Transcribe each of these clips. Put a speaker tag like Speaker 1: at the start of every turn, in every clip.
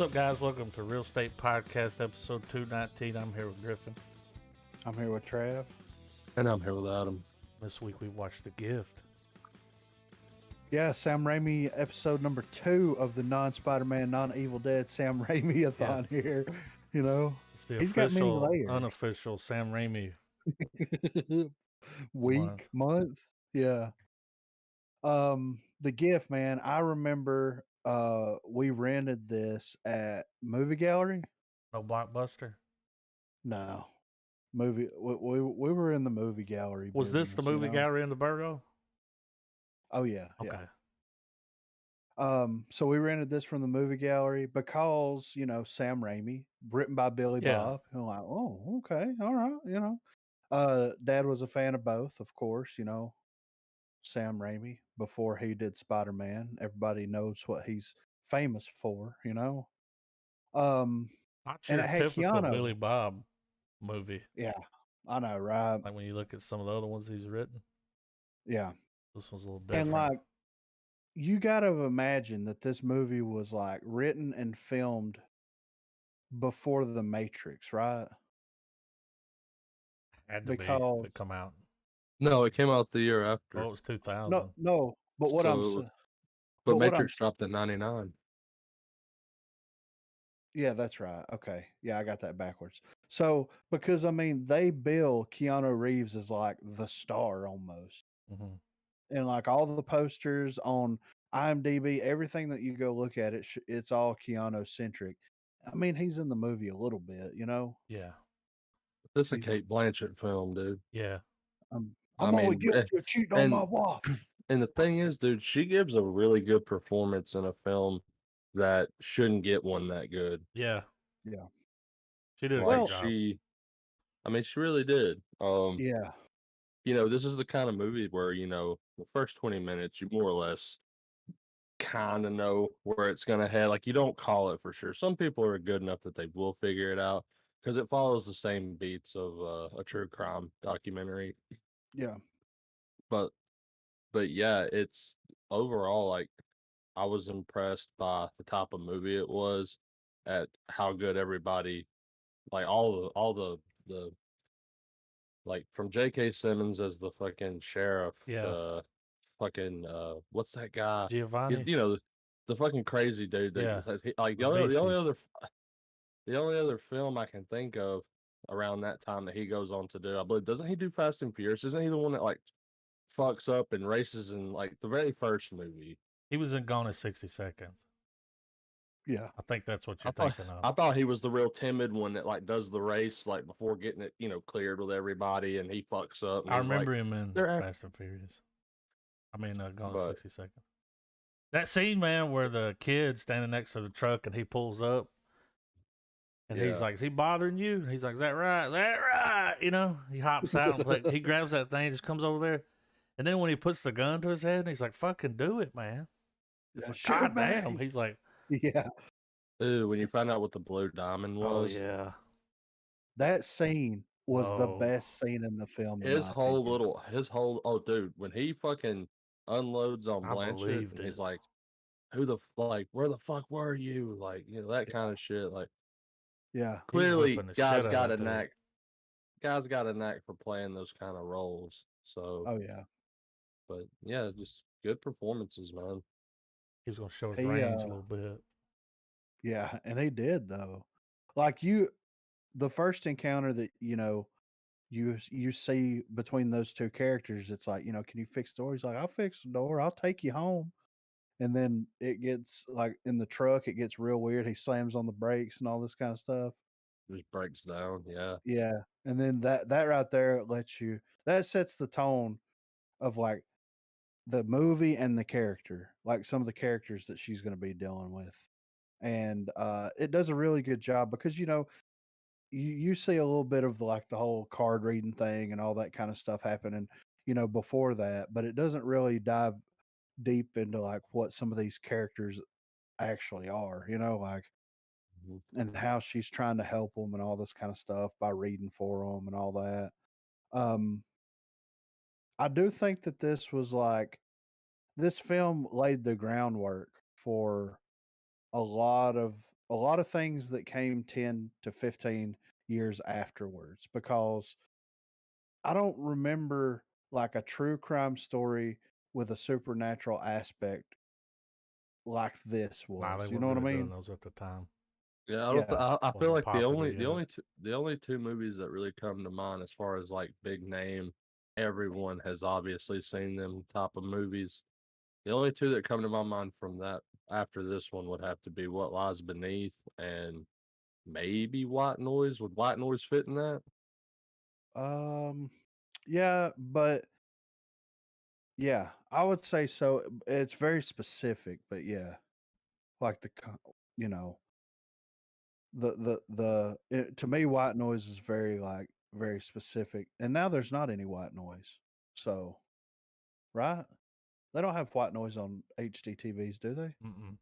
Speaker 1: up, guys? Welcome to Real Estate Podcast, episode 219. I'm here with Griffin.
Speaker 2: I'm here with Trav.
Speaker 3: And I'm here with Adam.
Speaker 1: This week we watched The Gift.
Speaker 2: Yeah, Sam Raimi, episode number 2 of the non-Spider-Man, non-Evil Dead Sam Raimi-a-thon here. You know,
Speaker 1: It's the
Speaker 2: he's got many
Speaker 1: official,
Speaker 2: layers.
Speaker 1: unofficial Sam Raimi
Speaker 2: month. Yeah. The Gift, man. I remember we rented this at Movie Gallery.
Speaker 1: No Blockbuster.
Speaker 2: No. We were in the Movie Gallery.
Speaker 1: Was this the Movie Gallery in the Burgo?
Speaker 2: Oh yeah.
Speaker 1: Okay.
Speaker 2: Yeah. So we rented this from the Movie Gallery because, Sam Raimi, written by Billy Bob. And I'm like, oh, okay, all right, Dad was a fan of both, of course, Sam Raimi before he did Spider-Man. Everybody knows what he's famous for, Um,
Speaker 1: Not
Speaker 2: and
Speaker 1: your
Speaker 2: it had
Speaker 1: typical
Speaker 2: Keanu.
Speaker 1: Billy Bob movie.
Speaker 2: Yeah, I know, right?
Speaker 1: Like when you look at some of the other ones he's written.
Speaker 2: Yeah.
Speaker 1: This one's a little different.
Speaker 2: And like, you got to imagine that this movie was like written and filmed before The Matrix, right?
Speaker 1: Had to be to come out.
Speaker 3: No, it came out the year after.
Speaker 1: Oh, it was 2000.
Speaker 2: No. But what I'm saying.
Speaker 3: But Matrix dropped in 99.
Speaker 2: Yeah, that's right. Okay. Yeah, I got that backwards. So, because they bill Keanu Reeves as like the star almost.
Speaker 1: Mm-hmm.
Speaker 2: And like all the posters on IMDb, everything that you go look at, it's all Keanu centric. He's in the movie a little bit,
Speaker 1: Yeah.
Speaker 3: This is a Kate Blanchett film, dude.
Speaker 1: Yeah.
Speaker 2: I'm only guilty of cheating on my wife.
Speaker 3: And the thing is, dude, she gives a really good performance in a film that shouldn't get one that good.
Speaker 1: Yeah.
Speaker 2: Yeah.
Speaker 1: She did a
Speaker 3: Like
Speaker 1: great job.
Speaker 3: she really did.
Speaker 2: Yeah.
Speaker 3: This is the kind of movie where, the first 20 minutes, you more or less kind of know where it's going to head. Like, you don't call it for sure. Some people are good enough that they will figure it out because it follows the same beats of a true crime documentary.
Speaker 2: Yeah.
Speaker 3: But yeah, it's overall, like, I was impressed by the type of movie it was, at how good everybody, like all the like from J.K. Simmons as the fucking sheriff, the fucking what's that guy?
Speaker 1: Giovanni.
Speaker 3: He's the fucking crazy dude. Like the only other film I can think of around that time that he goes on to do, I believe, doesn't he do Fast and Furious? Isn't he the one that like fucks up and races in like the very first movie?
Speaker 1: He was in Gone in 60 Seconds.
Speaker 2: Yeah.
Speaker 1: I think that's what you're thinking of.
Speaker 3: I thought he was the real timid one that like does the race like before getting it, cleared with everybody, and he fucks up.
Speaker 1: I remember him in Fast and Furious. Gone in 60 Seconds. That scene, man, where the kid's standing next to the truck and he pulls up and he's like, "Is he bothering you?" He's like, "Is that right? Is that right?" He hops out and like, he grabs that thing, just comes over there. And then when he puts the gun to his head, he's like, "Fucking do it, man." It's like, God damn. He's like,
Speaker 2: yeah.
Speaker 3: Dude, when you find out what the blue diamond was.
Speaker 1: Oh, yeah.
Speaker 2: That scene was the best scene in the film.
Speaker 3: Oh, dude, when he fucking unloads on Blanchett, and he's like, where the fuck were you? Like, that kind of shit. Like,
Speaker 2: yeah.
Speaker 3: Clearly, guys got a knack. Guys got a knack for playing those kind of roles. So.
Speaker 2: Oh yeah.
Speaker 3: But yeah, just good performances, man.
Speaker 1: He was gonna show his range a little bit.
Speaker 2: Yeah, and he did though. Like the first encounter that you see between those two characters, it's like, can you fix the door? He's like, I'll fix the door. I'll take you home. And then it gets like in the truck, it gets real weird. He slams on the brakes and all this kind of stuff.
Speaker 3: Just breaks down, yeah.
Speaker 2: Yeah, and then that right there that sets the tone of like the movie and the character, like some of the characters that she's going to be dealing with. And it does a really good job because you see a little bit of like the whole card reading thing and all that kind of stuff happening, before that, but it doesn't really dive deep into like what some of these characters actually are, like, and how she's trying to help them and all this kind of stuff by reading for them and all that. I do think that this film laid the groundwork for a lot of a lot of things that came 10 to 15 years afterwards, because I don't remember like a true crime story with a supernatural aspect like this
Speaker 1: Nah, they
Speaker 2: was. You
Speaker 1: weren't
Speaker 2: know what I
Speaker 1: really doing
Speaker 2: mean?
Speaker 1: those at the time.
Speaker 3: Yeah,
Speaker 2: Yeah.
Speaker 3: I feel
Speaker 1: Wasn't
Speaker 3: like the
Speaker 1: popular
Speaker 3: only
Speaker 1: yet.
Speaker 3: the only two movies that really come to mind as far as like big name, everyone has obviously seen them type of movies. The only two that come to my mind from that after this one would have to be What Lies Beneath and maybe White Noise. Would White Noise fit in that?
Speaker 2: Um, yeah, but yeah, I would say so. It's very specific, but yeah, like you know, to me, white noise is very like very specific, and now there's not any white noise. So, right? They don't have white noise on HD TVs, do they?
Speaker 1: Mm-mm.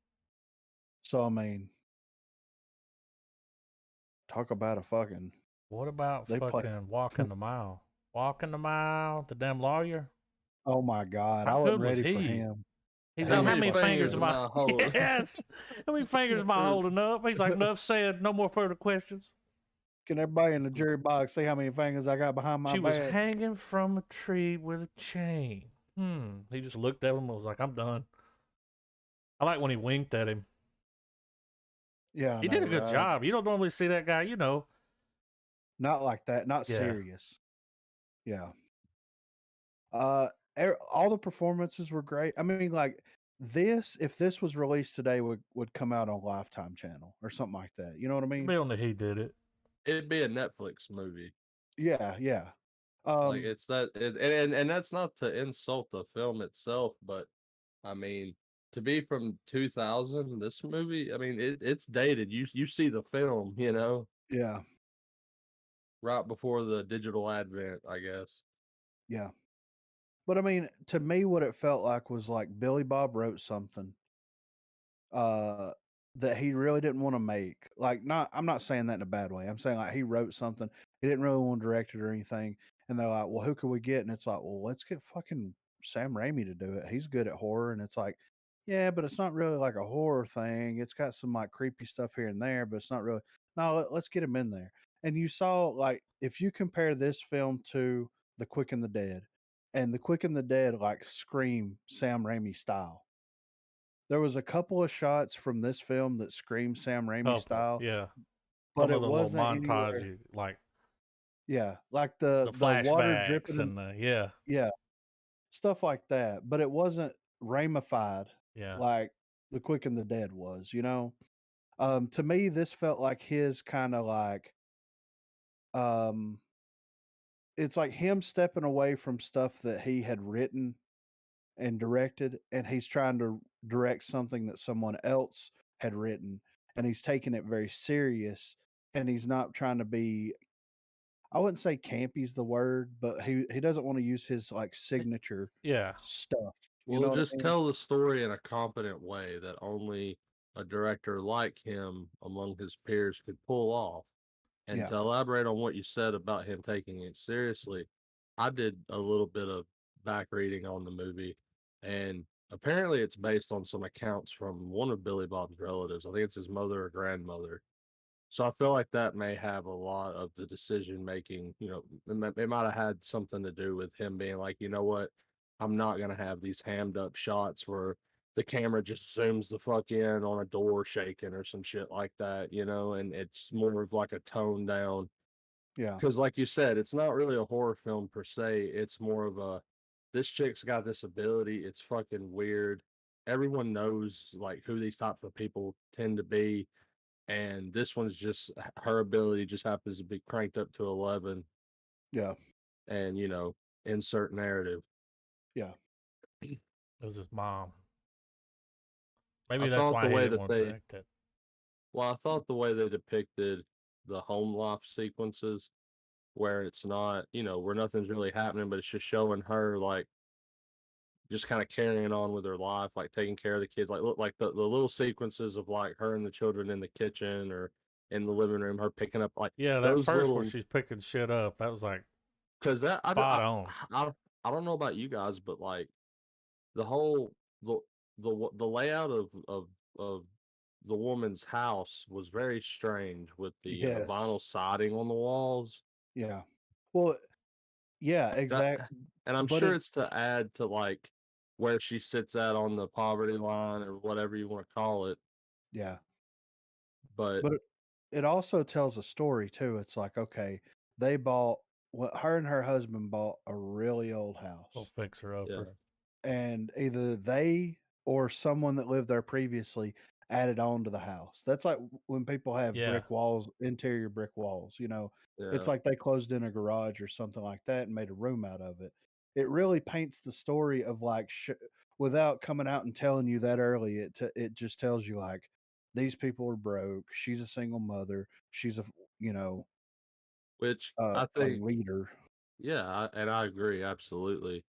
Speaker 2: So, I mean, talk about a fucking.
Speaker 1: What about
Speaker 2: They play.
Speaker 1: fucking Walking the Mile? Walking the Mile, the damn lawyer.
Speaker 2: Oh my God,
Speaker 1: How
Speaker 2: I wasn't
Speaker 1: good was
Speaker 2: ready for
Speaker 1: he?
Speaker 2: him.
Speaker 1: He's
Speaker 2: He
Speaker 3: How
Speaker 1: like, how
Speaker 2: was
Speaker 3: many
Speaker 1: many
Speaker 2: fucking
Speaker 1: fingers
Speaker 3: fingers
Speaker 1: am
Speaker 3: am
Speaker 1: I?
Speaker 3: I holding?
Speaker 1: Yes. How many fingers am I
Speaker 3: Or-
Speaker 1: holding up? He's like, enough said. No more further questions.
Speaker 2: Can everybody in the jury box see how many fingers I got behind my
Speaker 1: She was
Speaker 2: back?
Speaker 1: hanging from a tree with a chain. He just looked at him and was like, I'm done. I like when he winked at him.
Speaker 2: Yeah, I
Speaker 1: He did
Speaker 2: know,
Speaker 1: a good
Speaker 2: right?
Speaker 1: job. You don't normally see that guy,
Speaker 2: Not like that. Not
Speaker 1: Yeah.
Speaker 2: serious. Yeah. All the performances were great. I mean, like this, if this was released today, would come out on Lifetime Channel or something like that. You know what I
Speaker 1: It'd
Speaker 2: mean?
Speaker 1: be on the He Did It.
Speaker 3: It'd be a Netflix movie.
Speaker 2: Yeah, yeah.
Speaker 3: Like it's that, and that's not to insult the film itself, but I mean, to be from 2000, this movie, I mean, it's dated. You see the film,
Speaker 2: yeah,
Speaker 3: right before the digital advent, I guess.
Speaker 2: yeah. But I mean, to me, what it felt like was like Billy Bob wrote something uh that he really didn't want to make. Like, not I'm not saying that in a bad way. I'm saying like he wrote something. He didn't really want to direct it or anything. And they're like, well, who can we get? And it's like, well, let's get fucking Sam Raimi to do it. He's good at horror. And it's like, yeah, but it's not really like a horror thing. It's got some like creepy stuff here and there, but it's not really. No, let's get him in there. And you saw like if you compare this film to The Quick and the Dead, and The Quick and the Dead like scream Sam Raimi style. There was a couple of shots from this film that scream Sam Raimi
Speaker 1: Couple.
Speaker 2: style,
Speaker 1: Yeah.
Speaker 2: but
Speaker 1: Some of
Speaker 2: it
Speaker 1: the little
Speaker 2: wasn't anywhere.
Speaker 1: montage, like
Speaker 2: Yeah, like
Speaker 1: the
Speaker 2: the water
Speaker 1: flashbacks
Speaker 2: dripping
Speaker 1: and yeah.
Speaker 2: yeah, stuff like that. But it wasn't Raimified
Speaker 1: Yeah.
Speaker 2: like The Quick and the Dead was. To me, this felt like his kind of like um, it's like him stepping away from stuff that he had written and directed, and he's trying to direct something that someone else had written, and he's taking it very serious, and he's not trying to be. I wouldn't say campy's the word, but he doesn't want to use his like signature
Speaker 1: Yeah.
Speaker 2: stuff. You
Speaker 3: Well,
Speaker 2: know what
Speaker 3: just
Speaker 2: I mean?
Speaker 3: tell the story in a competent way that only a director like him among his peers could pull off. And
Speaker 2: Yeah,
Speaker 3: to elaborate on what you said about him taking it seriously, I did a little bit of back reading on the movie, and apparently it's based on some accounts from one of Billy Bob's relatives. I think it's his mother or grandmother. So I feel like that may have a lot of the decision making. It might have had something to do with him being like, you know what, I'm not gonna have these hammed up shots where the camera just zooms the fuck in on a door shaking or some shit like that, and it's more of like a tone down.
Speaker 2: yeah,
Speaker 3: Because, like you said, it's not really a horror film per se. It's more of a this chick's got this ability. It's fucking weird. Everyone knows like who these types of people tend to be, and this one's just her ability just happens to be cranked up to 11,
Speaker 2: yeah,
Speaker 3: and insert narrative.
Speaker 2: yeah,
Speaker 1: It was his mom.
Speaker 3: I
Speaker 1: Maybe that's
Speaker 3: thought
Speaker 1: why
Speaker 3: the
Speaker 1: he
Speaker 3: way
Speaker 1: didn't
Speaker 3: that
Speaker 1: want to
Speaker 3: they
Speaker 1: direct it.
Speaker 3: well, I thought the way they depicted the home life sequences where it's not, where nothing's really happening, but it's just showing her like just kind of carrying on with her life, like taking care of the kids, like look like the little sequences of like her and the children in the kitchen or in the living room, her picking up like
Speaker 1: Yeah, that
Speaker 3: those
Speaker 1: first where
Speaker 3: little.
Speaker 1: she's picking shit up, that was like
Speaker 3: Because that
Speaker 1: spot on.
Speaker 3: I don't know about you guys, but like the whole the layout of the woman's house was very strange with the vinyl
Speaker 2: Yes.
Speaker 3: siding on the walls.
Speaker 2: Yeah. Well, yeah,
Speaker 3: That,
Speaker 2: exactly.
Speaker 3: and I'm
Speaker 2: But
Speaker 3: sure
Speaker 2: it,
Speaker 3: it's to add to like where she sits at on the poverty line or whatever you want to call it.
Speaker 2: yeah.
Speaker 3: But
Speaker 2: But it also tells a story too. It's like, okay, they bought what her and her husband bought a really old
Speaker 1: Little
Speaker 2: house.
Speaker 1: fixer
Speaker 3: yeah,
Speaker 1: upper.
Speaker 2: And either they or someone that lived there previously added on to the house. That's like when people have
Speaker 1: Yeah.
Speaker 2: brick walls, interior brick walls, it's
Speaker 3: yeah.
Speaker 2: like they closed in a garage or something like that and made a room out of it. It really paints the story of like without coming out and telling you that early. It just tells you like these people are broke. She's a single mother. She's a you know
Speaker 3: Which I
Speaker 2: a
Speaker 3: think,
Speaker 2: reader.
Speaker 3: yeah, and I agree absolutely.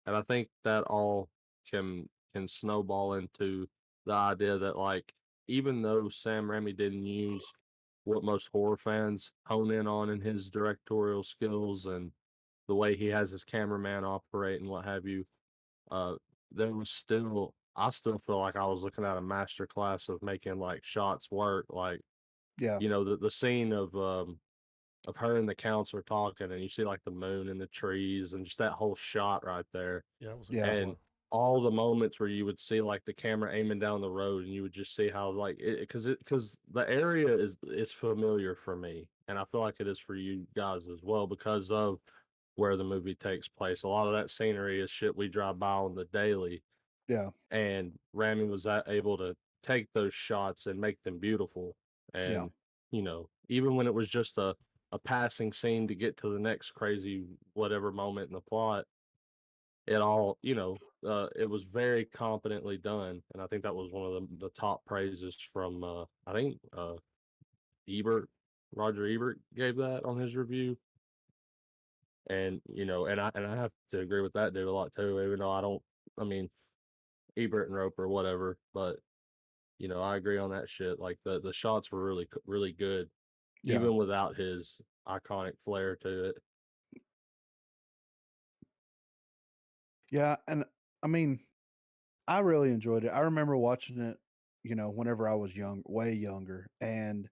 Speaker 3: And I think that all can snowball into the idea that like even though Sam Raimi didn't use what most horror fans hone in on in his directorial skills and the way he has his cameraman operate and what have you, uh, there was still I still feel like I was looking at a master class of making like shots work. Like
Speaker 2: Yeah,
Speaker 3: the scene of her and the counselor talking, and you see like the moon and the trees and just that whole shot right there,
Speaker 1: Yeah, it was a
Speaker 2: yeah,
Speaker 1: good
Speaker 3: and
Speaker 1: one.
Speaker 3: all the moments where you would see like the camera aiming down the road, and you would just see how like because the area is familiar for me, and I feel like it is for you guys as well because of where the movie takes place. A lot of that scenery is shit we drive by on the daily,
Speaker 2: yeah,
Speaker 3: and Rami was able to take those shots and make them beautiful.
Speaker 2: yeah,
Speaker 3: And even when it was just a passing scene to get to the next crazy whatever moment in the plot, it all it was very competently done, and I think that was one of the top praises from I think Ebert, Roger Ebert gave that on his review. And and I have to agree with that dude a lot too, even though I don't. I mean, Ebert and Roper, whatever, but I agree on that shit. Like the shots were really really good,
Speaker 2: yeah.
Speaker 3: even without his iconic flair to it.
Speaker 2: Yeah, and I mean, I really enjoyed it. I remember watching it, whenever I was young, way younger, and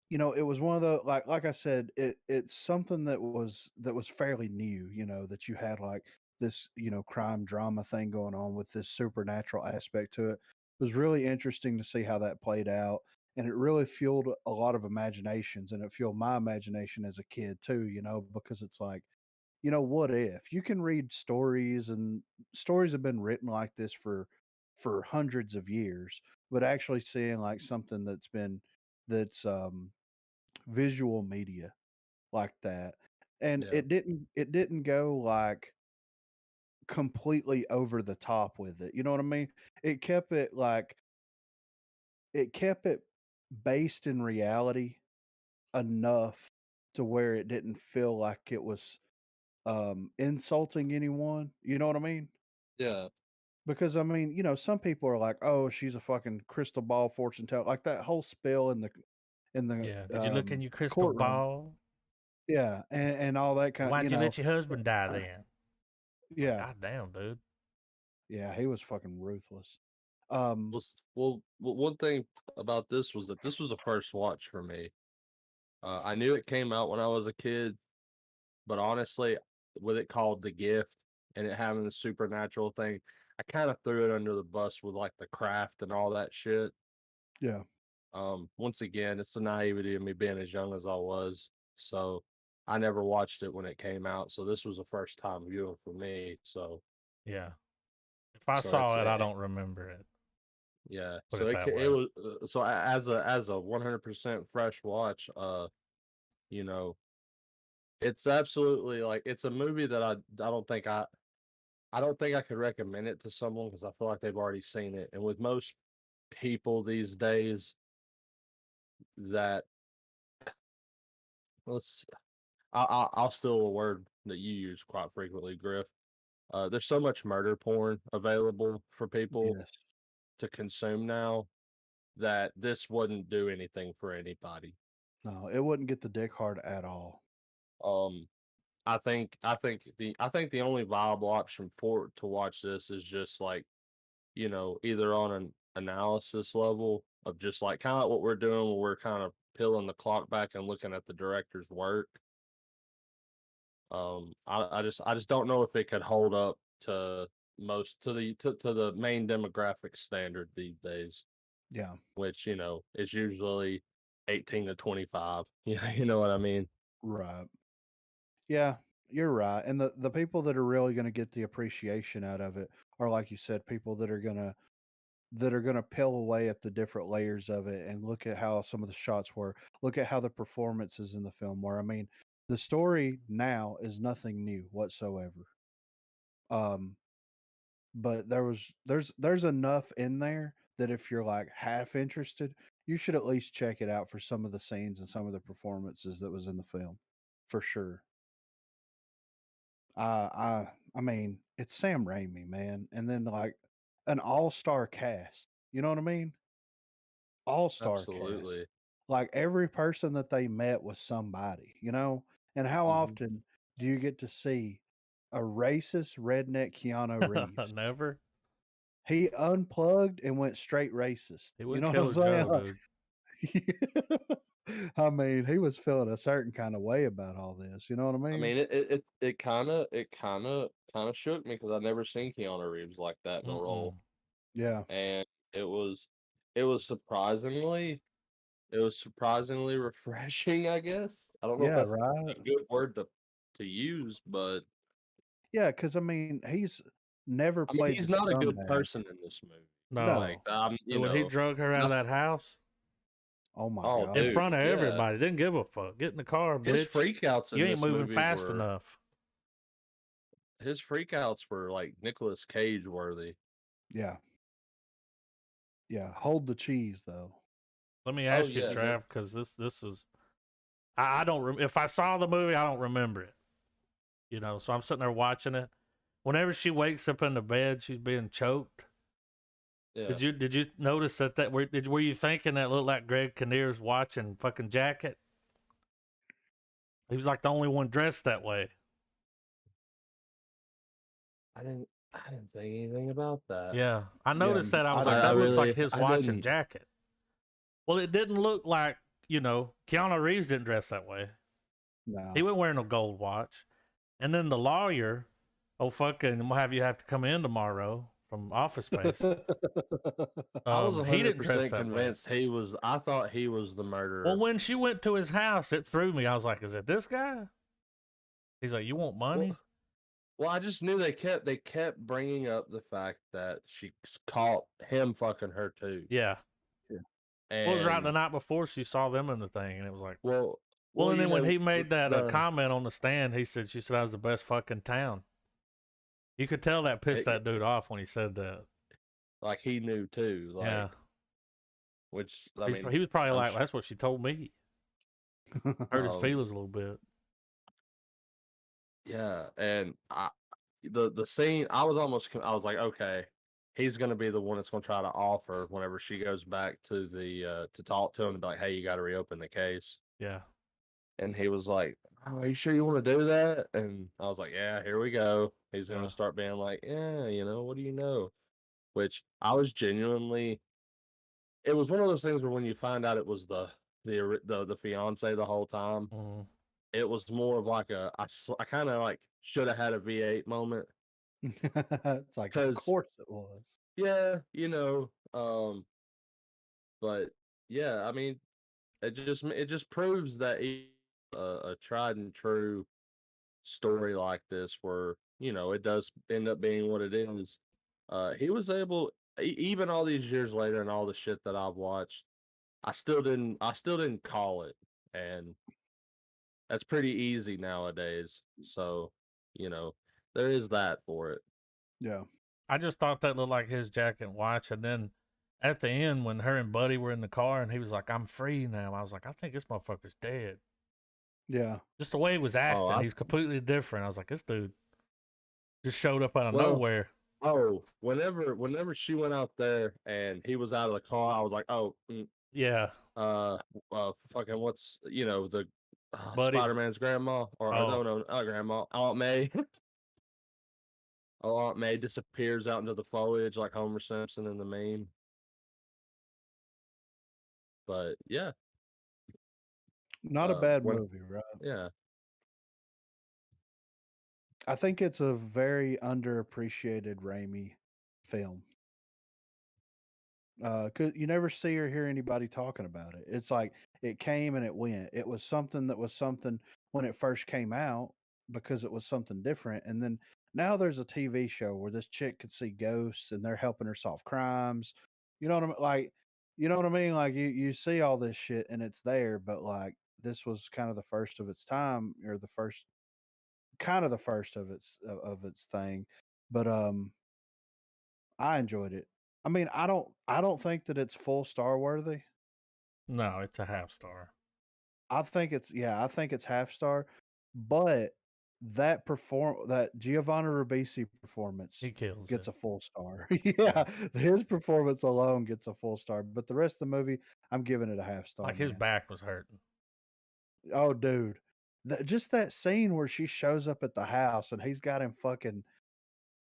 Speaker 2: it was one of the like I said, it's something that was fairly new. That you had like this crime drama thing going on with this supernatural aspect to it. It was really interesting to see how that played out, and it really fueled a lot of imaginations, and it fueled my imagination as a kid too. Because it's like what if you can read stories, and stories have been written like this for hundreds of years, but actually seeing like something that's visual media like that, and
Speaker 3: Yeah,
Speaker 2: it didn't go like completely over the top with it, you know what I mean? It kept it based in reality enough to where it didn't feel like it was insulting anyone, you know what I mean?
Speaker 3: yeah,
Speaker 2: Because I mean, some people are like, "Oh, she's a fucking crystal ball fortune teller." Like that whole spill in the
Speaker 1: Yeah. Did you look in your crystal
Speaker 2: courtroom.
Speaker 1: ball?
Speaker 2: Yeah, and all that kind,
Speaker 1: Why'd you let your husband die then? Like,
Speaker 2: yeah.
Speaker 1: God damn, dude.
Speaker 2: Yeah, he was fucking ruthless.
Speaker 3: well,
Speaker 2: Um,
Speaker 3: one thing about this was that this was a first watch for me. I knew it came out when I was a kid, but honestly, with it called The Gift and it having the supernatural thing, I kind of threw it under the bus with like the craft and all that shit.
Speaker 2: yeah.
Speaker 3: Once again, it's the naivety of me being as young as I was. So I never watched it when it came out. So this was a first time viewing for me. So
Speaker 1: Yeah. If I
Speaker 3: so it's
Speaker 1: saw it, I don't remember it.
Speaker 3: yeah.
Speaker 1: Put
Speaker 3: So
Speaker 1: it that
Speaker 3: it
Speaker 1: way.
Speaker 3: was so as a 100% fresh watch. You know, it's absolutely like it's a movie that I don't think I could recommend it to someone because I feel like they've already seen it. And with most people these days, that let's I'll steal a word that you use quite frequently, Griff. There's so much murder porn available for people
Speaker 2: Yes.
Speaker 3: to consume now that this wouldn't do anything for anybody.
Speaker 2: No, it wouldn't get the dick hard at all.
Speaker 3: Um, I think the only viable option for to watch this is just like either on an analysis level of just like kind of like what we're doing, where we're kind of peeling the clock back and looking at the director's work. I just don't know if it could hold up to the main demographic standard these days.
Speaker 2: Yeah.
Speaker 3: Which is usually 18 to 25. You know what I mean?
Speaker 2: Right. Yeah, you're right. And the people that are really going to get the appreciation out of it are, like you said, people that are gonna peel away at the different layers of it and look at how some of the shots were, look at how the performances in the film were. I mean, the story now is nothing new whatsoever. Um, but there's enough in there that if you're like half interested, you should at least check it out for some of the scenes and some of the performances that was in the film, for sure. I mean, it's Sam Raimi, man, and then like an all-star cast. You know what I mean? All-star cast.
Speaker 3: Absolutely.
Speaker 2: Like every person that they met was somebody, you know? And how
Speaker 3: Hmm.
Speaker 2: often do you get to see a racist redneck Keanu Reeves?
Speaker 1: Never.
Speaker 2: He unplugged and went straight racist.
Speaker 1: He
Speaker 2: You
Speaker 1: would
Speaker 2: know what I'm
Speaker 1: kill
Speaker 2: saying?
Speaker 1: Joe, dude.
Speaker 2: I mean, he was feeling a certain kind of way about all this. You know what I
Speaker 3: I
Speaker 2: mean?
Speaker 3: mean, it kind of shook me because I've never seen Keanu Reeves like that in a role,
Speaker 1: Mm-mm.
Speaker 2: Yeah.
Speaker 3: and it was it was surprisingly it was surprisingly refreshing. I guess I don't know if
Speaker 2: Yeah,
Speaker 3: that's
Speaker 2: right.
Speaker 3: a good word to use, but
Speaker 2: Yeah, because I mean, he's never
Speaker 3: I mean,
Speaker 2: played the
Speaker 3: he's not a good
Speaker 2: scumbag.
Speaker 3: person in this movie.
Speaker 1: No.
Speaker 3: Like,
Speaker 2: No.
Speaker 1: When he drug her out of
Speaker 3: not,
Speaker 1: that house
Speaker 2: Oh my
Speaker 3: oh,
Speaker 1: in
Speaker 2: God.
Speaker 3: dude,
Speaker 1: front of
Speaker 3: yeah.
Speaker 1: everybody, didn't give a fuck. Get in the car,
Speaker 3: His
Speaker 1: bitch.
Speaker 3: freakouts
Speaker 1: You
Speaker 3: in
Speaker 1: ain't
Speaker 3: this
Speaker 1: moving
Speaker 3: movie
Speaker 1: fast
Speaker 3: were
Speaker 1: enough.
Speaker 3: his freakouts were like Nicolas Cage worthy.
Speaker 2: Yeah. Yeah. Hold the cheese, though.
Speaker 1: Let me
Speaker 3: Oh
Speaker 1: ask you,
Speaker 3: yeah, no,
Speaker 1: Trav, because this is I don't if I saw the movie, I don't remember it. You know, so I'm sitting there watching it. Whenever she wakes up in the bed, she's being choked.
Speaker 3: yeah.
Speaker 1: Did you notice that were you thinking that looked like Greg Kinnear's watch and fucking jacket? He was like the only one dressed that way.
Speaker 3: I didn't think anything about that.
Speaker 1: Yeah, I
Speaker 2: Yeah.
Speaker 1: noticed that. I
Speaker 2: I
Speaker 1: was
Speaker 3: I,
Speaker 1: like,
Speaker 3: I
Speaker 1: that
Speaker 2: didn't.
Speaker 1: looks like
Speaker 3: really
Speaker 1: his
Speaker 3: I
Speaker 1: watch and
Speaker 3: didn't.
Speaker 1: jacket. Well, it didn't look like Keanu Reeves didn't dress that way. He
Speaker 2: No.
Speaker 1: wasn't wearing a gold watch. And then the lawyer, oh fucking, we'll have to come in tomorrow from Office Space.
Speaker 3: I was
Speaker 1: He didn't dress
Speaker 3: 100%
Speaker 1: that way.
Speaker 3: convinced he was. I thought he was the
Speaker 1: Well,
Speaker 3: murderer.
Speaker 1: when she went to his house, it threw me. I was like, is it this guy? He's like, you want
Speaker 3: Well,
Speaker 1: money?
Speaker 3: well, I just knew they kept bringing up the fact that she caught him fucking her too,
Speaker 1: Yeah.
Speaker 2: Yeah.
Speaker 1: Well, it was right the
Speaker 3: and
Speaker 1: night before she saw them in the thing, and it was like,
Speaker 3: well,
Speaker 1: well,
Speaker 3: well,
Speaker 1: and then when he
Speaker 3: with
Speaker 1: made that
Speaker 3: the
Speaker 1: comment on the stand, she said I was the best fucking town. You could tell that pissed that dude off when he said that.
Speaker 3: like he knew too, like
Speaker 1: Yeah.
Speaker 3: which I mean,
Speaker 1: He was probably
Speaker 3: I'm
Speaker 1: like, that's what she told me. Hurt his
Speaker 3: um
Speaker 1: feelings a little bit.
Speaker 3: yeah, and the scene I was like, okay, he's gonna be the one that's gonna try to offer whenever she goes back to the to talk to him and be like, hey, you got to reopen the case,
Speaker 1: Yeah.
Speaker 3: and he was like, oh, are you sure you want to do that? And I was like, yeah, here we go. He's gonna
Speaker 1: Yeah.
Speaker 3: start being like, yeah, what do you know? Which I was genuinely. It was one of those things where when you find out it was the fiance the whole time,
Speaker 1: Mm-hmm.
Speaker 3: it was more of like I kind of like should have had a V8 moment
Speaker 2: It's like, of
Speaker 3: because
Speaker 2: course it was.
Speaker 3: yeah, but yeah, I mean, it just proves that a tried and true story like this, where it does end up being what it is. He was able, even all these years later, and all the shit that I've watched, I still didn't call it, and that's pretty easy nowadays. So, you know, there is that for it.
Speaker 2: Yeah.
Speaker 1: I just thought that looked like his jacket and watch. And then at the end, when her and Buddy were in the car and he was like, I'm free now, I was like, I think this motherfucker's dead.
Speaker 2: Yeah.
Speaker 1: Just the way he was
Speaker 3: Oh,
Speaker 1: acting, he's completely different. I was like, this dude just showed up out of
Speaker 3: well,
Speaker 1: nowhere.
Speaker 3: whenever she went out there and he was out of the car, I was like, oh,
Speaker 1: Yeah.
Speaker 3: uh, fucking what's the
Speaker 1: Buddy.
Speaker 3: Spider-Man's grandma, or no,
Speaker 1: Oh,
Speaker 3: no, not grandma, Aunt May. Oh, Aunt May disappears out into the foliage like Homer Simpson in the meme. But yeah,
Speaker 2: Not a bad
Speaker 3: when
Speaker 2: movie, right?
Speaker 3: yeah,
Speaker 2: I think it's a very underappreciated Raimi film. 'Cause you never see or hear anybody talking about it. It's like it came and it went. It was something that was something when it first came out because it was something different. And then now there's a TV show where this chick could see ghosts and they're helping her solve crimes. You know what I mean? Like, you know what I mean? Like you see all this shit and it's there, but like this was kind of the first of its time or the first kind of the first of its thing. But I enjoyed it. I mean, I don't think that it's full star worthy.
Speaker 1: No, it's a half star.
Speaker 2: I think it's half star, but that Giovanni Ribisi performance
Speaker 1: He kills
Speaker 2: gets
Speaker 1: it.
Speaker 2: a full star. Yeah, his performance alone gets a full star, but the rest of the movie, I'm giving it a half star,
Speaker 1: Like his
Speaker 2: man.
Speaker 1: back was hurting.
Speaker 2: Oh, dude. Just that scene where she shows up at the house and he's got him fucking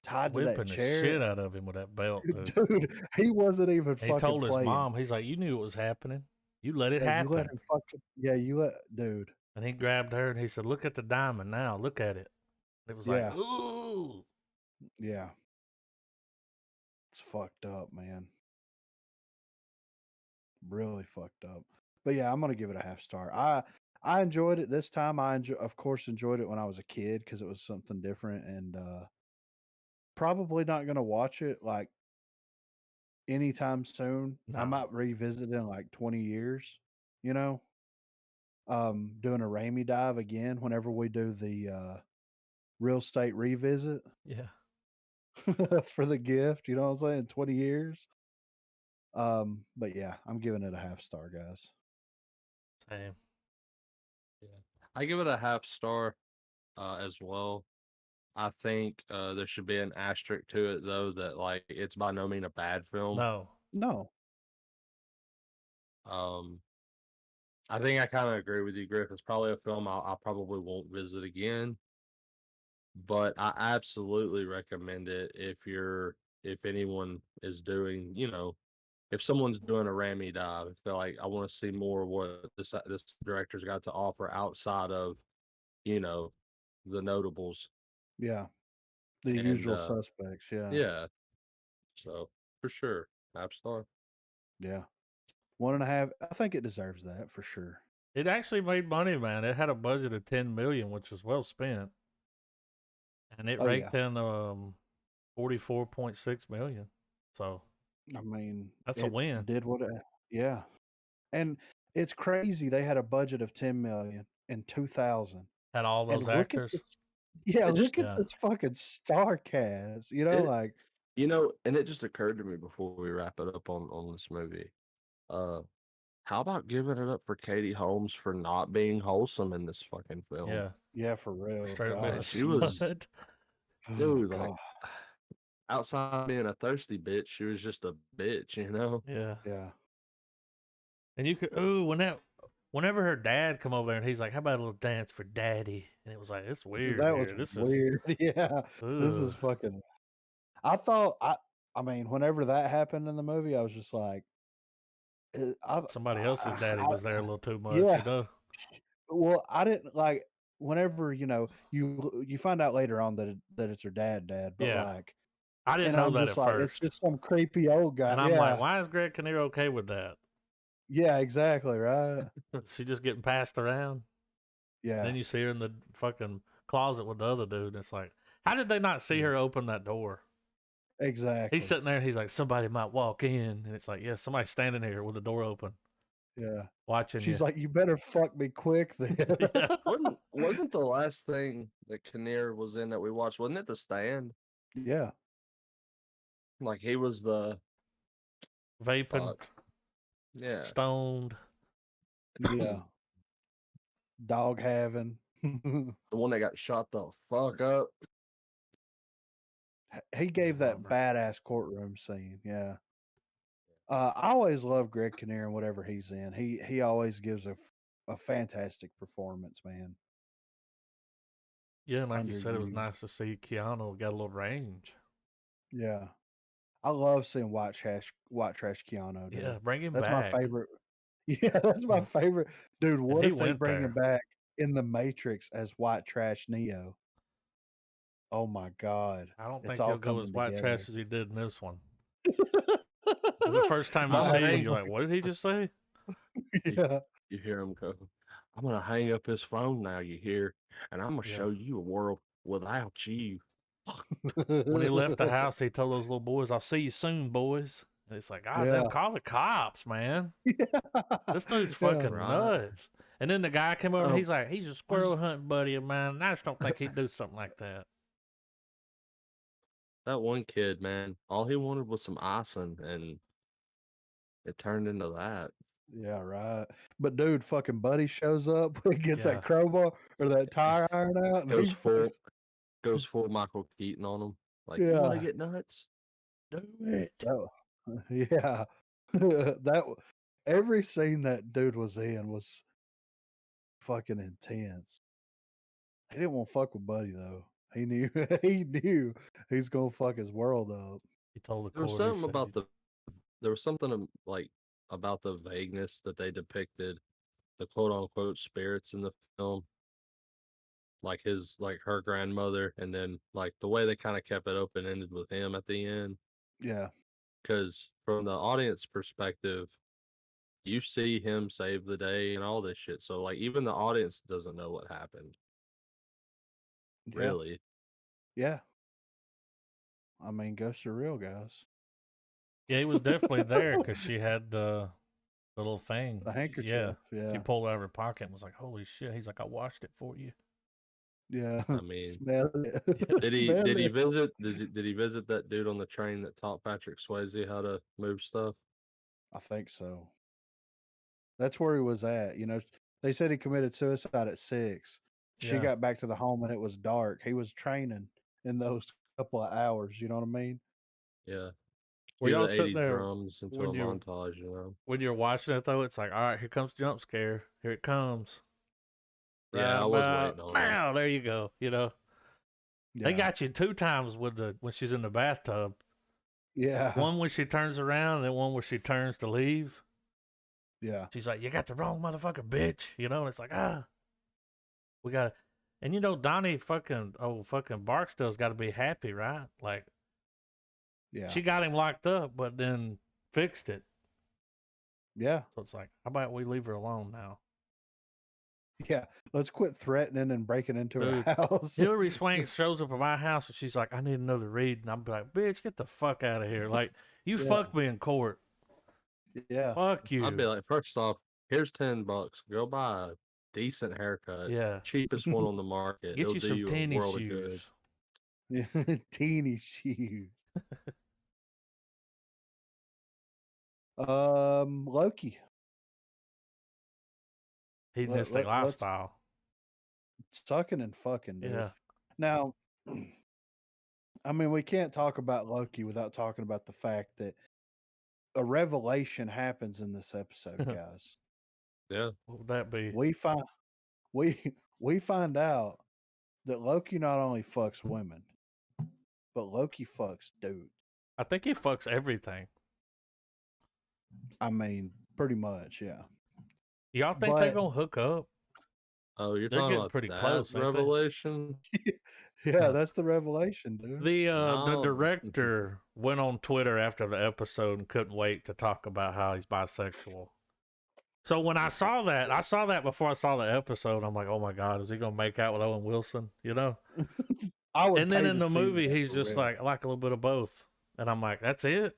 Speaker 2: tied to that
Speaker 1: Whipping the shit
Speaker 2: chair.
Speaker 1: out of him with that belt, dude.
Speaker 2: Dude, he wasn't even
Speaker 1: He
Speaker 2: fucking
Speaker 1: told his
Speaker 2: playing.
Speaker 1: mom, he's like, you knew what was happening. You let it
Speaker 2: Yeah, you let
Speaker 1: happen.
Speaker 2: him fucking. Yeah, you let dude.
Speaker 1: And he grabbed her and he said, look at the diamond now. Look at it. It was like,
Speaker 2: Yeah,
Speaker 1: ooh.
Speaker 2: yeah. It's fucked up, man. Really fucked up. But yeah, I'm gonna give it a half star. I enjoyed it this time. Of course, enjoyed it when I was a kid because it was something different, and probably not gonna watch it like anytime soon. I
Speaker 1: No.
Speaker 2: might revisit it in like 20 years. You know, doing a Raimi dive again whenever we do the real estate revisit
Speaker 1: Yeah.
Speaker 2: for the gift. You know what I'm saying? 20 years. But yeah, I'm giving it a half star, guys.
Speaker 1: Same.
Speaker 3: yeah, I give it a half star as well. I think there should be an asterisk to it though that like it's by no means a bad film.
Speaker 1: No.
Speaker 2: No.
Speaker 3: I think I kind of agree with you, Griff. It's probably a film I probably won't visit again, but I absolutely recommend it if anyone is doing, if someone's doing a Raimi dive, if they're like, I want to see more of what this director's got to offer outside of, you know, the notables.
Speaker 2: Yeah. The
Speaker 3: And
Speaker 2: usual suspects. Yeah.
Speaker 3: yeah, so for sure, half star.
Speaker 2: Yeah. 1.5. I think it deserves that for sure.
Speaker 1: It actually made money, man. It had a budget of 10 million, which was well spent. And it
Speaker 2: Oh yeah.
Speaker 1: raked in 44.6 million. So
Speaker 2: I mean,
Speaker 1: that's a
Speaker 2: it
Speaker 1: win.
Speaker 2: did what it. Yeah. And it's crazy. They had a budget of 10 million in 2000.
Speaker 1: Had all
Speaker 2: And
Speaker 1: those
Speaker 2: look at
Speaker 1: actors.
Speaker 2: this. Yeah,
Speaker 3: It just
Speaker 2: look at
Speaker 1: Yeah.
Speaker 2: this fucking star cast. You know,
Speaker 3: it
Speaker 2: like
Speaker 3: and it just occurred to me before we wrap it up on this movie. How about giving it up for Katie Holmes for not being wholesome in this fucking film?
Speaker 1: Yeah.
Speaker 2: yeah, for real.
Speaker 1: Straight up being a
Speaker 2: God,
Speaker 3: She was,
Speaker 1: slut.
Speaker 3: dude, like
Speaker 2: God.
Speaker 3: outside being a thirsty bitch, she was just a bitch, you know?
Speaker 1: Yeah.
Speaker 2: Yeah.
Speaker 1: And you could whenever her dad come over there and he's like, how about a little dance for daddy? And it was like, it's weird
Speaker 2: That was
Speaker 1: here. This is
Speaker 2: weird. Yeah. This is fucking I thought I mean, whenever that happened in the movie, I was just like
Speaker 1: somebody else's daddy was there a little too much,
Speaker 2: yeah.
Speaker 1: you know?
Speaker 2: Well, I didn't like whenever, you find out later on that it's her dad, but
Speaker 1: Yeah.
Speaker 2: like
Speaker 1: I didn't
Speaker 2: and
Speaker 1: know
Speaker 2: I'm
Speaker 1: that
Speaker 2: just
Speaker 1: at
Speaker 2: like, it's
Speaker 1: first.
Speaker 2: just some creepy old guy.
Speaker 1: And I'm
Speaker 2: Yeah.
Speaker 1: like, why is Greg Kinnear okay with that?
Speaker 2: Yeah, exactly, right?
Speaker 1: Is she just getting passed around?
Speaker 2: Yeah.
Speaker 1: Then you see her in the fucking closet with the other dude. And it's like, how did they not see
Speaker 2: Yeah.
Speaker 1: her open that door?
Speaker 2: Exactly.
Speaker 1: He's sitting there and he's like, somebody might walk in. And it's like, yeah, somebody's standing here with the door open
Speaker 2: Yeah.
Speaker 1: watching
Speaker 2: She's
Speaker 1: you.
Speaker 2: like, you better fuck me quick then.
Speaker 1: Yeah.
Speaker 3: Wasn't the last thing that Kinnear was in that we watched, wasn't it The Stand?
Speaker 2: Yeah.
Speaker 3: Like he was the
Speaker 1: Vaping,
Speaker 3: fuck. Yeah.
Speaker 1: stoned.
Speaker 2: Yeah. Dog having.
Speaker 3: The one that got shot the fuck up.
Speaker 2: He gave that
Speaker 1: Bummer.
Speaker 2: badass courtroom scene. Yeah. I always love Greg Kinnear and whatever he's in. He always gives a fantastic performance, man.
Speaker 1: Yeah, and like you said, it was
Speaker 2: Underused.
Speaker 1: nice to see Keanu got a little range.
Speaker 2: Yeah. I love seeing White Trash Keanu, dude.
Speaker 1: Yeah, bring him
Speaker 2: That's
Speaker 1: back.
Speaker 2: my favorite. Yeah, that's my favorite. Dude, what
Speaker 1: he
Speaker 2: if they
Speaker 1: went
Speaker 2: bring him
Speaker 1: there.
Speaker 2: back in the Matrix as white trash Neo? Oh my God.
Speaker 1: I don't
Speaker 2: It's
Speaker 1: think
Speaker 2: all
Speaker 1: he'll go as
Speaker 2: coming
Speaker 1: white
Speaker 2: together.
Speaker 1: trash as he did in this one. The first time you
Speaker 3: I'm
Speaker 1: see
Speaker 3: gonna
Speaker 1: him,
Speaker 3: hang.
Speaker 1: you're like, "What did he just say?"
Speaker 3: You,
Speaker 2: Yeah.
Speaker 3: you hear him go. I'm gonna hang up his phone now. You hear, and I'm gonna
Speaker 1: Yeah.
Speaker 3: show you a world without you.
Speaker 1: When he left the house, he told those little boys, "I'll see you soon, boys." And it's like, God damn,
Speaker 2: Yeah.
Speaker 1: call the cops, man. This dude's
Speaker 2: Yeah.
Speaker 1: fucking
Speaker 3: Right.
Speaker 1: nuts. And then the guy came over and
Speaker 3: Oh,
Speaker 1: he's like, he's a squirrel hunting buddy of mine. And I just don't think he'd do something like that.
Speaker 3: that one kid, man. All he wanted was some icing, and it turned into that.
Speaker 2: Yeah, right. But dude, fucking Buddy shows up, he gets
Speaker 1: Yeah.
Speaker 2: that crowbar or that tire iron out, and
Speaker 3: Goes
Speaker 2: he
Speaker 3: full,
Speaker 2: fucks.
Speaker 3: goes full Michael Keaton on him. Like, you want to
Speaker 2: Yeah.
Speaker 3: get nuts?
Speaker 1: Do it.
Speaker 2: That, yeah. that every scene that dude was in was fucking intense. He didn't want to fuck with Buddy though. He knew he knew he's gonna fuck his world up.
Speaker 1: He told the
Speaker 3: There was
Speaker 1: court, he
Speaker 3: something
Speaker 1: said,
Speaker 3: about there was something like about the vagueness that they depicted the quote unquote spirits in the film, like her grandmother, and then like the way they kind of kept it open ended with him at the end.
Speaker 2: Yeah.
Speaker 3: Because from the audience perspective, you see him save the day and all this shit. So like even the audience doesn't know what happened.
Speaker 2: Yeah.
Speaker 3: Really.
Speaker 2: Yeah. I mean, ghosts are real, guys.
Speaker 1: yeah, he was definitely there because she had the little thing.
Speaker 2: The handkerchief.
Speaker 1: Yeah.
Speaker 2: Yeah.
Speaker 1: She pulled it out of her pocket and was like, holy shit. He's like, I washed it for you.
Speaker 2: Yeah.
Speaker 3: I mean,
Speaker 2: Smell it.
Speaker 3: did he
Speaker 2: Smell
Speaker 3: did he
Speaker 2: it.
Speaker 3: visit did he visit that dude on the train that taught Patrick Swayze how to move stuff?
Speaker 2: I think so. That's where he was at. You know, they said he committed suicide at 6. She
Speaker 1: Yeah.
Speaker 2: got back to the home and it was dark. He was training in those couple of hours. You know what I mean?
Speaker 3: Yeah.
Speaker 1: Were
Speaker 3: Cue
Speaker 1: y'all
Speaker 3: the
Speaker 1: sitting
Speaker 3: 80
Speaker 1: there
Speaker 3: drums into
Speaker 1: when
Speaker 3: a
Speaker 1: you
Speaker 3: montage, you know.
Speaker 1: when you're watching it though? It's like, all right, here comes jump scare. Here it comes.
Speaker 3: Yeah,
Speaker 1: Right
Speaker 3: I was waiting
Speaker 1: about
Speaker 3: on it.
Speaker 1: now. There you go. You know, they
Speaker 2: Yeah.
Speaker 1: got you 2 times with when she's in the bathtub.
Speaker 2: Yeah.
Speaker 1: One when she turns around, and then one where she turns to leave.
Speaker 2: Yeah.
Speaker 1: She's like, "You got the wrong motherfucker, bitch." You know, and it's like, we got. And you know, Donnie fucking Barksdale's got to be happy, right? Like,
Speaker 2: Yeah.
Speaker 1: she got him locked up, but then fixed it.
Speaker 2: Yeah.
Speaker 1: So it's like, how about we leave her alone now?
Speaker 2: Yeah. Let's quit threatening and breaking into her
Speaker 1: Dude,
Speaker 2: house.
Speaker 1: Hillary Swank shows up at my house and she's like, I need another read. And I'm like, bitch, get the fuck out of here. Like, you
Speaker 2: Yeah.
Speaker 1: fucked me in court.
Speaker 2: Yeah.
Speaker 1: Fuck you.
Speaker 3: I'd be like, first off, here's $10. Go buy a decent haircut.
Speaker 1: Yeah.
Speaker 3: Cheapest one on the market.
Speaker 1: Get
Speaker 3: It'll
Speaker 1: you
Speaker 3: do
Speaker 1: some
Speaker 3: you a
Speaker 1: tennis
Speaker 3: world of good.
Speaker 1: shoes.
Speaker 2: Teeny shoes. Loki.
Speaker 1: Hedonistic
Speaker 2: Let's
Speaker 1: lifestyle.
Speaker 2: sucking and fucking, dude.
Speaker 1: Yeah.
Speaker 2: Now, I mean, we can't talk about Loki without talking about the fact that a revelation happens in this episode, guys.
Speaker 3: Yeah.
Speaker 1: What would that be?
Speaker 2: We find we find out that Loki not only fucks women, but Loki fucks dudes.
Speaker 1: I think he fucks everything.
Speaker 2: I mean, pretty much, yeah.
Speaker 1: Y'all think they're going to hook up?
Speaker 3: Oh, you're
Speaker 1: They're
Speaker 3: talking
Speaker 1: getting
Speaker 3: about
Speaker 1: pretty
Speaker 3: that
Speaker 1: close, ain't they?
Speaker 3: revelation?
Speaker 2: Yeah, that's the revelation, dude.
Speaker 1: The
Speaker 3: No.
Speaker 1: director went on Twitter after the episode and couldn't wait to talk about how he's bisexual. So when I saw that before I saw the episode. I'm like, oh my god, is he gonna make out with Owen Wilson? You know?
Speaker 2: I would
Speaker 1: And then
Speaker 2: pay
Speaker 1: in
Speaker 2: to
Speaker 1: the
Speaker 2: see
Speaker 1: movie,
Speaker 2: that,
Speaker 1: he's
Speaker 2: for
Speaker 1: just
Speaker 2: real.
Speaker 1: like, I like a little bit of both. And I'm like, that's it?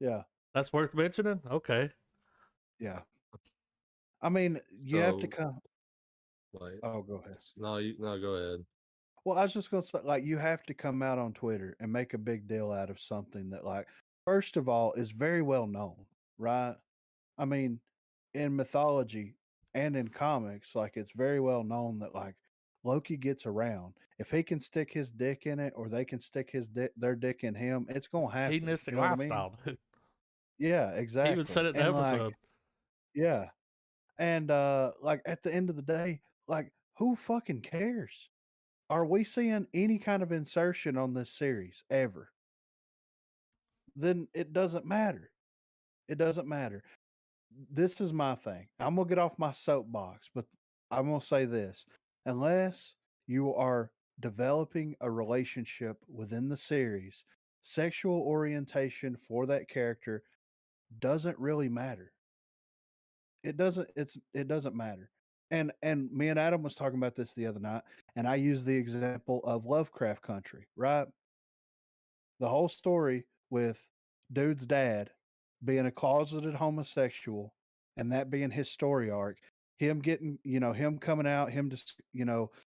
Speaker 2: Yeah,
Speaker 1: That's worth mentioning? Okay.
Speaker 2: yeah. I mean, you have to
Speaker 3: So,
Speaker 2: come.
Speaker 3: like,
Speaker 2: Oh, go ahead.
Speaker 3: no, go ahead.
Speaker 2: Well, I was just gonna say, like, you have to come out on Twitter and make a big deal out of something that, like, first of all, is very well known, right? I mean, in mythology and in comics, like, it's very well known that, like, Loki gets around. If he can stick his dick in it, or they can stick their dick in him, it's gonna happen.
Speaker 1: Hedonistic
Speaker 2: You know what I mean?
Speaker 1: lifestyle, dude.
Speaker 2: Yeah,
Speaker 1: He
Speaker 2: exactly.
Speaker 1: even said it in the
Speaker 2: And like,
Speaker 1: episode.
Speaker 2: yeah, and like at the end of the day, like, who fucking cares? Are we seeing any kind of insertion on this series ever? Then it doesn't matter. It doesn't matter. this is my thing. I'm gonna get off my soapbox, but I'm gonna say this: unless you are developing a relationship within the series, sexual orientation for that character doesn't really matter. It doesn't matter. And me and Adam was talking about this the other night, and I used the example of Lovecraft Country, right? The whole story with dude's dad being a closeted homosexual and that being his story arc, him getting, him coming out, him just,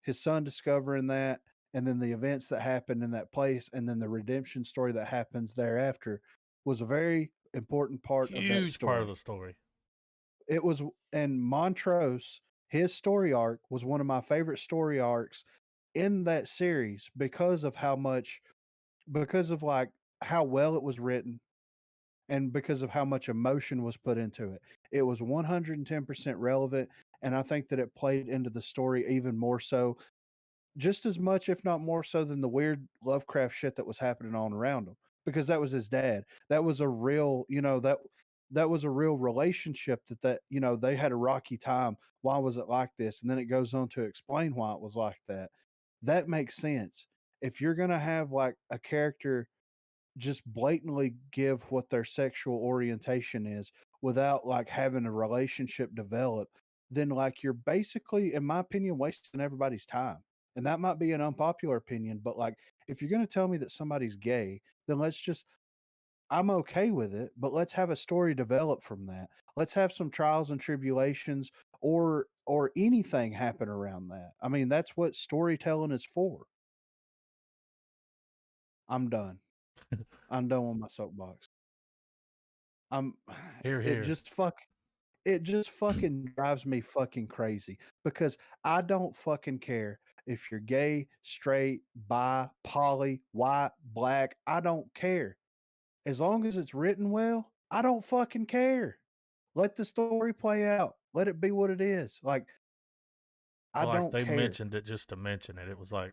Speaker 2: his son discovering that, and then the events that happened in that place, and then the redemption story that happens thereafter was a very important part of that
Speaker 1: Huge part of
Speaker 2: story.
Speaker 1: the story.
Speaker 2: It was, and Montrose, his story arc was one of my favorite story arcs in that series because of because of like how well it was written and because of how much emotion was put into it. It was 110% relevant. And I think that it played into the story even more so, just as much, if not more so, than the weird Lovecraft shit that was happening on around him. Because that was his dad. That was a real, that was a real relationship that they had a rocky time. Why was it like this? And then it goes on to explain why it was like that. That makes sense. If you're gonna have like a character just blatantly give what their sexual orientation is without like having a relationship develop, then like you're basically, in my opinion, wasting everybody's time. And that might be an unpopular opinion, but like if you're going to tell me that somebody's gay, then I'm okay with it, but let's have a story develop from that. Let's have some trials and tribulations or anything happen around that. I mean, that's what storytelling is for. I'm done. I'm done with my soapbox. I'm
Speaker 1: Here,
Speaker 2: it
Speaker 1: here.
Speaker 2: just fuck it just fucking drives me fucking crazy because I don't fucking care if you're gay, straight, bi, poly, white, black. I don't care. As long as it's written well, I don't fucking care. Let the story play out. Let it be what it is. Like, I
Speaker 1: Well, like
Speaker 2: don't
Speaker 1: they
Speaker 2: care.
Speaker 1: mentioned it just to mention it. It was like,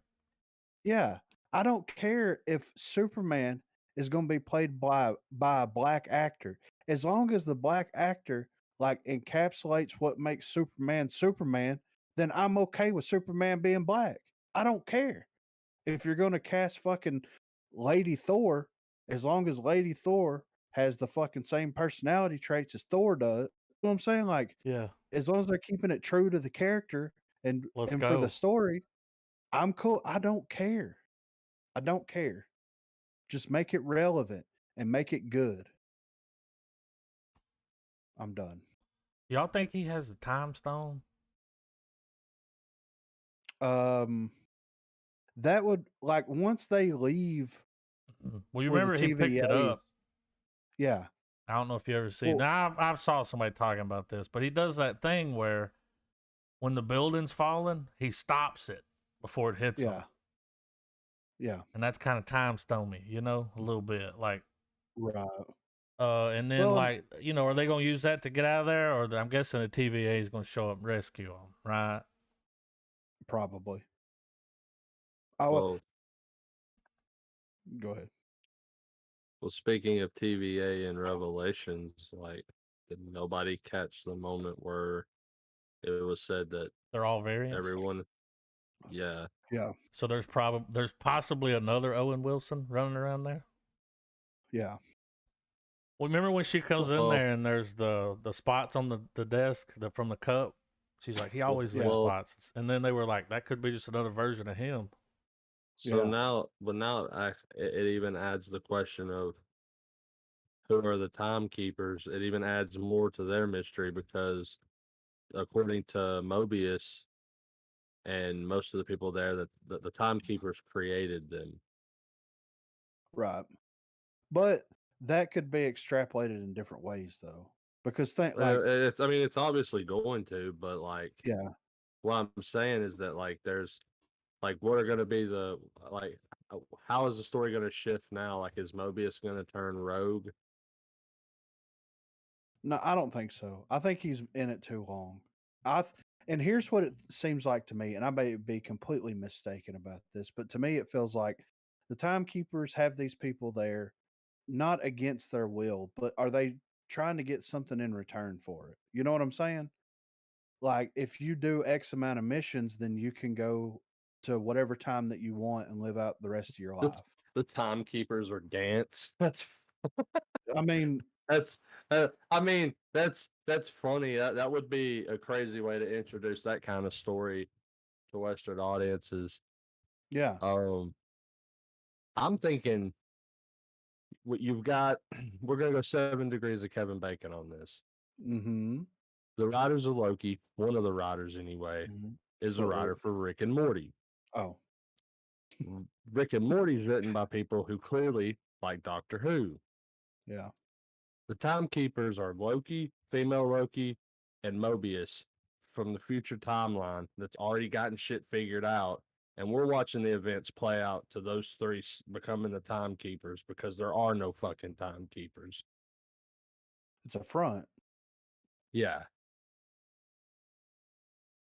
Speaker 2: Yeah. I don't care if Superman is going to be played by a black actor. As long as the black actor like encapsulates what makes Superman Superman, then I'm okay with Superman being black. I don't care. If you're going to cast fucking Lady Thor, as long as Lady Thor has the fucking same personality traits as Thor does, you know what I'm saying? Like,
Speaker 1: yeah,
Speaker 2: as long as they're keeping it true to the character
Speaker 1: let's
Speaker 2: and for the
Speaker 1: go.
Speaker 2: story, I'm cool. I don't care. I don't care. Just make it relevant and make it good. I'm done.
Speaker 1: Y'all think he has the time stone?
Speaker 2: Um, that would like once they leave
Speaker 1: Well, you
Speaker 2: for the
Speaker 1: remember he picked it
Speaker 2: TVAs.
Speaker 1: up.
Speaker 2: Yeah.
Speaker 1: I don't know if you ever see.
Speaker 2: Well,
Speaker 1: Now I've saw somebody talking about this, but he does that thing where when the building's falling, he stops it before it hits them,
Speaker 2: yeah. Yeah.
Speaker 1: and that's kind of time stony, a little bit. Like,
Speaker 2: Right.
Speaker 1: and then
Speaker 2: Well,
Speaker 1: like, are they gonna use that to get out of there, or I'm guessing the TVA is gonna show up and rescue them, right?
Speaker 2: probably. I'll
Speaker 3: Well,
Speaker 2: go ahead.
Speaker 3: speaking of TVA and Revelations, like, did nobody catch the moment where it was said that
Speaker 1: They're all variants.
Speaker 3: everyone, yeah,
Speaker 2: Yeah.
Speaker 1: So there's possibly another Owen Wilson running around there.
Speaker 2: Yeah.
Speaker 1: Well, remember when she comes in
Speaker 3: well,
Speaker 1: there and there's the spots on the desk from the cup? She's like, he always leaves
Speaker 2: Yeah.
Speaker 3: well,
Speaker 1: spots. And then they were like, that could be just another version of him.
Speaker 3: so
Speaker 2: Yeah.
Speaker 3: now, but now it even adds the question of who are the timekeepers. It even adds more to their mystery because, according to Mobius and most of the people there, that the timekeepers created them.
Speaker 2: Right. But that could be extrapolated in different ways though. Because think like
Speaker 3: I mean, it's obviously going to, but like,
Speaker 2: yeah.
Speaker 3: what I'm saying is that like, there's like, what are going to be like, how is the story going to shift now? Like, is Mobius going to turn rogue?
Speaker 2: No, I don't think so. I think he's in it too long. And here's what it seems like to me, and I may be completely mistaken about this, but to me it feels like the timekeepers have these people there not against their will, but are they trying to get something in return for it. You know what I'm saying? Like if you do X amount of missions, then you can go to whatever time that you want and live out the rest of your life.
Speaker 3: The timekeepers are Gantz. That's
Speaker 2: I mean,
Speaker 3: that's that's funny. That would be a crazy way to introduce that kind of story to Western audiences.
Speaker 2: yeah.
Speaker 3: I'm thinking what you've got. We're gonna go 7 degrees of Kevin Bacon on this.
Speaker 2: Mm-hmm.
Speaker 3: The writers of Loki, one of the writers anyway,
Speaker 2: Mm-hmm.
Speaker 3: is a writer for Rick and Morty.
Speaker 2: Oh.
Speaker 3: Rick and Morty is written by people who clearly like Doctor Who.
Speaker 2: Yeah.
Speaker 3: The timekeepers are Loki, female Loki, and Mobius from the future timeline that's already gotten shit figured out. And we're watching the events play out to those three becoming the timekeepers because there are no fucking timekeepers.
Speaker 2: It's a front.
Speaker 3: Yeah.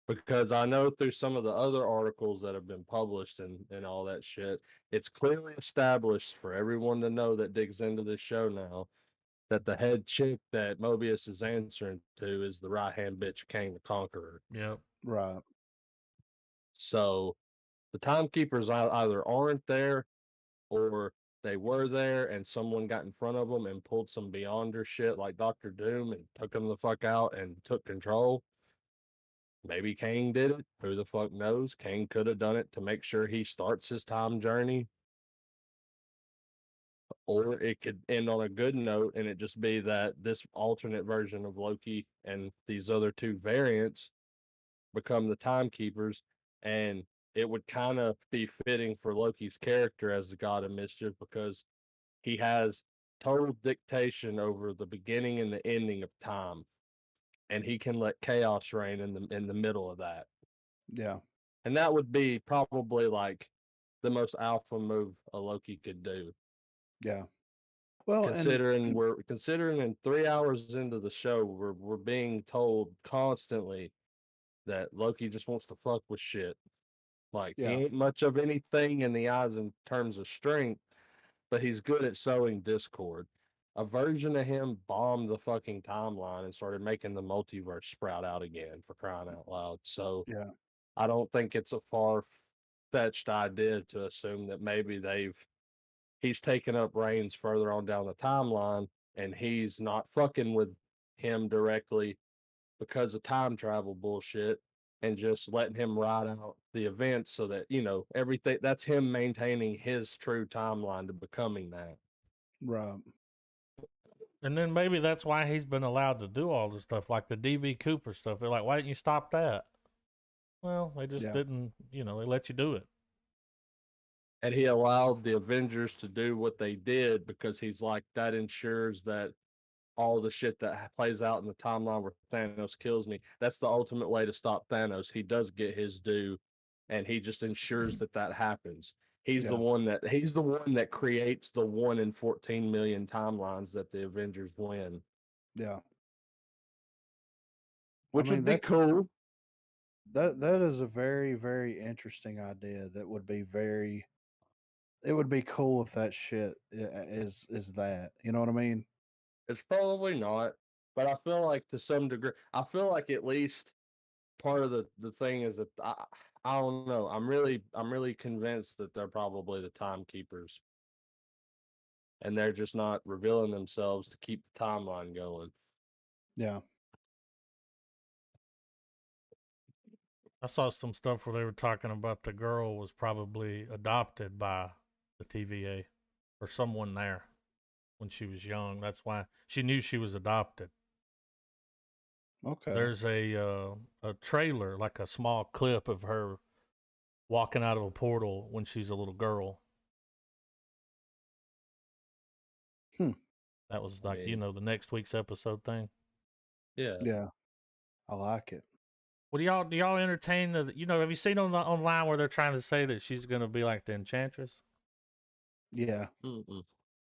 Speaker 3: Because I know through some of the other articles that have been published and all that shit, it's clearly established for everyone to know that digs into this show now that the head chick that Mobius is answering to is the right hand bitch Kang the Conqueror.
Speaker 1: Yep.
Speaker 2: Right.
Speaker 3: So the timekeepers either aren't there or they were there and someone got in front of them and pulled some beyonder shit like Doctor Doom and took them the fuck out and took control. Maybe Kang did it. Who the fuck knows? Kang could have done it to make sure he starts his time journey. Or it could end on a good note and it just be that this alternate version of Loki and these other two variants become the timekeepers, and it would kind of be fitting for Loki's character as the god of mischief because he has total dictation over the beginning and the ending of time, and he can let chaos reign in the middle of that.
Speaker 2: Yeah.
Speaker 3: And that would be probably like the most alpha move a Loki could do.
Speaker 2: Yeah. Well,
Speaker 3: Considering in 3 hours into the show, we're being told constantly that Loki just wants to fuck with shit. Like he ain't much of anything in the eyes in terms of strength, but he's good at sowing discord. A version of him bombed the fucking timeline and started making the multiverse sprout out again for crying out loud. So
Speaker 2: yeah.
Speaker 3: I don't think it's a far fetched idea to assume that maybe he's taken up reins further on down the timeline and he's not fucking with him directly because of time travel bullshit and just letting him ride out the events so that, everything that's him maintaining his true timeline to becoming that.
Speaker 2: Right.
Speaker 1: And then maybe that's why he's been allowed to do all this stuff, like the DB Cooper stuff. They're like, why didn't you stop that? Well, they just didn't, they let you do it.
Speaker 3: And he allowed the Avengers to do what they did because he's like, that ensures that all the shit that plays out in the timeline where Thanos kills me, that's the ultimate way to stop Thanos. He does get his due, and he just ensures that happens. He's the one that creates the 1 in 14 million timelines that the Avengers win.
Speaker 2: Yeah.
Speaker 3: Which would be cool.
Speaker 2: That is a very, very interesting idea. That would be it would be cool if that shit is that. You know what I mean?
Speaker 3: It's probably not, but I feel like to some degree, I feel like at least part of the thing is that I don't know. I'm really convinced that they're probably the timekeepers, and they're just not revealing themselves to keep the timeline going.
Speaker 2: Yeah.
Speaker 1: I saw some stuff where they were talking about the girl was probably adopted by the TVA or someone there when she was young. That's why she knew she was adopted.
Speaker 2: Okay.
Speaker 1: There's a trailer, like a small clip of her walking out of a portal when she's a little girl. That was like, the next week's episode thing.
Speaker 3: Yeah.
Speaker 2: Yeah. I like it.
Speaker 1: Well, do y'all entertain have you seen online where they're trying to say that she's going to be like the Enchantress?
Speaker 2: Yeah.
Speaker 3: Mm-mm.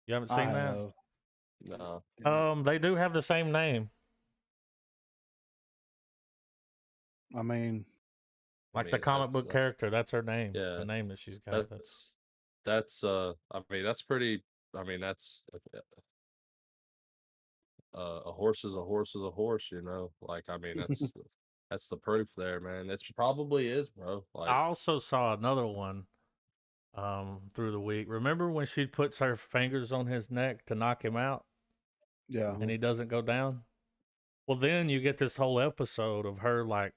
Speaker 1: You haven't seen that?
Speaker 3: No.
Speaker 2: Yeah.
Speaker 1: They do have the same name.
Speaker 2: I mean,
Speaker 1: the comic book character, that's her name.
Speaker 3: Yeah.
Speaker 1: The name that she's got.
Speaker 3: That's that's pretty. I mean, that's a horse is a horse is a horse. You know, like I mean that's the proof there, man. It probably is, bro.
Speaker 1: I
Speaker 3: Like,
Speaker 1: also saw another one through the week. Remember when she puts her fingers on his neck to knock him out
Speaker 2: Yeah.
Speaker 1: and he doesn't go down? Well, then you get this whole episode of her like,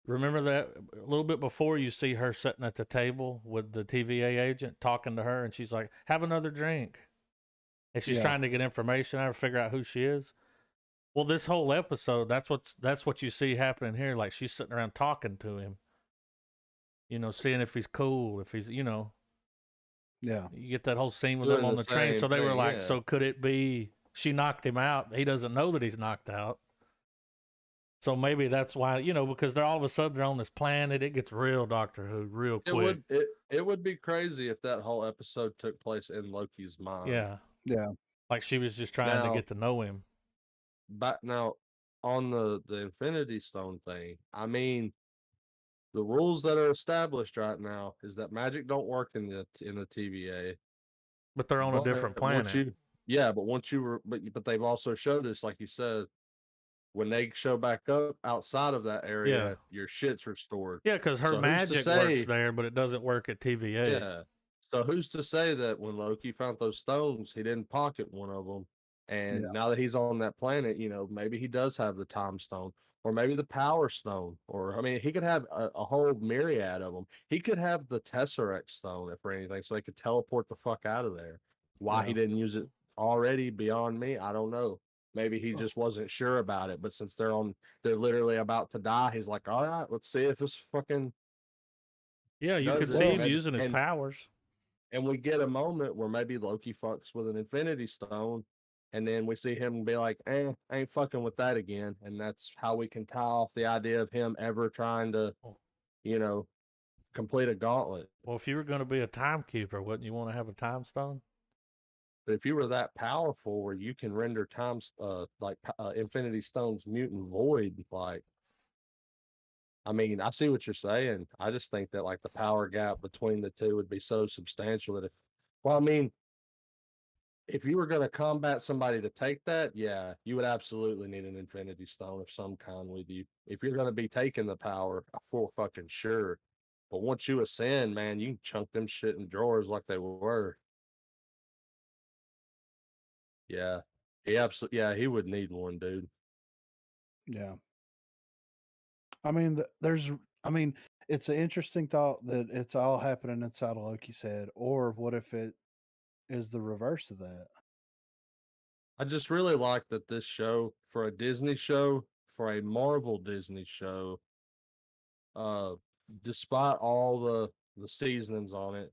Speaker 1: remember that a little bit before you see her sitting at the table with the TVA agent talking to her and she's like, have another drink. And she's
Speaker 2: Yeah.
Speaker 1: trying to get information out of figure out who she is. Well, this whole episode, that's what you see happening here. Like she's sitting around talking to him, seeing if he's cool, if he's,
Speaker 2: Yeah.
Speaker 1: you get that whole scene with them
Speaker 3: doing
Speaker 1: on
Speaker 3: the
Speaker 1: the train. So
Speaker 3: same
Speaker 1: they were
Speaker 3: thing,
Speaker 1: like,
Speaker 3: yeah.
Speaker 1: so could it be she knocked him out? He doesn't know that he's knocked out. So maybe that's why, because they're all of a sudden they're on this planet. It gets real Doctor Who real quick.
Speaker 3: It would be crazy if that whole episode took place in Loki's mind.
Speaker 1: Yeah.
Speaker 2: Yeah.
Speaker 1: Like she was just trying to get to know him.
Speaker 3: But now on the Infinity Stone thing, I mean, the rules that are established right now is that magic don't work in the TVA.
Speaker 1: But they're on a different planet.
Speaker 3: But once you were, but they've also showed us, like you said, when they show back up outside of that area, your shit's restored.
Speaker 1: Yeah, because her magic works there, but it doesn't work at TVA.
Speaker 3: Yeah. So who's to say that when Loki found those stones, he didn't pocket one of them? And now that he's on that planet, maybe he does have the time stone, or maybe the power stone, or I mean, he could have a whole myriad of them. He could have the Tesseract stone, if for anything, so he could teleport the fuck out of there. Why he didn't use it already, beyond me, I don't know. Maybe he just wasn't sure about it. But since they're literally about to die, he's like, all right, let's see if this fucking.
Speaker 1: Yeah, you could see him using his powers.
Speaker 3: And we get a moment where maybe Loki fucks with an Infinity Stone, and then we see him be like, I ain't fucking with that again. And that's how we can tie off the idea of him ever trying to, complete a gauntlet.
Speaker 1: Well, if you were going to be a timekeeper, wouldn't you want to have a time stone?
Speaker 3: But if you were that powerful where you can render Infinity Stones mutant void, like, I mean, I see what you're saying. I just think that like the power gap between the two would be so substantial that if you were going to combat somebody to take that, yeah, you would absolutely need an Infinity Stone of some kind with you. If you're going to be taking the power, for fucking sure. But once you ascend, man, you can chunk them shit in drawers like they were. Yeah, he would need one, dude.
Speaker 2: Yeah. I mean, it's an interesting thought that it's all happening inside of Loki's head, or what if it is the reverse of that?
Speaker 3: I just really like that this show, for a Disney show, for a Marvel Disney show, despite all the seasonings on it,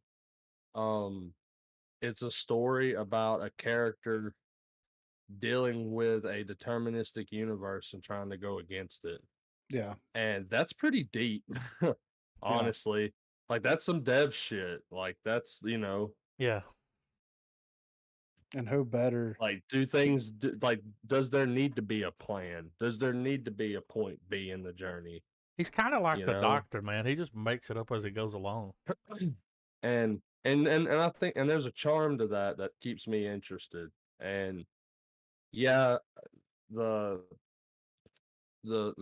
Speaker 3: it's a story about a character dealing with a deterministic universe and trying to go against it.
Speaker 2: Yeah.
Speaker 3: And that's pretty deep, honestly. Yeah. Like, that's some dev shit. Like, that's,
Speaker 1: Yeah.
Speaker 2: And who better?
Speaker 3: Like, does there need to be a plan? Does there need to be a point B in the journey?
Speaker 1: He's kind of like the Doctor, man. He just makes it up as he goes along.
Speaker 3: And I think, and there's a charm to that keeps me interested. And yeah, the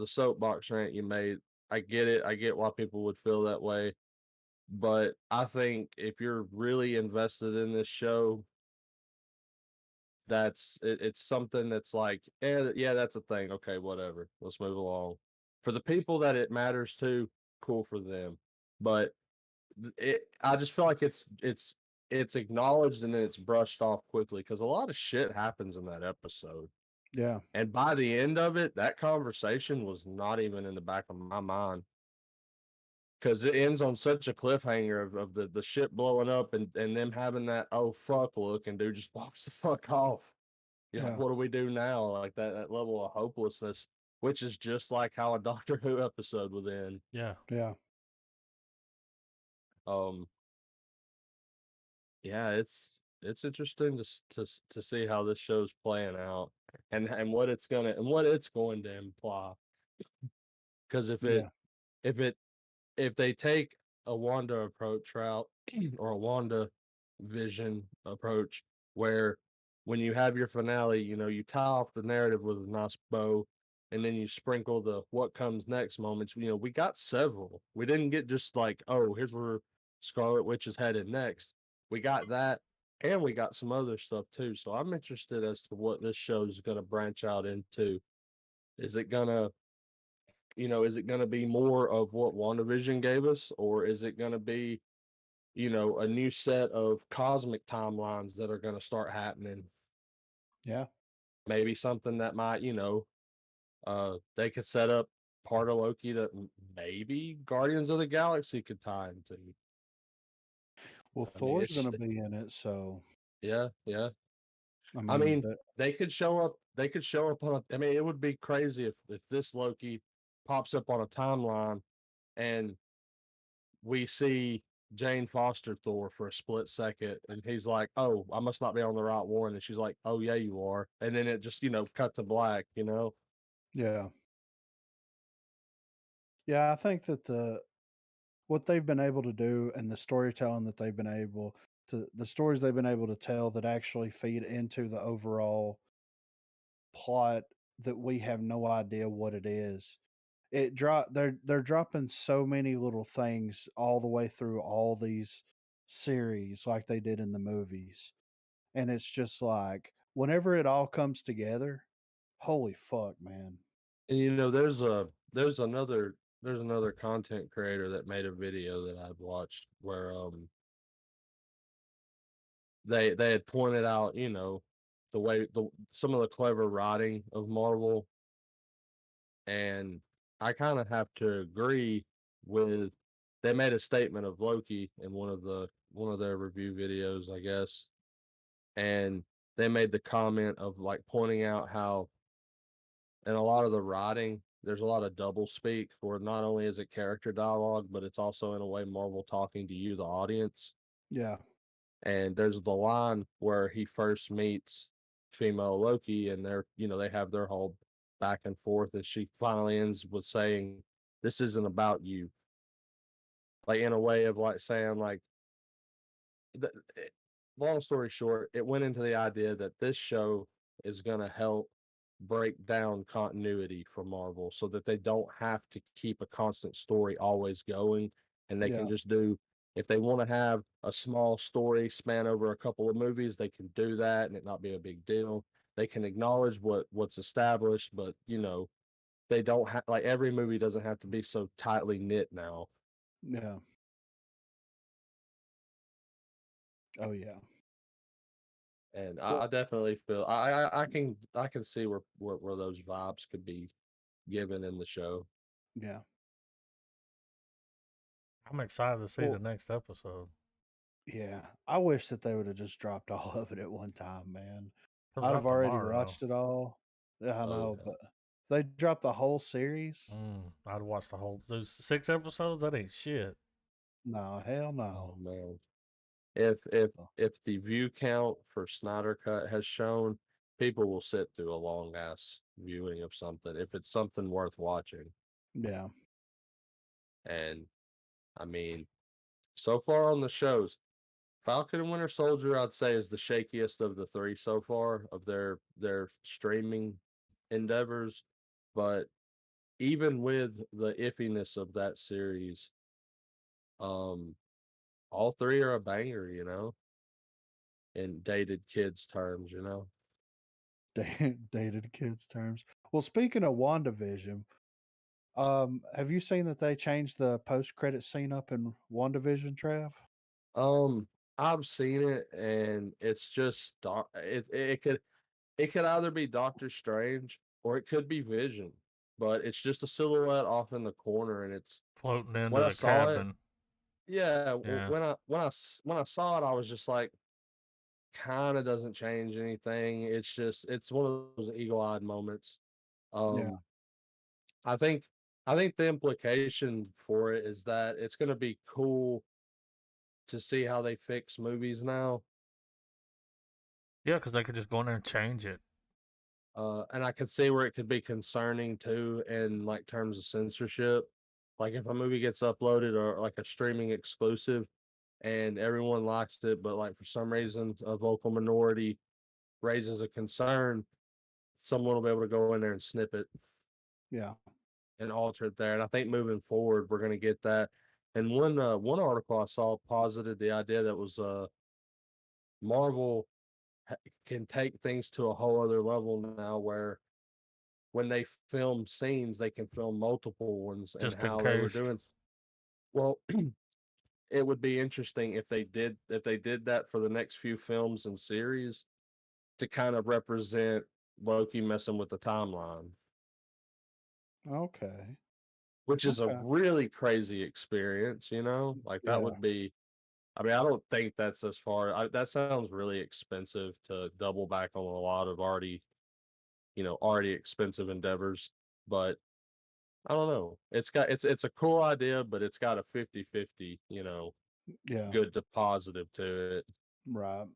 Speaker 3: soapbox rant you made, I get it. I get why people would feel that way. But I think if you're really invested in this show, it's something that's like, yeah, that's a thing. Okay, whatever. Let's move along. For the people that it matters to, cool for them. But I just feel like it's acknowledged and then it's brushed off quickly because a lot of shit happens in that episode.
Speaker 2: Yeah.
Speaker 3: And by the end of it, that conversation was not even in the back of my mind. Because it ends on such a cliffhanger of the ship blowing up and them having that oh fuck look, and dude just walks the fuck off. Yeah, what do we do now? Like that level of hopelessness, which is just like how a Doctor Who episode would end.
Speaker 1: Yeah.
Speaker 2: Yeah.
Speaker 3: Yeah, it's interesting to see how this show's playing out and what it's going to imply. Because if they take a Wanda approach route or a Wanda vision approach where when you have your finale, you tie off the narrative with a nice bow, and then you sprinkle the what comes next moments. We got several. We didn't get just like, oh, here's where Scarlet Witch is headed next. We got that, and we got some other stuff too. So I'm interested as to what this show is going to branch out into. Is it gonna, is it gonna be more of what WandaVision gave us, or is it gonna be, a new set of cosmic timelines that are gonna start happening?
Speaker 2: Yeah.
Speaker 3: Maybe something that might, they could set up part of Loki that maybe Guardians of the Galaxy could tie into.
Speaker 2: Well,
Speaker 3: I mean,
Speaker 2: Thor's gonna be in it, so
Speaker 3: yeah, yeah.
Speaker 2: I
Speaker 3: I
Speaker 2: mean
Speaker 3: mean,
Speaker 2: that.
Speaker 3: they could show up. They could show up on. I mean, it would be crazy if this Loki pops up on a timeline and we see Jane Foster Thor for a split second, and he's like, "Oh, I must not be on the right one," and she's like, "Oh yeah, you are," and then it just cut to black.
Speaker 2: Yeah. Yeah, I think that what they've been able to do and the storytelling that they've been able the stories they've been able to tell that actually feed into the overall plot that we have no idea what it is. They're dropping so many little things all the way through all these series like they did in the movies. And it's just like whenever it all comes together, holy fuck, man.
Speaker 3: And there's another content creator that made a video that I've watched where they had pointed out, the way some of the clever writing of Marvel, and I kind of have to agree with. They made a statement of Loki in one of their review videos, I guess, and they made the comment of like pointing out how in a lot of the writing there's a lot of double speak, where not only is it character dialogue, but it's also in a way Marvel talking to you, the audience.
Speaker 2: Yeah.
Speaker 3: And there's the line where he first meets female Loki, and they have their whole back and forth, and she finally ends with saying, "This isn't about you," like in a way of like saying like, the, long story short, it went into the idea that this show is going to help break down continuity for Marvel so that they don't have to keep a constant story always going, and they can
Speaker 2: Yeah.
Speaker 3: just do, if they want to have a small story span over a couple of movies, they can do that and it not be a big deal. They can acknowledge what's established, but they don't have, like, every movie doesn't have to be so tightly knit now.
Speaker 2: Yeah. Oh yeah.
Speaker 3: And
Speaker 2: Well,
Speaker 3: I definitely feel I can see where those vibes could be given in the show.
Speaker 2: yeah.
Speaker 1: I'm excited to see the
Speaker 2: Well,
Speaker 1: next episode.
Speaker 2: yeah. I wish that they would have just dropped all of it at one time, man.
Speaker 1: Comes
Speaker 2: I'd have
Speaker 1: out
Speaker 2: already
Speaker 1: tomorrow.
Speaker 2: watched it all. Yeah, I
Speaker 3: Oh
Speaker 2: know,
Speaker 3: yeah.
Speaker 2: but if they dropped the whole series.
Speaker 1: I'd watch the whole. Those 6 episodes. That ain't shit.
Speaker 2: No, hell
Speaker 3: Oh
Speaker 2: no.
Speaker 3: man. If
Speaker 2: So,
Speaker 3: if the view count for Snyder Cut has shown, people will sit through a long ass viewing of something if it's something worth watching.
Speaker 2: yeah.
Speaker 3: And I mean, so far on the shows, Falcon and Winter Soldier, I'd say, is the shakiest of the three so far of their streaming endeavors. But even with the iffiness of that series, um, all three are a banger, in dated kids terms.
Speaker 2: Dated kids terms. Well, speaking of WandaVision, have you seen that they changed the post credit scene up in WandaVision, Trav?
Speaker 3: Um, I've seen it, and it's just it could either be Doctor Strange or it could be Vision, but it's just a silhouette off in the corner, and it's
Speaker 1: Floating into
Speaker 3: when I
Speaker 1: the
Speaker 3: saw it.
Speaker 1: cabin.
Speaker 3: Yeah,
Speaker 1: Yeah.
Speaker 3: when I saw it, I was just like, kind of doesn't change anything. It's one of those eagle-eyed moments.
Speaker 2: Yeah.
Speaker 3: Um, I think I think the implication for it is that it's going to be cool to see how they fix movies now.
Speaker 1: Yeah, because they could just go in there and change it.
Speaker 3: And I could see where it could be concerning too, in like terms of censorship. Like if a movie gets uploaded or like a streaming exclusive, and everyone likes it, but like for some reason a vocal minority raises a concern, someone will be able to go in there and snip it.
Speaker 2: Yeah.
Speaker 3: And alter it there. And I think moving forward, we're going to get that. And one article I saw posited the idea that was Marvel can take things to a whole other level now, where when they film scenes, they can film multiple ones, and
Speaker 1: Just in
Speaker 3: how they were
Speaker 1: case.
Speaker 3: doing. Well, it would be interesting if they did that for the next few films and series to kind of represent Loki messing with the timeline.
Speaker 2: Okay.
Speaker 3: Which is a
Speaker 2: Okay.
Speaker 3: really crazy experience, like that
Speaker 2: Yeah.
Speaker 3: would be. I mean, I don't think that's as far. That sounds really expensive to double back on a lot of already expensive endeavors. But I don't know. It's a cool idea, but it's got a 50-50,
Speaker 2: Yeah.
Speaker 3: good to positive to it.
Speaker 2: Right.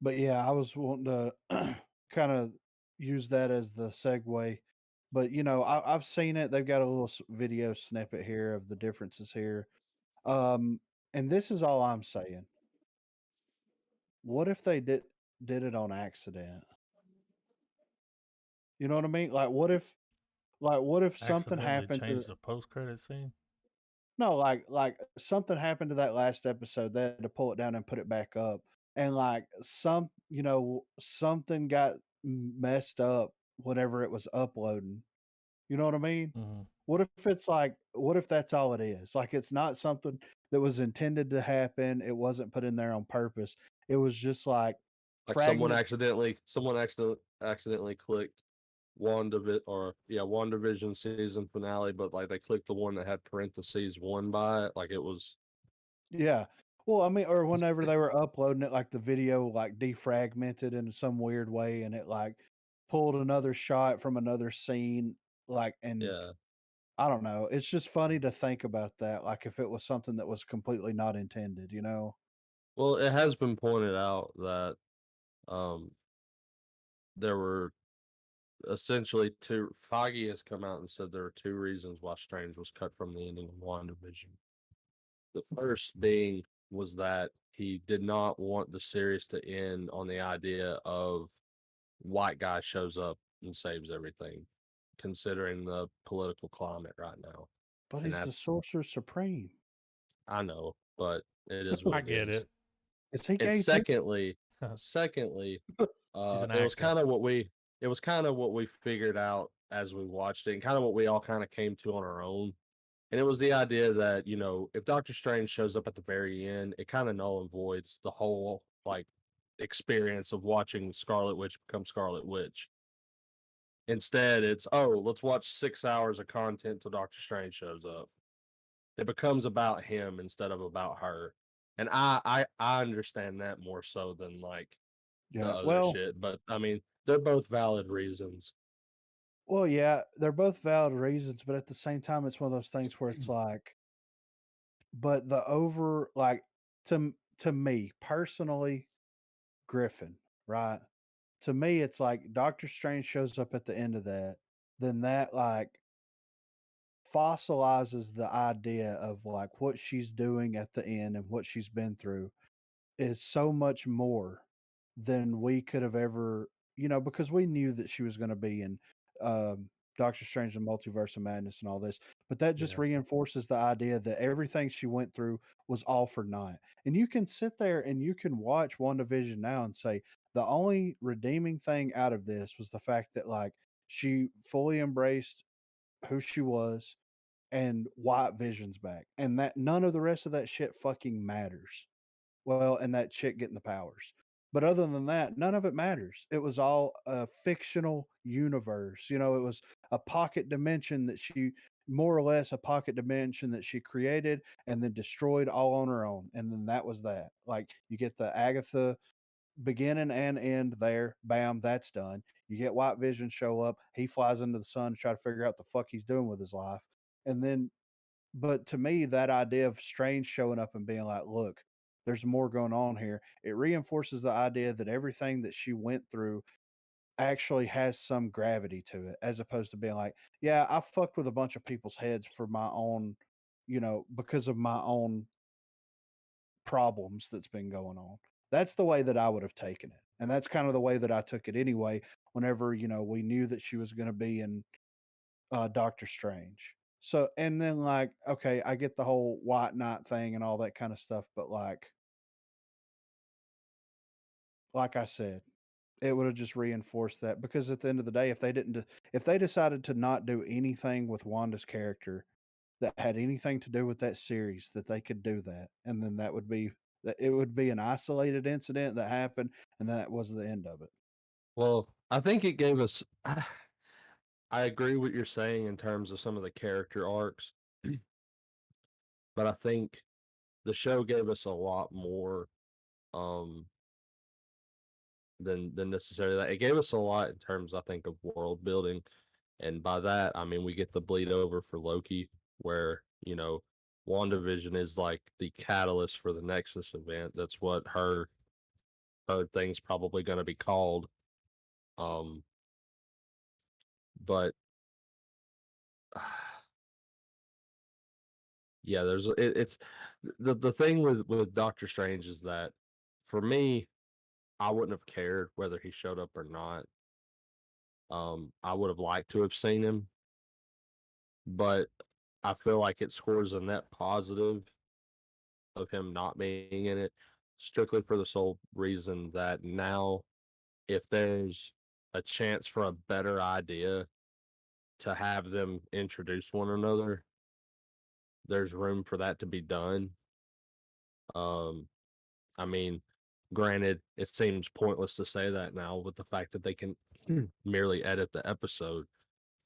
Speaker 2: But yeah, I was wanting to kind of use that as the segue. But I've seen it. They've got a little video snippet here of the differences here. And this is all I'm saying. What if they did it on accident? You know what I mean? Like what if something
Speaker 1: Accidentally
Speaker 2: happened to
Speaker 1: changed the post credit scene.
Speaker 2: no, like something happened to that last episode. They had to pull it down and put it back up. And like something got messed up whenever it was uploading. You know what I mean?
Speaker 1: Mm-hmm.
Speaker 2: What if that's all it is? Like it's not something that was intended to happen. It wasn't put in there on purpose. It was just like
Speaker 3: Like
Speaker 2: fragments.
Speaker 3: someone accidentally clicked WandaVision season finale, but like they clicked the one that had parentheses one by it, like it was.
Speaker 2: Yeah. Well, I mean, or whenever they were uploading it, like the video like defragmented in some weird way and it like pulled another shot from another scene, and
Speaker 3: Yeah.
Speaker 2: I don't know. It's just funny to think about that. Like if it was something that was completely not intended, you know?
Speaker 3: Well, it has been pointed out that um there were essentially two. Foggy has come out and said there are two reasons why Strange was cut from the ending of WandaVision. The first being was that he did not want the series to end on the idea of white guy shows up and saves everything, considering the political climate right now.
Speaker 2: But
Speaker 3: And
Speaker 2: he's the
Speaker 3: that's,
Speaker 2: sorcerer supreme.
Speaker 3: I know, but it is what
Speaker 1: I
Speaker 3: it
Speaker 1: get
Speaker 3: is.
Speaker 1: it.
Speaker 2: Is he
Speaker 3: And
Speaker 2: gay too?
Speaker 3: secondly,
Speaker 1: He's an
Speaker 3: it was
Speaker 1: actor.
Speaker 3: kind of what we figured out as we watched it, and kind of what we all kind of came to on our own. And it was the idea that, if Doctor Strange shows up at the very end, it kind of null and voids the whole like experience of watching Scarlet Witch become Scarlet Witch. Instead, it's, oh, let's watch 6 hours of content till Doctor Strange shows up. It becomes about him instead of about her. And I understand that more so than like the
Speaker 2: Yeah.
Speaker 3: other
Speaker 2: Well,
Speaker 3: shit. But I mean, they're both valid reasons.
Speaker 2: well, yeah, they're both valid reasons, but at the same time, it's one of those things where it's like, but the over like to me personally, Griffin, right? To me, it's like Doctor Strange shows up at the end of that, then that like fossilizes the idea of like what she's doing at the end and what she's been through is so much more than we could have ever, because we knew that she was going to be in Doctor Strange and Multiverse of Madness and all this, but that just
Speaker 3: Yeah.
Speaker 2: reinforces the idea that everything she went through was all for naught. And you can sit there and you can watch WandaVision now and say the only redeeming thing out of this was the fact that like she fully embraced who she was and White Vision's back, and that none of the rest of that shit fucking matters. Well, and that chick getting the powers. But other than that, none of it matters. It was all a fictional universe. It was a pocket dimension that she, more or less, a pocket dimension that she created and then destroyed all on her own. And then that was that. Like you get the Agatha beginning and end there. Bam, that's done. You get White Vision show up. He flies into the sun to try to figure out the fuck he's doing with his life. And then but to me, that idea of Strange showing up and being like, look, there's more going on here. It reinforces the idea that everything that she went through actually has some gravity to it, as opposed to being like, yeah, I fucked with a bunch of people's heads for my own, because of my own problems that's been going on. That's the way that I would have taken it. And that's kind of the way that I took it anyway. Whenever we knew that she was going to be in Doctor Strange. So and then like okay, I get the whole White Knight thing and all that kind of stuff, but like I said, it would have just reinforced that because at the end of the day, if they decided to not do anything with Wanda's character that had anything to do with that series, that they could do that, and then that it would be an isolated incident that happened, and that was the end of it.
Speaker 3: Well, I think it gave us. I agree what you're saying in terms of some of the character arcs, but I think the show gave us a lot more um than necessarily that. It gave us a lot in terms, I think, of world building, and by that I mean we get the bleed over for Loki, where WandaVision is like the catalyst for the Nexus event. That's what her thing's probably going to be called. Um, but yeah, it's the thing with Doctor Strange is that for me, I wouldn't have cared whether he showed up or not. I would have liked to have seen him, but I feel like it scores a net positive of him not being in it, strictly for the sole reason that now, if there's a chance for a better idea to have them introduce one another, there's room for that to be done. Um, I mean, granted, it seems pointless to say that now with the fact that they can merely edit the episode,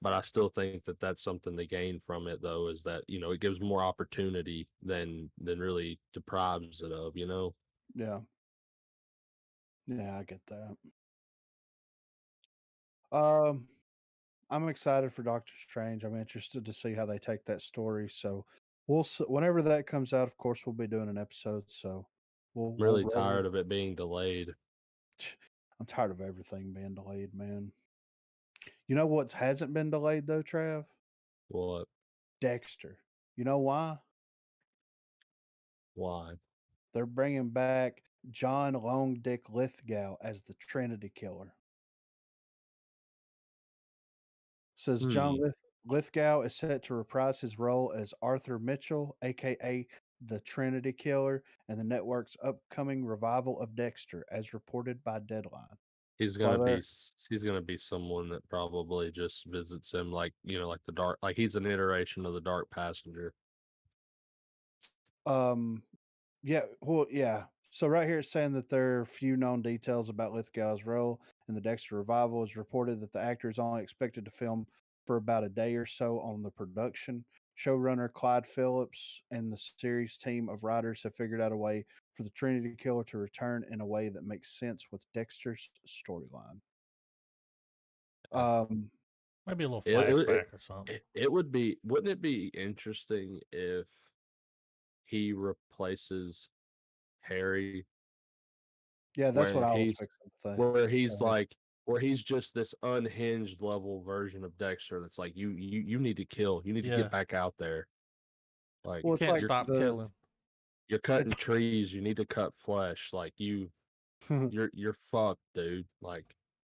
Speaker 3: but I still think that that's something to gain from it, though, is that it gives more opportunity than really deprives it of.
Speaker 2: Yeah. Yeah, I get that. Um, I'm excited for Doctor Strange. I'm interested to see how they take that story. So whenever that comes out, of course, we'll be doing an episode. So
Speaker 3: I'm
Speaker 2: we'll
Speaker 3: really
Speaker 2: roll with
Speaker 3: tired of it being delayed.
Speaker 2: I'm tired of everything being delayed, man. You know what hasn't been delayed though, Trav?
Speaker 3: What?
Speaker 2: Dexter. You know why?
Speaker 3: Why?
Speaker 2: They're bringing back John Long Dick Lithgow as the Trinity Killer. Says
Speaker 3: Hmm.
Speaker 2: Lithgow is set to reprise his role as Arthur Mitchell, aka the Trinity Killer, in the network's upcoming revival of Dexter, as reported by Deadline.
Speaker 3: He's
Speaker 2: So
Speaker 3: gonna be he's gonna be someone that probably just visits him, like like the dark, like he's an iteration of the Dark Passenger.
Speaker 2: Yeah, well, yeah. So right here it's saying that there are few known details about Lithgow's role in the Dexter revival. It's reported that the actor is only expected to film for about a day or so on the production. Showrunner Clyde Phillips and the series team of writers have figured out a way for the Trinity Killer to return in a way that makes sense with Dexter's storyline. Um,
Speaker 1: Maybe a little
Speaker 3: It, it,
Speaker 1: flashback or something.
Speaker 3: it would be, wouldn't it be interesting if he replaces Harry,
Speaker 2: yeah, that's what
Speaker 3: when
Speaker 2: I was
Speaker 3: he's
Speaker 2: fixing to
Speaker 3: where he's
Speaker 2: say.
Speaker 3: like where he's just this unhinged level version of Dexter that's like you need to kill, you need to get
Speaker 1: Yeah,
Speaker 3: back out there. Like
Speaker 1: you
Speaker 2: Well, it's
Speaker 1: can't
Speaker 2: like
Speaker 1: stop killing.
Speaker 3: you're
Speaker 2: it's
Speaker 3: cutting trees, you need to cut flesh. Like you're fucked, dude. Like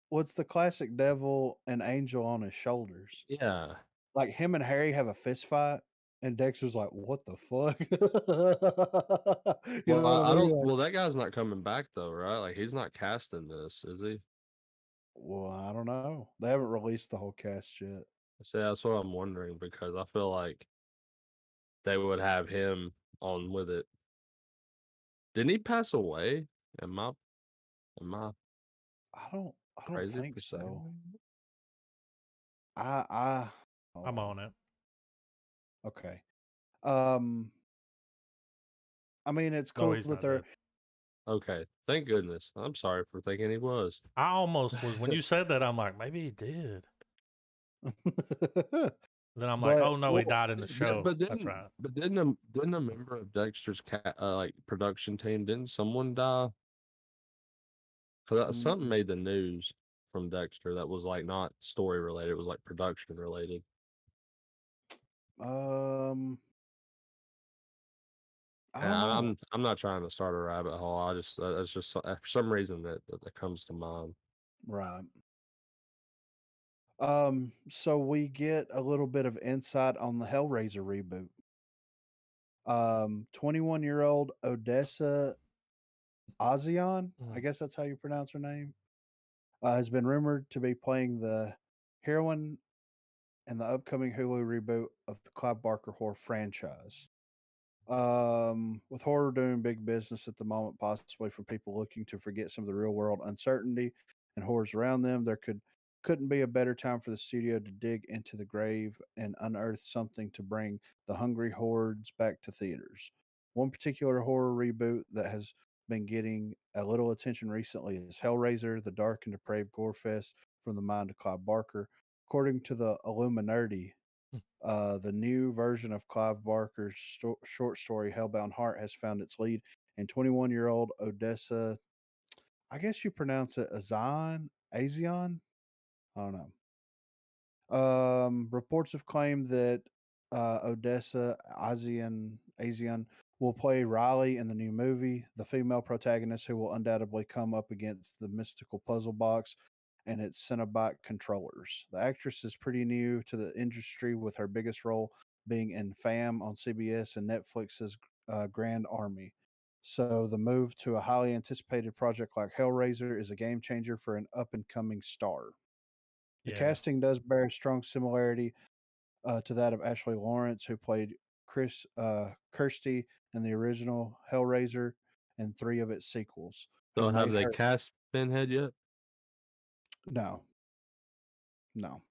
Speaker 2: what's the classic devil and angel on his shoulders.
Speaker 3: yeah.
Speaker 2: Like him and Harry have a fist fight, and Dexter's like, "What the fuck?" You
Speaker 3: Well,
Speaker 2: know what I
Speaker 3: I
Speaker 2: mean?
Speaker 3: don't.
Speaker 2: Like,
Speaker 3: Well, that guy's not coming back though, right? Like he's not casting this, is he?
Speaker 2: well, I don't know. They haven't released the whole cast yet.
Speaker 3: See, that's what I'm wondering because I feel like they would have him on with it. Didn't he pass away? Am I
Speaker 2: I don't
Speaker 3: crazy
Speaker 2: think
Speaker 3: for saying
Speaker 2: so.
Speaker 3: that?
Speaker 2: I hold
Speaker 1: I'm
Speaker 2: on.
Speaker 1: on it.
Speaker 2: Okay. Um, I mean, it's
Speaker 1: No,
Speaker 2: cool
Speaker 1: he's
Speaker 2: that
Speaker 1: not
Speaker 2: they're.
Speaker 1: dead.
Speaker 3: Okay, thank goodness. I'm sorry for thinking he was.
Speaker 1: I almost was when you said that. I'm like, maybe he did. Then I'm like,
Speaker 2: But
Speaker 1: oh no, he
Speaker 2: well,
Speaker 1: died in the show. That's right.
Speaker 3: Didn't a member of Dexter's like production team, didn't someone die? Cause something
Speaker 2: mm,
Speaker 3: made the news from Dexter that was like not story related. It was like production related.
Speaker 2: um, I
Speaker 3: And
Speaker 2: don't know.
Speaker 3: I'm not trying to start a rabbit hole. I just that's just for some reason that comes to mind.
Speaker 2: Right. So we get a little bit of insight on the Hellraiser reboot. 21-year-old Odessa Azion, I guess that's how you pronounce her name, has been rumored to be playing the heroine in the upcoming Hulu reboot of the Clive Barker horror franchise. With horror doing big business at the moment, possibly for people looking to forget some of the real world uncertainty and horrors around them, couldn't be a better time for the studio to dig into the grave and unearth something to bring the hungry hordes back to theaters. One particular horror reboot that has been getting a little attention recently is Hellraiser, the dark and depraved gore fest from the mind of Clive Barker. According to the Illuminati, the new version of Clive Barker's short story Hellbound Heart has found its lead in 21-year-old Odessa. I guess you pronounce it Azion. I don't know. Reports have claimed that Odessa Asian will play Riley in the new movie, the female protagonist who will undoubtedly come up against the mystical puzzle box and its Cenobite controllers. The actress is pretty new to the industry, with her biggest role being in Fam on CBS and Netflix's Grand Army. So the move to a highly anticipated project like Hellraiser is a game changer for an up and coming star. The
Speaker 1: Yeah.
Speaker 2: casting does bear strong similarity to that of Ashley Lawrence, who played Kirsty in the original Hellraiser and three of its sequels, who
Speaker 3: So have
Speaker 2: made
Speaker 3: they
Speaker 2: her.
Speaker 3: cast Pinhead yet?
Speaker 2: No, no.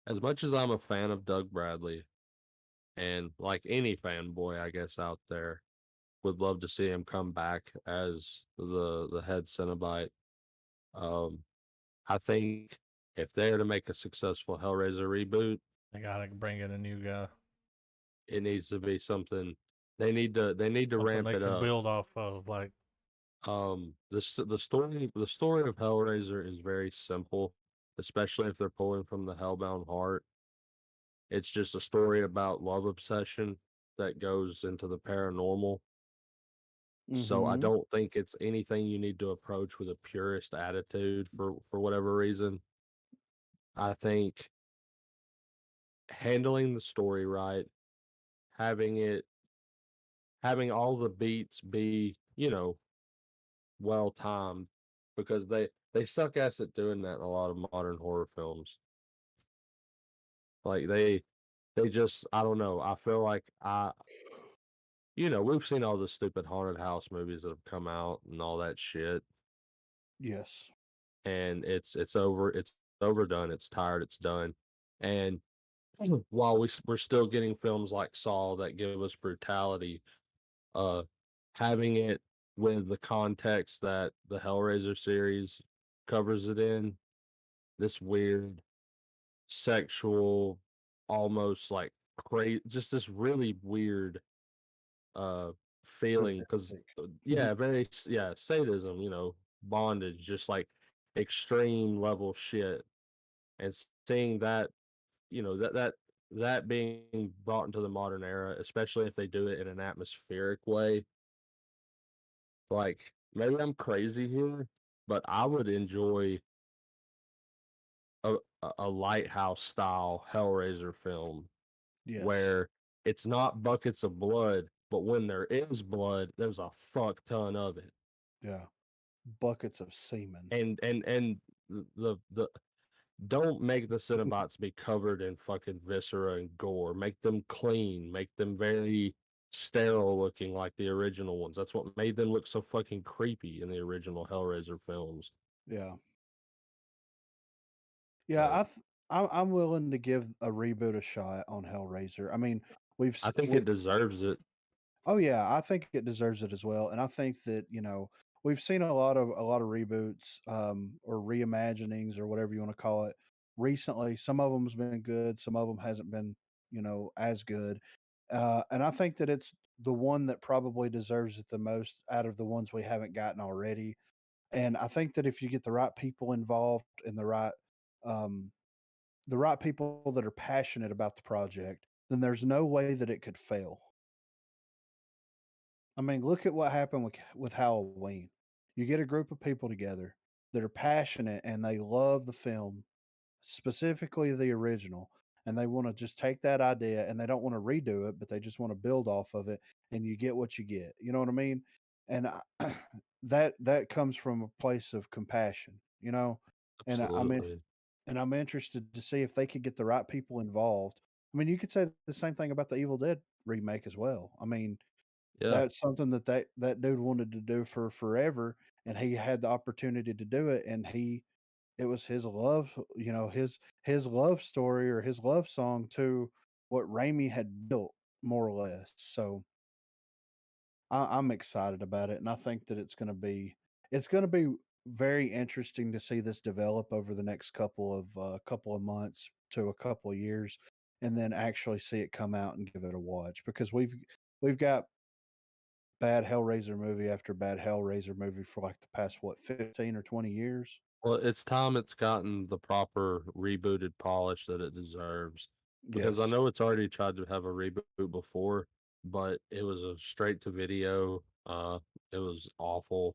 Speaker 3: As much as I'm a fan of Doug Bradley, and like any fanboy, I guess out there, would love to see him come back as the head Cenobite. Um, I think if they're to make a successful Hellraiser reboot,
Speaker 1: They gotta bring in a new guy.
Speaker 3: it needs to be something. They need to
Speaker 1: Something
Speaker 3: ramp
Speaker 1: they
Speaker 3: it
Speaker 1: can
Speaker 3: up.
Speaker 1: build off of. Like,
Speaker 3: The story of Hellraiser is very simple, especially if they're pulling from the Hellbound Heart. It's just a story about love obsession that goes into the paranormal. So I
Speaker 2: Mm-hmm.
Speaker 3: don't think it's anything you need to approach with a purist attitude for whatever reason. I think handling the story right, having it having all the beats be, well timed, because they suck ass at doing that in a lot of modern horror films. Like they just, I don't know. I feel like we've seen all the stupid haunted house movies that have come out and all that shit,
Speaker 2: Yes.
Speaker 3: and it's overdone, it's tired, it's done. And while we're still getting films like Saw that give us brutality, uh having it with the context that the Hellraiser series covers it in, this weird sexual, almost like crazy, just this really weird uh feeling, because
Speaker 2: Sadistic.
Speaker 3: yeah, yeah, sadism, bondage, just like extreme level shit. And seeing that, that being brought into the modern era, especially if they do it in an atmospheric way. Like, maybe I'm crazy here, but I would enjoy a a lighthouse style Hellraiser film
Speaker 2: Yes.
Speaker 3: where it's not buckets of blood, but when there is blood, there's a fuck ton of it.
Speaker 2: Yeah. Buckets of semen.
Speaker 3: And the don't make the Cenobites be covered in fucking viscera and gore. Make them clean. Make them very sterile looking like the original ones. That's what made them look so fucking creepy in the original Hellraiser films.
Speaker 2: Yeah. Yeah.
Speaker 3: But
Speaker 2: I'm willing to give a reboot a shot on Hellraiser. I mean,
Speaker 3: I think it deserves it.
Speaker 2: oh yeah, I think it deserves it as well, and I think that we've seen a lot of reboots, or reimaginings or whatever you want to call it recently. Some of them's been good, some of them hasn't been as good, and I think that it's the one that probably deserves it the most out of the ones we haven't gotten already. And I think that if you get the right people involved and um, the right people that are passionate about the project, then there's no way that it could fail. I mean, look at what happened with Halloween. You get a group of people together that are passionate and they love the film, specifically the original, and they want to just take that idea and they don't want to redo it, but they just want to build off of it, and you get what you get. You know what I mean? And that comes from a place of compassion, you know. And I mean,
Speaker 3: Absolutely.
Speaker 2: and I'm interested to see if they could get the right people involved. I mean, you could say the same thing about the Evil Dead remake as well. I mean,
Speaker 3: Yeah.
Speaker 2: that's something that dude wanted to do for forever, and he had the opportunity to do it, and it was his love, his love story or his love song to what Raimi had built, more or less. So I'm excited about it, and I think that it's gonna be very interesting to see this develop over the next couple of months to a couple of years, and then actually see it come out and give it a watch because we've got bad Hellraiser movie after bad Hellraiser movie for like the past 15 or 20 years.
Speaker 3: Well, it's time it's gotten the proper rebooted polish that it deserves. Because I
Speaker 2: Yes.
Speaker 3: know it's already tried to have a reboot before, but it was a straight to video. It was awful,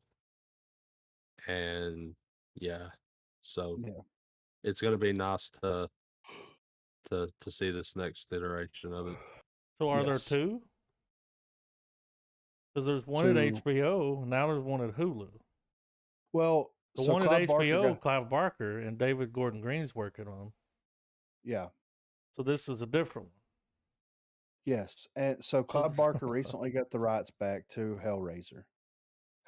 Speaker 3: and yeah, so
Speaker 2: Yeah.
Speaker 3: it's gonna be nice to see this next iteration of it.
Speaker 1: So are there
Speaker 2: Yes.
Speaker 1: two? Because there's one at
Speaker 2: To
Speaker 1: HBO, and now there's one at Hulu.
Speaker 2: well,
Speaker 1: The
Speaker 2: so
Speaker 1: one at
Speaker 2: Clive Barker
Speaker 1: HBO,
Speaker 2: got
Speaker 1: Clive Barker and David Gordon Green's working on.
Speaker 2: yeah.
Speaker 1: So this is a different
Speaker 2: Yes. And so
Speaker 1: one.
Speaker 2: Clive Barker
Speaker 1: So
Speaker 2: recently got the rights back to Hellraiser.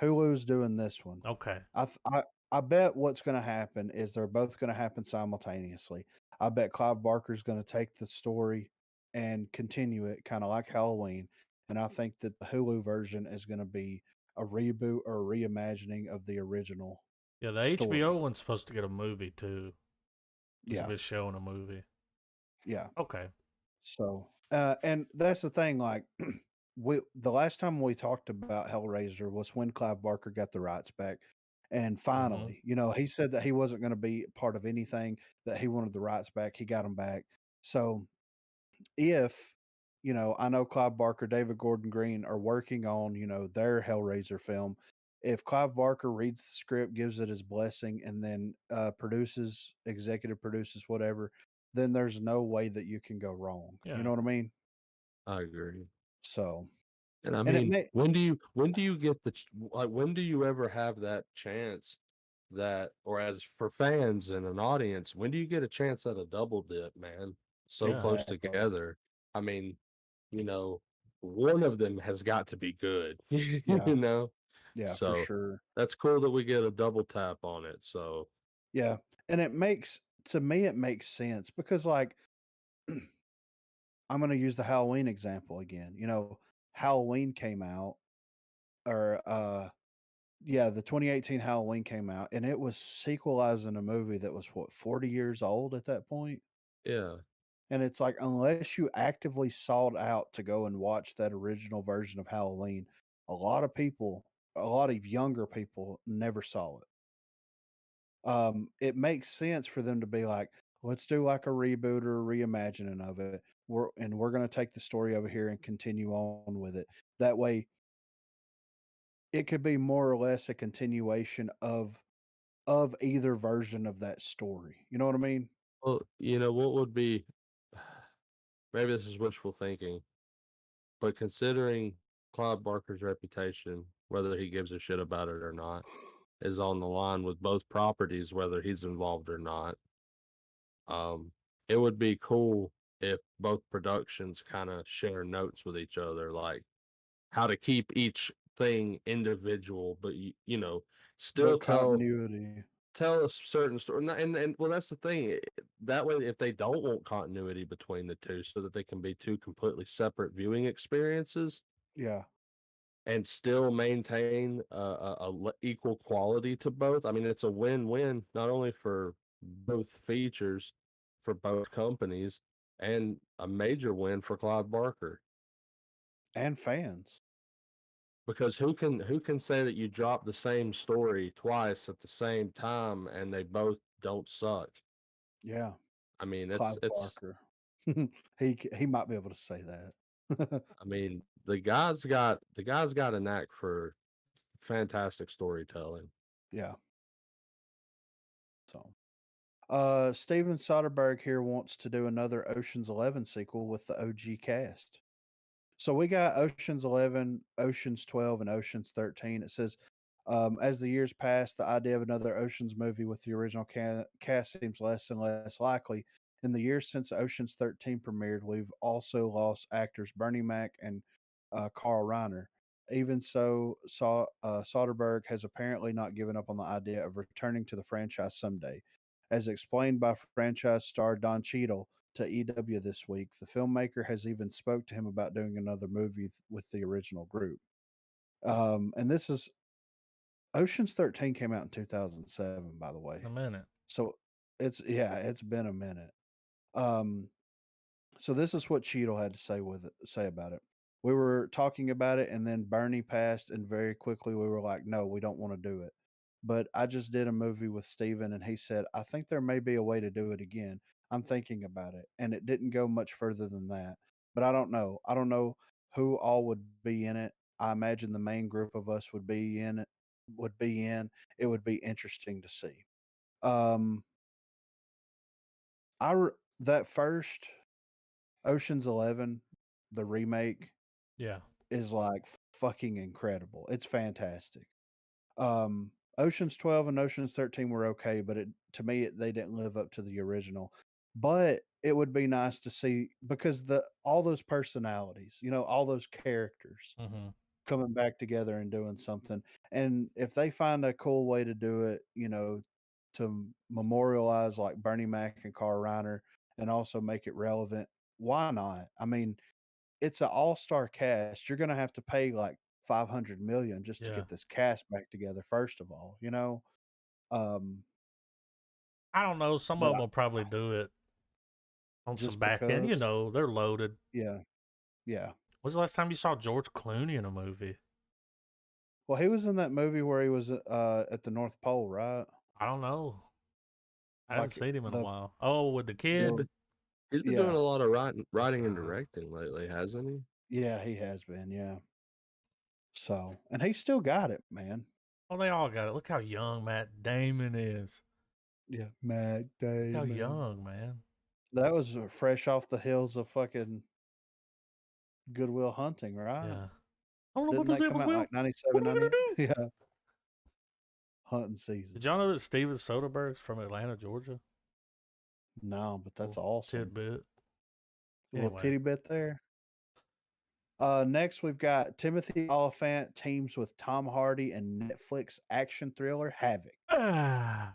Speaker 2: Hulu's doing this one.
Speaker 1: okay,
Speaker 2: I th- I I bet what's going to happen is they're both going to happen simultaneously. I bet Clive Barker's going to take the story and continue it, kind of like Halloween. And I think that the Hulu version is going to be a reboot or a reimagining of the original
Speaker 1: yeah, the HBO
Speaker 2: story.
Speaker 1: one's supposed to get a movie too. It's
Speaker 2: Yeah,
Speaker 1: been showing a movie.
Speaker 2: yeah.
Speaker 1: Okay.
Speaker 2: So, and that's the thing. Like, the last time we talked about Hellraiser was when Clive Barker got the rights back, and
Speaker 1: Mm-hmm.
Speaker 2: finally, he said that he wasn't going to be part of anything, that he wanted the rights back. He got them back. So, if I know Clive Barker, David Gordon Green are working on their Hellraiser film. If Clive Barker reads the script, gives it his blessing, and then executive produces whatever, then there's no way that you can go wrong. You
Speaker 1: Yeah.
Speaker 2: know what I mean?
Speaker 3: I agree.
Speaker 2: So,
Speaker 3: And I
Speaker 2: and it
Speaker 3: mean,
Speaker 2: may,
Speaker 3: when do you get like when do you ever have that chance that, or as for fans and an audience, when do you get a chance at a double dip, man? So
Speaker 1: Yeah.
Speaker 3: close
Speaker 2: exactly.
Speaker 3: together. I mean, you know, one of them has got to be good,
Speaker 2: Yeah,
Speaker 3: you know?
Speaker 2: yeah, for
Speaker 3: So
Speaker 2: sure.
Speaker 3: that's cool that we get a double tap on it. So
Speaker 2: Yeah, and to me it makes sense because like I'm going to use the Halloween example again. Halloween came out or yeah, the 2018 Halloween came out, and it was sequelizing a movie that was, what, 40 years old at that point?
Speaker 3: yeah.
Speaker 2: And it's like, unless you actively sought out to go and watch that original version of Halloween, a lot of younger people never saw it. It makes sense for them to be like, let's do like a reboot or a reimagining of it. We're going to take the story over here and continue on with it. That way, it could be more or less a continuation of either version of that story. You know what I mean?
Speaker 3: Well, what would be, maybe this is wishful thinking, but considering Clive Barker's reputation, whether he gives a shit about it or not, is on the line with both properties, whether he's involved or not. Um, it would be cool if both productions kind of share notes with each other, like how to keep each thing individual, but still
Speaker 2: But
Speaker 3: tell
Speaker 2: continuity.
Speaker 3: tell a certain story. And well, that's the thing. That way, if they don't want continuity between the two, so that they can be two completely separate viewing experiences,
Speaker 2: Yeah.
Speaker 3: and still maintain equal quality to both. I mean, it's a win-win not only for both features, for both companies, and a major win for Clive Barker.
Speaker 2: And fans.
Speaker 3: Because who can say that you drop the same story twice at the same time and they both don't suck?
Speaker 2: Yeah.
Speaker 3: I mean, it's
Speaker 2: Clive
Speaker 3: it's
Speaker 2: Barker. He might be able to say that.
Speaker 3: I mean, the guy's got a knack for fantastic storytelling.
Speaker 2: Yeah. So, Steven Soderbergh here wants to do another Ocean's 11 sequel with the OG cast. So we got Ocean's 11, Ocean's 12, and Ocean's 13. It says, as the years pass, the idea of another Ocean's movie with the original cast seems less and less likely. In the years since Ocean's 13 premiered, we've also lost actors Bernie Mac and Carl Reiner. Even so, Soderbergh has apparently not given up on the idea of returning to the franchise someday. As explained by franchise star Don Cheadle to EW this week, the filmmaker has even spoke to him about doing another movie with the original group. And this is Ocean's 13 came out in 2007, by the way.
Speaker 1: A minute.
Speaker 2: So it's been a minute. Um, so this is what Cheadle had to say about it. We were talking about it, and then Bernie passed, and very quickly we were like, "No, we don't want to do it." But I just did a movie with Steven, and he said, "I think there may be a way to do it again. I'm thinking about it," and it didn't go much further than that. But I don't know. I don't know who all would be in it. I imagine the main group of us would be in it. Would be in. It would be interesting to see. Um, that first Ocean's 11, the remake,
Speaker 1: Yeah.
Speaker 2: is like fucking incredible. It's fantastic. Ocean's 12 and Ocean's 13 were okay, but to me they didn't live up to the original. But it would be nice to see, because all those personalities, all those characters
Speaker 1: Mm-hmm.
Speaker 2: coming back together and doing something. And if they find a cool way to do it, to memorialize like Bernie Mac and Carl Reiner and also make it relevant, why not? I mean, it's an all-star cast. You're going to have to pay like 500 million just to
Speaker 1: Yeah.
Speaker 2: get this cast back together, first of all. Um
Speaker 1: I don't know. Some of
Speaker 2: but
Speaker 1: them will probably do it on some
Speaker 2: just
Speaker 1: back end.
Speaker 2: because,
Speaker 1: They're loaded.
Speaker 2: yeah, yeah.
Speaker 1: When's the last time you saw George Clooney in a movie?
Speaker 2: Well, he was in that movie where he was at the North Pole, right?
Speaker 1: I don't know. I haven't
Speaker 2: Like
Speaker 1: seen him in a
Speaker 2: the
Speaker 1: while. Oh, with the
Speaker 3: He's
Speaker 1: kid?
Speaker 2: the
Speaker 3: been doing
Speaker 2: yeah.
Speaker 3: a lot of writing and directing lately, hasn't he?
Speaker 2: Yeah, he has been, yeah. So, and he still got it, man.
Speaker 1: Oh, they all got it. Look how young Matt Damon is.
Speaker 2: Yeah, Matt
Speaker 1: Look how
Speaker 2: Damon.
Speaker 1: young, man.
Speaker 2: That was fresh off the hills of fucking Goodwill Hunting, right?
Speaker 1: Yeah. I don't know what
Speaker 2: Didn't
Speaker 1: to
Speaker 2: that
Speaker 1: say,
Speaker 2: come out
Speaker 1: Will.
Speaker 2: like 97,
Speaker 1: What am I gonna
Speaker 2: 98?
Speaker 1: do?
Speaker 2: Yeah, hunting season.
Speaker 1: Did y'all know that Steven Soderbergh's from Atlanta, Georgia?
Speaker 2: No, but that's
Speaker 1: Little
Speaker 2: awesome.
Speaker 1: tidbit.
Speaker 2: Little
Speaker 1: Anyway.
Speaker 2: titty bit there. Next, we've got Timothy Oliphant teams with Tom Hardy and Netflix action thriller Havoc.
Speaker 1: Ah.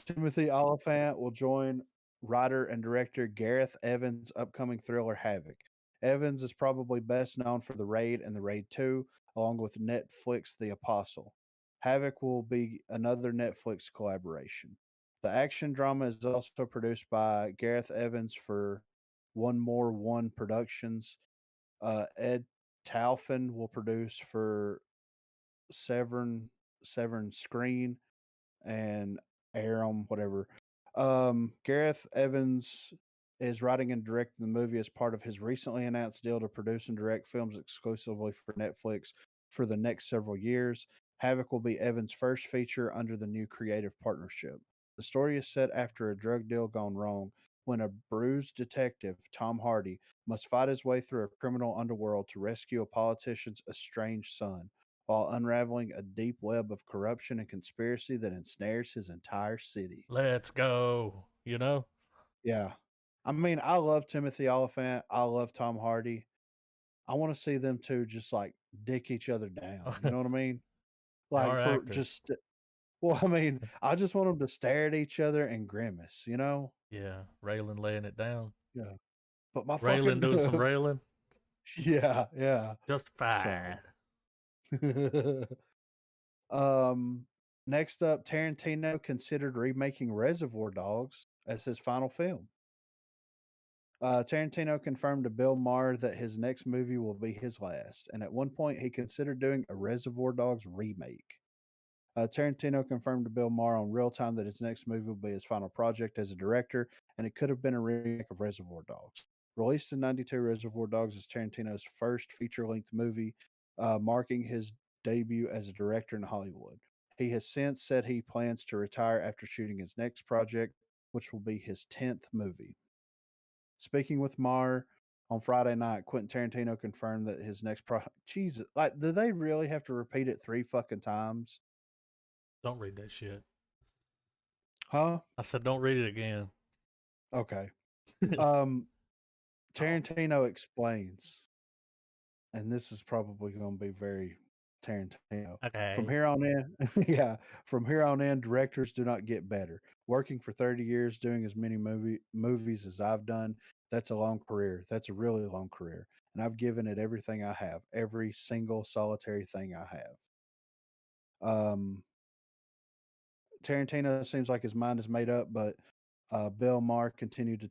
Speaker 2: Timothy Oliphant will join writer and director Gareth Evans' upcoming thriller Havoc. Evans is probably best known for The Raid and The Raid 2, along with Netflix The Apostle. Havoc will be another Netflix collaboration. The action drama is also produced by Gareth Evans for One More One Productions. Ed Taufin will produce for Severn Screen and Aram, whatever. Gareth Evans is writing and directing the movie as part of his recently announced deal to produce and direct films exclusively for Netflix for the next several years. Havoc will be Evans' first feature under the new creative partnership. The story is set after a drug deal gone wrong when a bruised detective, Tom Hardy, must fight his way through a criminal underworld to rescue a politician's estranged son while unraveling a deep web of corruption and conspiracy that ensnares his entire city.
Speaker 1: Let's go.
Speaker 2: Yeah. I mean, I love Timothy Oliphant. I love Tom Hardy. I want to see them two just like dick each other down. You know what I mean?
Speaker 1: They
Speaker 2: Like
Speaker 1: are
Speaker 2: for
Speaker 1: actors.
Speaker 2: just, well, I mean, I just want them to stare at each other and grimace.
Speaker 1: Yeah. Raylan laying it down.
Speaker 2: Yeah. But my
Speaker 1: Raylan doing some
Speaker 2: fucking,
Speaker 1: railing.
Speaker 2: yeah.
Speaker 1: Justified.
Speaker 2: So, um, next up, Tarantino considered remaking Reservoir Dogs as his final film. Tarantino confirmed to Bill Maher that his next movie will be his last, and at one point he considered doing a Reservoir Dogs remake. Tarantino confirmed to Bill Maher on Real Time that his next movie will be his final project as a director, and it could have been a remake of Reservoir Dogs. Released in '92, Reservoir Dogs is Tarantino's first feature-length movie, marking his debut as a director in Hollywood. He has since said he plans to retire after shooting his next project, which will be his 10th movie. Speaking with Marr on Friday night, Quentin Tarantino confirmed that his next project. Jesus, like, do they really have to repeat it 3 fucking times?
Speaker 1: Don't read that shit.
Speaker 2: Huh?
Speaker 1: I said, don't read it again.
Speaker 2: Okay.
Speaker 1: Oh.
Speaker 2: Tarantino explains, and this is probably going to be very Tarantino. From
Speaker 1: Okay.
Speaker 2: here on in, yeah, from here on in, directors do not get better. Working for 30 years, doing as many movies as I've done, that's a long career. That's a really long career. And I've given it everything I have, every single solitary thing I have. Tarantino seems like his mind is made up, but Bill Maher continued to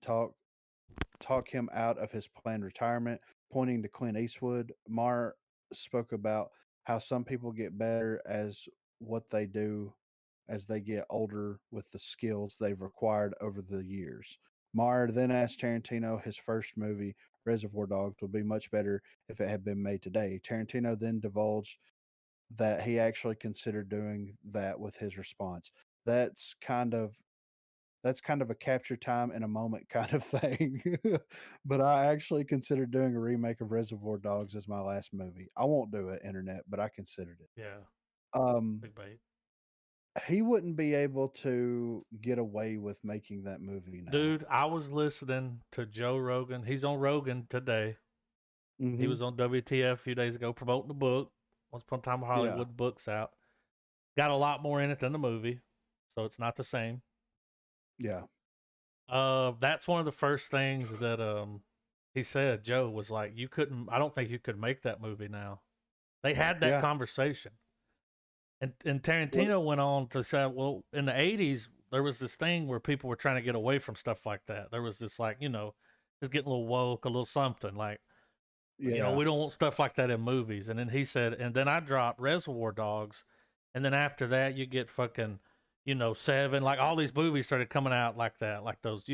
Speaker 2: talk him out of his planned retirement, pointing to Clint Eastwood. Maher spoke about how some people get better as what they do as they get older with the skills they've acquired over the years. Maher then asked Tarantino his first movie, Reservoir Dogs, would be much better if it had been made today. Tarantino then divulged that he actually considered doing that with his response. That's kind of a capture time in a moment kind of thing. But I actually considered doing a remake of Reservoir Dogs as my last movie. I won't do it, internet, but I considered it.
Speaker 1: Yeah.
Speaker 2: Um,
Speaker 1: Big bait.
Speaker 2: he wouldn't be able to get away with making that movie now.
Speaker 1: Dude, I was listening to Joe Rogan. He's on Rogan today. He was on WTF a few days ago promoting the book. Once Upon a Time in Hollywood, book's out. Got a lot more in it than the movie, so it's not the same.
Speaker 2: Yeah.
Speaker 1: That's one of the first things that he said. Joe was like, "You couldn't. I don't think you could make that movie now." They had that
Speaker 2: Yeah.
Speaker 1: conversation, and Tarantino went on to say, "Well, in the '80s, there was this thing where people were trying to get away from stuff like that. There was this like, it's getting a little woke, a little something like."
Speaker 2: Yeah.
Speaker 1: We don't want stuff like that in movies. And then he said, and then I dropped Reservoir Dogs, and then after that you get fucking, Seven. Like all these movies started coming out like that, like those,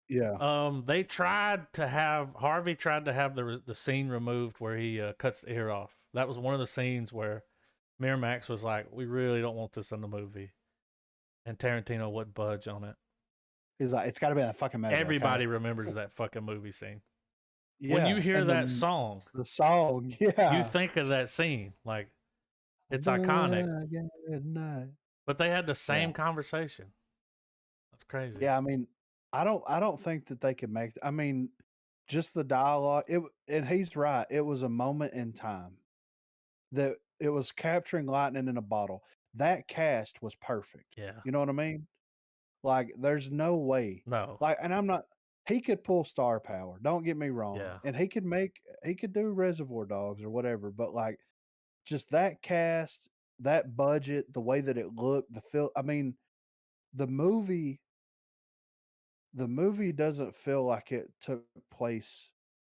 Speaker 2: Yeah.
Speaker 1: They tried to have Harvey tried to have the scene removed where he cuts the ear off. That was one of the scenes where Miramax was like, we really don't want this in the movie, and Tarantino wouldn't budge on it.
Speaker 2: He's like, it's got to be that fucking movie.
Speaker 1: Everybody
Speaker 2: Okay?
Speaker 1: remembers that fucking movie scene.
Speaker 2: Yeah.
Speaker 1: When you hear
Speaker 2: and
Speaker 1: that song,
Speaker 2: the song, yeah.
Speaker 1: you think of that scene. Like, it's iconic. But they had the same conversation. That's crazy.
Speaker 2: Yeah, I mean, I don't think that they could make. I mean, just the dialogue. And he's right. It was a moment in time that it was capturing lightning in a bottle. That cast was perfect.
Speaker 1: Yeah.
Speaker 2: You know what I mean? Like, there's no way.
Speaker 1: No.
Speaker 2: Like, and I'm not. He could pull star power. Don't get me wrong.
Speaker 1: Yeah.
Speaker 2: And he could do Reservoir Dogs or whatever. But like, just that cast, that budget, the way that it looked, the feel. I mean, the movie doesn't feel like it took place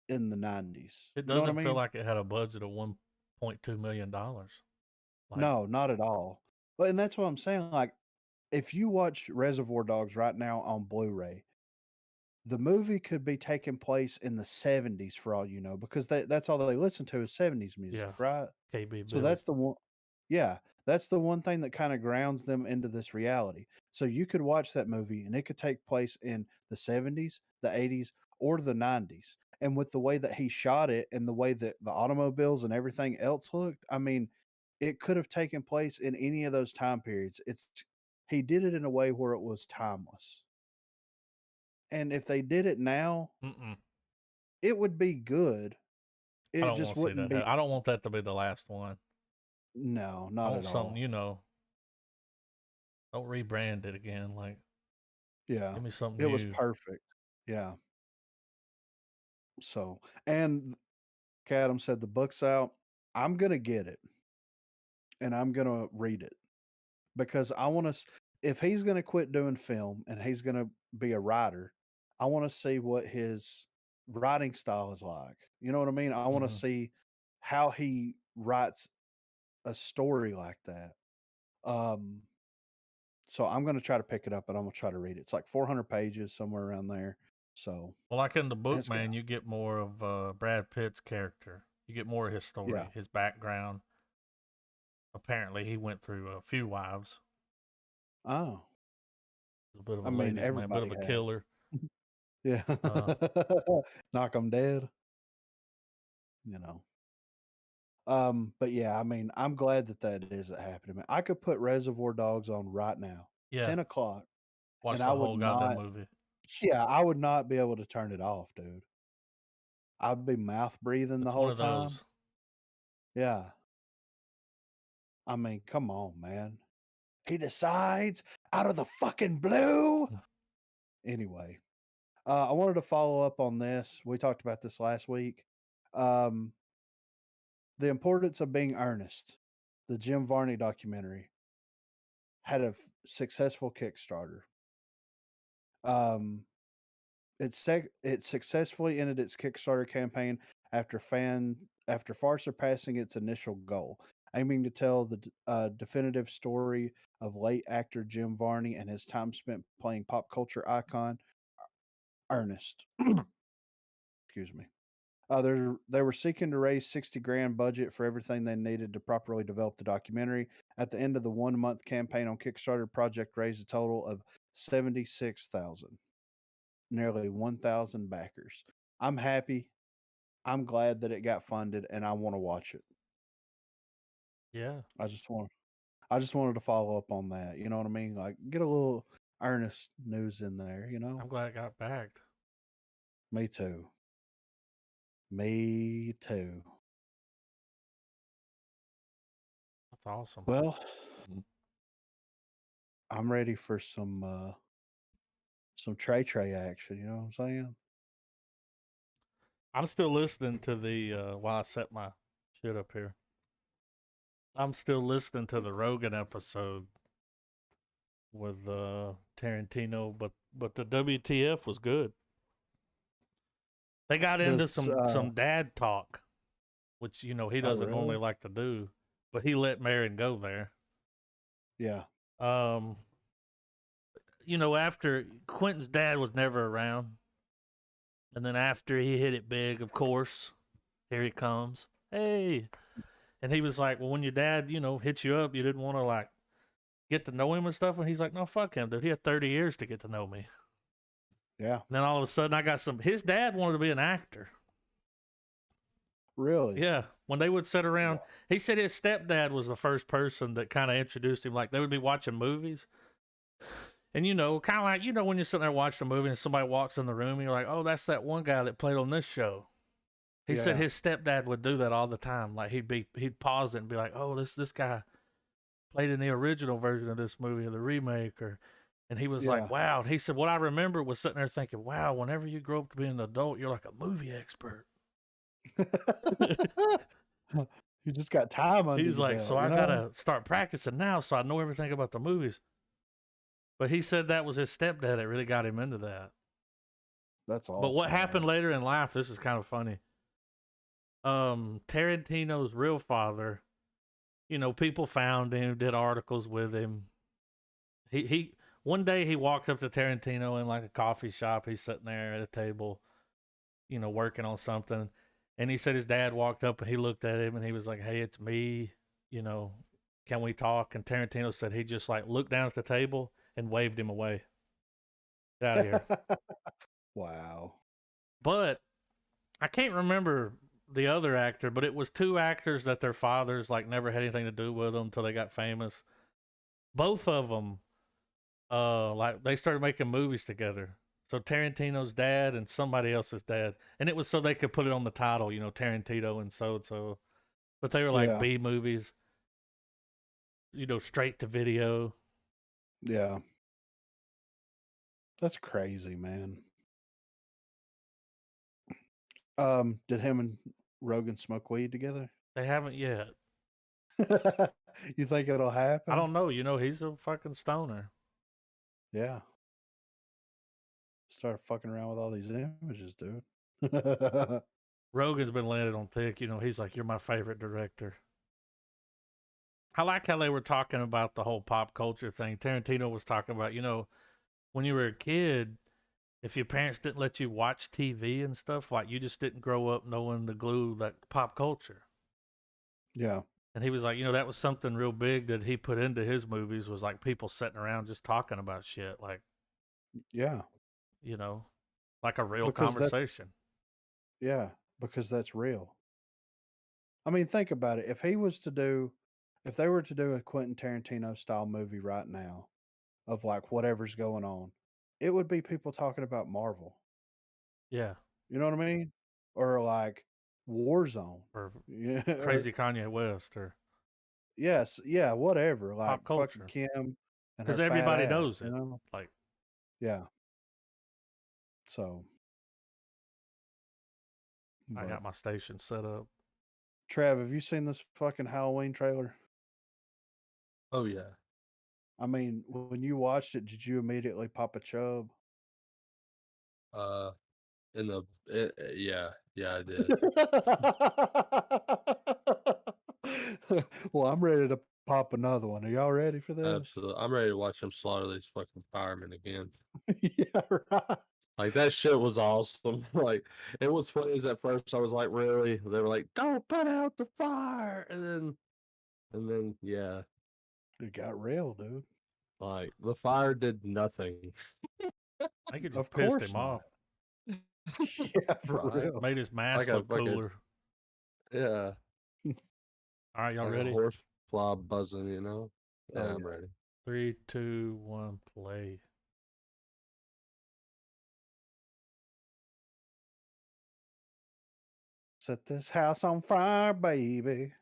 Speaker 2: in the 90s.
Speaker 1: It
Speaker 2: You know what I
Speaker 1: doesn't feel
Speaker 2: mean?
Speaker 1: like it had a budget of $1.2 million. Like,
Speaker 2: No, not at all. But and that's what I'm saying. Like, if you watch Reservoir Dogs right now on Blu-ray, the movie could be taking place in the 70s for all you know, because that's all they listen to is 70s music,
Speaker 1: yeah.
Speaker 2: right?
Speaker 1: KB
Speaker 2: So
Speaker 1: Billy.
Speaker 2: that's the one. Yeah, that's the one thing that kind of grounds them into this reality. So you could watch that movie and it could take place in the 70s, the 80s, or the 90s. And with the way that he shot it and the way that the automobiles and everything else looked, I mean, it could have taken place in any of those time periods. He did it in a way where it was timeless. And if they did it now, it would be good.
Speaker 1: I
Speaker 2: It
Speaker 1: don't
Speaker 2: just
Speaker 1: want to see
Speaker 2: wouldn't
Speaker 1: that.
Speaker 2: be.
Speaker 1: I don't want that to be the last one.
Speaker 2: No,
Speaker 1: I
Speaker 2: not
Speaker 1: want
Speaker 2: at
Speaker 1: something,
Speaker 2: all.
Speaker 1: don't rebrand it again. Like,
Speaker 2: Yeah,
Speaker 1: give me something
Speaker 2: it was
Speaker 1: new.
Speaker 2: perfect. Yeah. So, and Cadam said the book's out. I'm gonna get it, and I'm gonna read it because I want to. If he's gonna quit doing film and he's gonna be a writer, I want to see what his writing style is like. You know what I mean? I want to see how he writes a story like that. So I'm gonna try to pick it up and I'm gonna try to read it. It's like 400 pages, somewhere around there. So,
Speaker 1: Well, like in the
Speaker 2: and
Speaker 1: book,
Speaker 2: it's got,
Speaker 1: man, you get more of Brad Pitt's character. You get more of his
Speaker 2: yeah.
Speaker 1: story, his background. Apparently, he went through a few wives.
Speaker 2: Oh,
Speaker 1: A bit of
Speaker 2: I
Speaker 1: a
Speaker 2: mean,
Speaker 1: ladies' man, a bit
Speaker 2: everybody
Speaker 1: of a
Speaker 2: has.
Speaker 1: killer.
Speaker 2: Yeah.
Speaker 1: Uh,
Speaker 2: Knock them dead, you know. But yeah, I mean, I'm glad that that isn't happening. Man. I could put Reservoir Dogs on right now,
Speaker 1: yeah,
Speaker 2: 10 o'clock, and
Speaker 1: watch
Speaker 2: I
Speaker 1: the
Speaker 2: would
Speaker 1: whole goddamn
Speaker 2: not.
Speaker 1: movie.
Speaker 2: Yeah, I would not be able to turn it off, dude. I'd be mouth breathing the
Speaker 1: It's one
Speaker 2: whole
Speaker 1: of
Speaker 2: time.
Speaker 1: those.
Speaker 2: Yeah. I mean, come on, man. He decides out of the fucking blue. Anyway, I wanted to follow up on this. We talked about this last week. Um, the importance of being earnest. The Jim Varney documentary had a successful Kickstarter. Um, it successfully ended its Kickstarter campaign after far surpassing its initial goal, aiming to tell the definitive story of late actor Jim Varney and his time spent playing pop culture icon Ernest. Excuse me. They were seeking to raise 60 grand budget for everything they needed to properly develop the documentary. At the end of the 1 month campaign on Kickstarter, project raised a total of 76,000, nearly 1,000 backers. I'm happy. I'm glad that it got funded, and I want to watch it.
Speaker 1: Yeah,
Speaker 2: I just want. I just wanted to follow up on that. You know what I mean? Like get a little earnest news in there. You know.
Speaker 1: I'm glad it got backed.
Speaker 2: Me too. Me too.
Speaker 1: That's awesome.
Speaker 2: Well, I'm ready for some Trey action. You know what I'm saying?
Speaker 1: I'm still listening to the while I set my shit up here. I'm still listening to the Rogan episode with Tarantino, but the WTF was good. They got into
Speaker 2: This.
Speaker 1: some dad talk, which he
Speaker 2: Oh
Speaker 1: doesn't normally
Speaker 2: really?
Speaker 1: like to do, but he let Marin go there.
Speaker 2: Yeah.
Speaker 1: Um, after Quentin's dad was never around, and then after he hit it big, of course, here he comes. Hey, and he was like, well, when your dad, hit you up, you didn't want to like get to know him and stuff, and he's like, no, fuck him, dude. He had 30 years to get to know me.
Speaker 2: Yeah.
Speaker 1: And then all of a sudden, I got his dad wanted to be an actor.
Speaker 2: Really?
Speaker 1: Yeah, when they would sit around,
Speaker 2: Wow.
Speaker 1: he said his stepdad was the first person that kind of introduced him. Like they would be watching movies, and kind of like when you're sitting there watching a movie and somebody walks in the room, and you're like, oh, that's that one guy that played on this show. He said
Speaker 2: Yeah.
Speaker 1: his stepdad would do that all the time. Like he'd pause it and be like, oh, this guy played in the original version of this movie or the remake, and he was like,
Speaker 2: Yeah.
Speaker 1: wow. He said what I remember was sitting there thinking, wow, whenever you grow up to be an adult, you're like a movie expert.
Speaker 2: You just got time under
Speaker 1: He's
Speaker 2: your
Speaker 1: like, so
Speaker 2: belt, you
Speaker 1: I
Speaker 2: know?
Speaker 1: gotta start practicing now so I know everything about the movies. But he said that was his stepdad that really got him into that.
Speaker 2: That's
Speaker 1: But what
Speaker 2: awesome,
Speaker 1: happened
Speaker 2: man.
Speaker 1: later in life, this is kind of funny. Tarantino's real father, people found him, did articles with him. He one day he walked up to Tarantino in like a coffee shop. He's sitting there at a table, working on something. And he said his dad walked up and he looked at him and he was like, hey, it's me, you know, can we talk? And Tarantino said he just like looked down at the table and waved him away. Get out of here.
Speaker 2: Wow.
Speaker 1: But I can't remember the other actor, but it was two actors that their fathers like never had anything to do with them until they got famous. Both of them, like they started making movies together. So Tarantino's dad and somebody else's dad, and it was so they could put it on the title, Tarantino and so and so. But they were like
Speaker 2: Yeah.
Speaker 1: B movies, straight to video.
Speaker 2: Yeah. That's crazy, man. Did him and Rogan smoke weed together?
Speaker 1: They haven't yet.
Speaker 2: You think it'll
Speaker 1: I
Speaker 2: happen?
Speaker 1: don't know. He's a fucking stoner.
Speaker 2: Yeah. Start fucking around with all these images, dude.
Speaker 1: Rogan's been landed on thick. He's like, you're my favorite director. I like how they were talking about the whole pop culture thing. Tarantino was talking about, when you were a kid, if your parents didn't let you watch TV and stuff, like you just didn't grow up knowing the glue like pop culture.
Speaker 2: Yeah.
Speaker 1: And he was like, that was something real big that he put into his movies was like people sitting around just talking about shit, like,
Speaker 2: Yeah.
Speaker 1: Like a real
Speaker 2: Because
Speaker 1: conversation.
Speaker 2: because that's real. I mean, think about it. If they were to do a Quentin Tarantino style movie right now of like whatever's going on, it would be people talking about Marvel.
Speaker 1: Yeah.
Speaker 2: You know what I mean? Or like Warzone.
Speaker 1: Or
Speaker 2: Yeah.
Speaker 1: crazy Kanye West or
Speaker 2: Yes. Yeah. Whatever. Like
Speaker 1: pop
Speaker 2: fucking
Speaker 1: culture.
Speaker 2: Kim and her
Speaker 1: Because
Speaker 2: fat
Speaker 1: everybody
Speaker 2: ass.
Speaker 1: knows
Speaker 2: You
Speaker 1: it.
Speaker 2: know?
Speaker 1: Like,
Speaker 2: Yeah. So.
Speaker 1: I
Speaker 2: But
Speaker 1: got my station set up.
Speaker 2: Trav, have you seen this fucking Halloween trailer?
Speaker 3: Oh yeah.
Speaker 2: I mean, when you watched it, did you immediately pop a chub?
Speaker 3: Yeah, I did.
Speaker 2: Well, I'm ready to pop another one. Are y'all ready for this?
Speaker 3: Absolutely. I'm ready to watch them slaughter these fucking firemen again.
Speaker 2: Yeah, right.
Speaker 3: Like that shit was awesome. Like it was funny as at first I was like, really? They were like, don't put out the fire, and then yeah,
Speaker 2: It got real, dude.
Speaker 3: like the fire did nothing.
Speaker 1: I think it just
Speaker 2: Of
Speaker 1: pissed
Speaker 2: course
Speaker 1: him
Speaker 2: not.
Speaker 1: off.
Speaker 2: Yeah, for
Speaker 3: Right.
Speaker 2: real.
Speaker 1: Made his mask
Speaker 3: Like a
Speaker 1: look
Speaker 3: fucking
Speaker 1: cooler.
Speaker 3: yeah,
Speaker 1: All right, y'all
Speaker 3: like a
Speaker 1: ready?
Speaker 3: horse fly buzzing, you know? Yeah,
Speaker 2: Oh,
Speaker 3: I'm
Speaker 2: yeah.
Speaker 3: ready.
Speaker 1: 3, 2, 1, play.
Speaker 2: Set this house on fire, baby.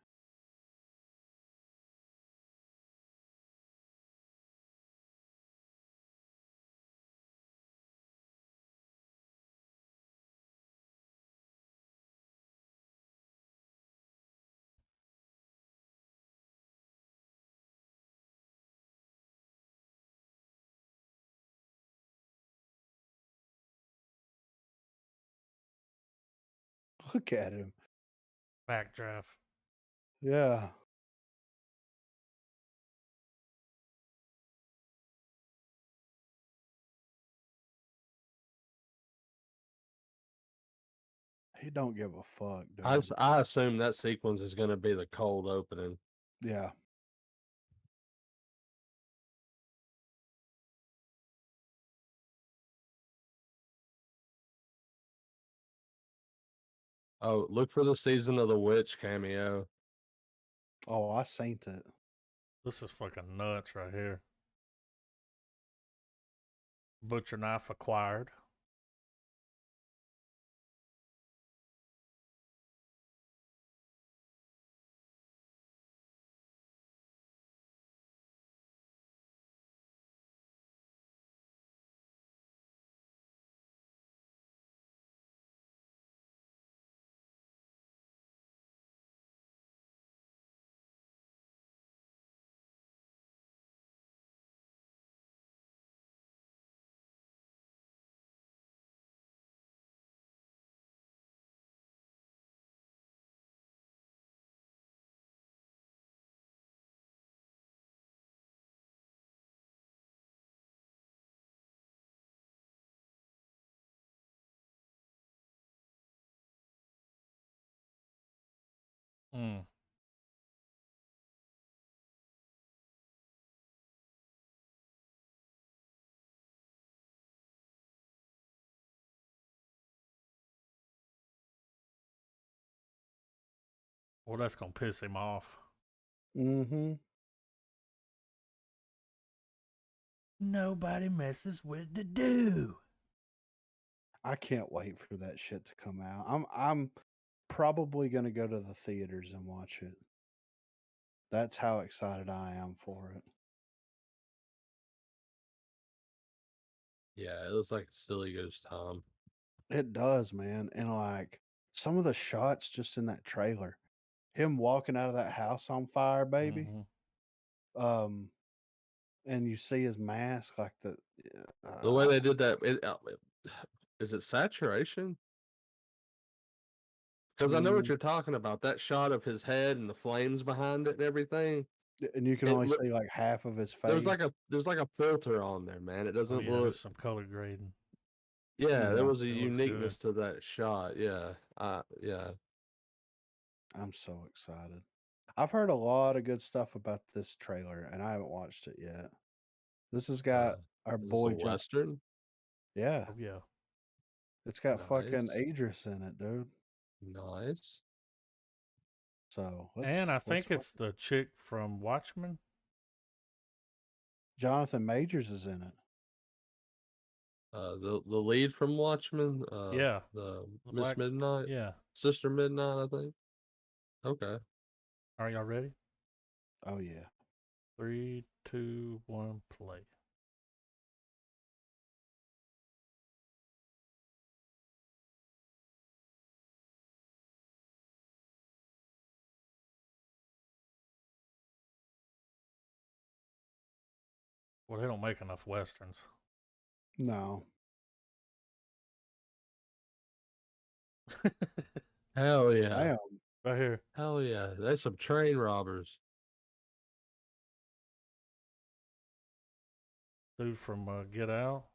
Speaker 2: Look at him.
Speaker 1: Backdraft.
Speaker 2: Yeah. He don't give a fuck, dude.
Speaker 3: I assume that sequence is going to be the cold opening.
Speaker 2: Yeah.
Speaker 3: Oh, look for the Season of the Witch cameo.
Speaker 2: Oh, I seen it.
Speaker 1: This is fucking nuts right here. Butcher knife acquired. Mm. Well, that's gonna piss him off.
Speaker 2: Mm-hmm.
Speaker 1: Nobody messes with the do.
Speaker 2: I can't wait for that shit to come out. I'm probably gonna go to the theaters and watch it. That's how excited I am for it.
Speaker 3: Yeah, it looks like a silly goose time.
Speaker 2: It does, man. And like some of the shots just in that trailer, him walking out of that house on fire, baby.
Speaker 1: Mm-hmm.
Speaker 2: And you see his mask, like
Speaker 3: The way they did that, is it saturation? Because I know what you're talking about. That shot of his head and the flames behind it and everything.
Speaker 2: and you can only see like half of his face.
Speaker 3: There's like a filter on there, man. It
Speaker 1: Oh
Speaker 3: doesn't
Speaker 1: yeah,
Speaker 3: look.
Speaker 1: there's some color grading.
Speaker 3: Yeah, there
Speaker 2: Yeah,
Speaker 3: was a
Speaker 1: It looks good.
Speaker 3: uniqueness to that shot. Yeah, yeah.
Speaker 2: I'm so excited. I've heard a lot of good stuff about this trailer, and I haven't watched it yet. This has got our
Speaker 3: Is this a
Speaker 2: boy John.
Speaker 3: western?
Speaker 2: Yeah,
Speaker 1: Oh yeah.
Speaker 2: it's got fucking
Speaker 3: Nice.
Speaker 2: Idris in it, dude.
Speaker 3: Nice.
Speaker 2: So
Speaker 1: And I think
Speaker 2: fuck-
Speaker 1: it's the chick from Watchmen.
Speaker 2: Jonathan Majors is in it.
Speaker 3: The lead from Watchmen,
Speaker 1: Yeah.
Speaker 3: the
Speaker 1: The
Speaker 3: Miss
Speaker 1: black.
Speaker 3: Midnight,
Speaker 1: Yeah.
Speaker 3: Sister Midnight, I think. Okay.
Speaker 1: Are y'all ready?
Speaker 2: Oh yeah.
Speaker 1: 3, 2, 1, play. Well, they don't make enough westerns.
Speaker 2: No.
Speaker 3: Hell yeah.
Speaker 2: Damn.
Speaker 1: Right here.
Speaker 3: Hell yeah. There's some train robbers.
Speaker 1: Dude from Get Out.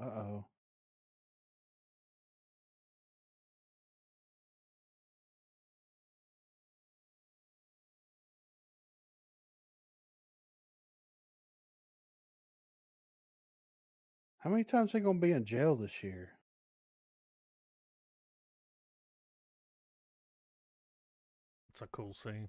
Speaker 2: Uh-oh. How many times they gonna be in jail this year?
Speaker 1: It's a cool scene.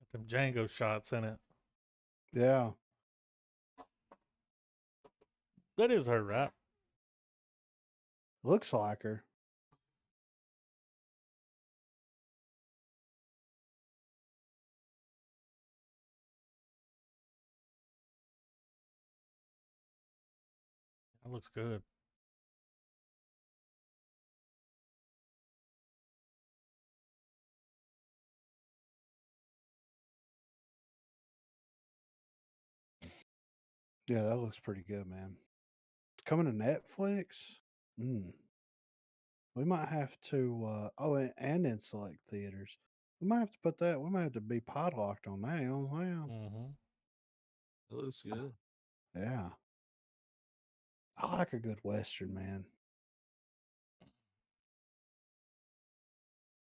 Speaker 1: Got them Django shots in it.
Speaker 2: Yeah.
Speaker 1: That is her, right?
Speaker 2: Looks like her.
Speaker 1: That looks good.
Speaker 2: Yeah, that looks pretty good, man. Coming to Netflix? We might have to and in select theaters. We might have to put that we might have to be padlocked on that.
Speaker 1: Mm-hmm.
Speaker 3: It looks good.
Speaker 2: Yeah. I like a good Western, man.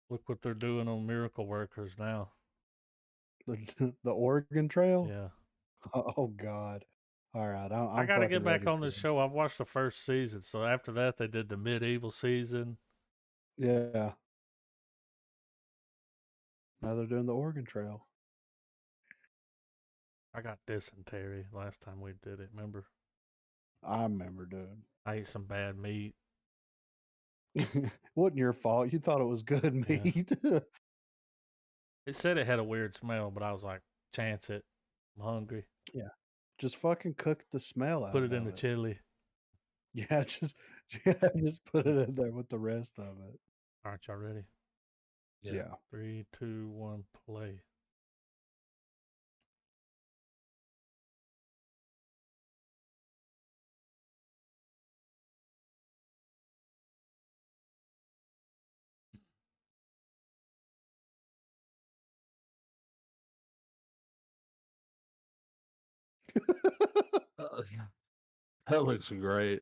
Speaker 1: Look what they're doing on Miracle Workers now.
Speaker 2: The Oregon Trail?
Speaker 1: Yeah.
Speaker 2: Oh God. All right.
Speaker 1: I
Speaker 2: I'm
Speaker 1: got to
Speaker 2: fucking
Speaker 1: get back
Speaker 2: ready
Speaker 1: on
Speaker 2: for
Speaker 1: this
Speaker 2: it.
Speaker 1: show. I've watched the first season, so after that they did the medieval season.
Speaker 2: Yeah. Now they're doing the Oregon Trail.
Speaker 1: I got dysentery last time we did it. Remember?
Speaker 2: I remember, dude.
Speaker 1: I ate some bad meat.
Speaker 2: Wasn't your fault. You thought it was good
Speaker 1: Yeah.
Speaker 2: meat.
Speaker 1: It said it had a weird smell, but I was like, chance it. I'm hungry.
Speaker 2: Yeah. Just fucking cook the smell out
Speaker 1: Put it
Speaker 2: of
Speaker 1: in the
Speaker 2: it.
Speaker 1: chili.
Speaker 2: Yeah, just put it in there with the rest of it.
Speaker 1: Aren't y'all ready?
Speaker 2: Yeah.
Speaker 1: 3, 2, 1, play.
Speaker 3: That looks great.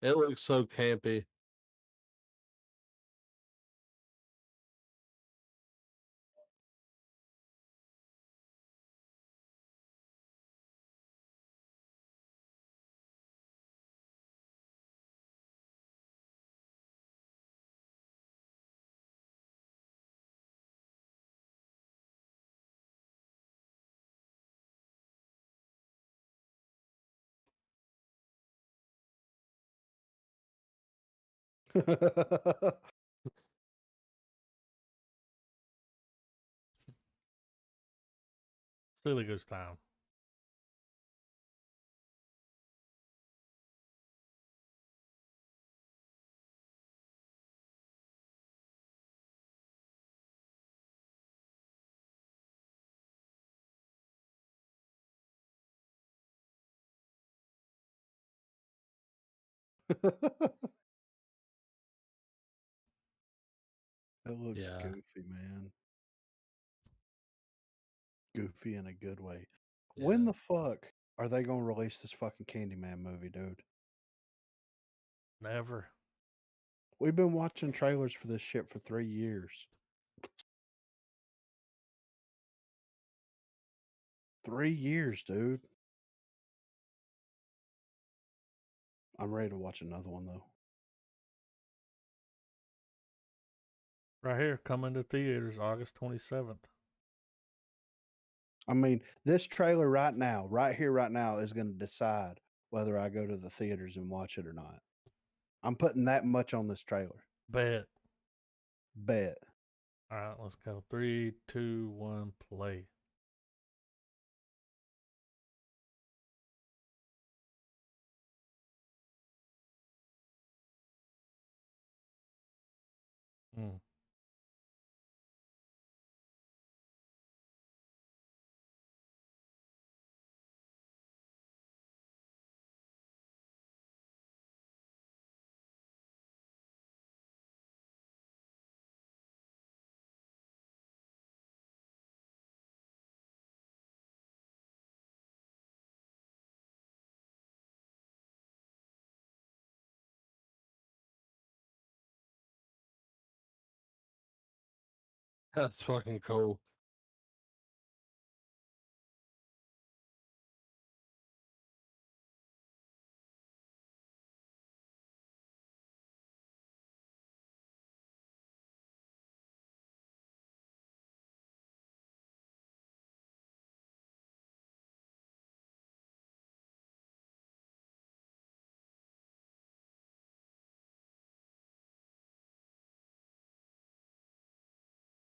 Speaker 3: It looks so campy.
Speaker 1: Silly goose time.
Speaker 2: It looks
Speaker 3: Yeah.
Speaker 2: goofy, man. Goofy in a good way. When
Speaker 3: Yeah.
Speaker 2: the fuck are they gonna release this fucking Candyman movie, dude?
Speaker 1: Never.
Speaker 2: We've been watching trailers for this shit for 3 years. 3 years, dude. I'm ready to watch another one though.
Speaker 1: Right here, coming to theaters August 27th.
Speaker 2: I mean, this trailer right now, right here, right now, is going to decide whether I go to the theaters and watch it or not. I'm putting that much on this trailer.
Speaker 1: Bet.
Speaker 2: Bet.
Speaker 1: All right, let's go. 3, 2, 1, play. Mm.
Speaker 3: That's fucking cool.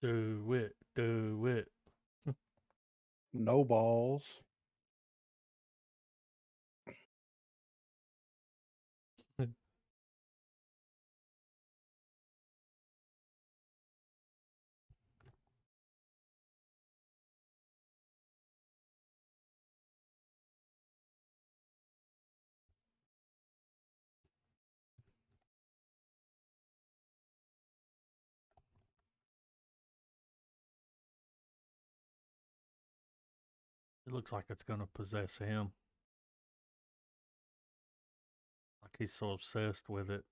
Speaker 1: Do it. Do it.
Speaker 2: No balls.
Speaker 1: It looks like it's going to possess him. Like he's so obsessed with it.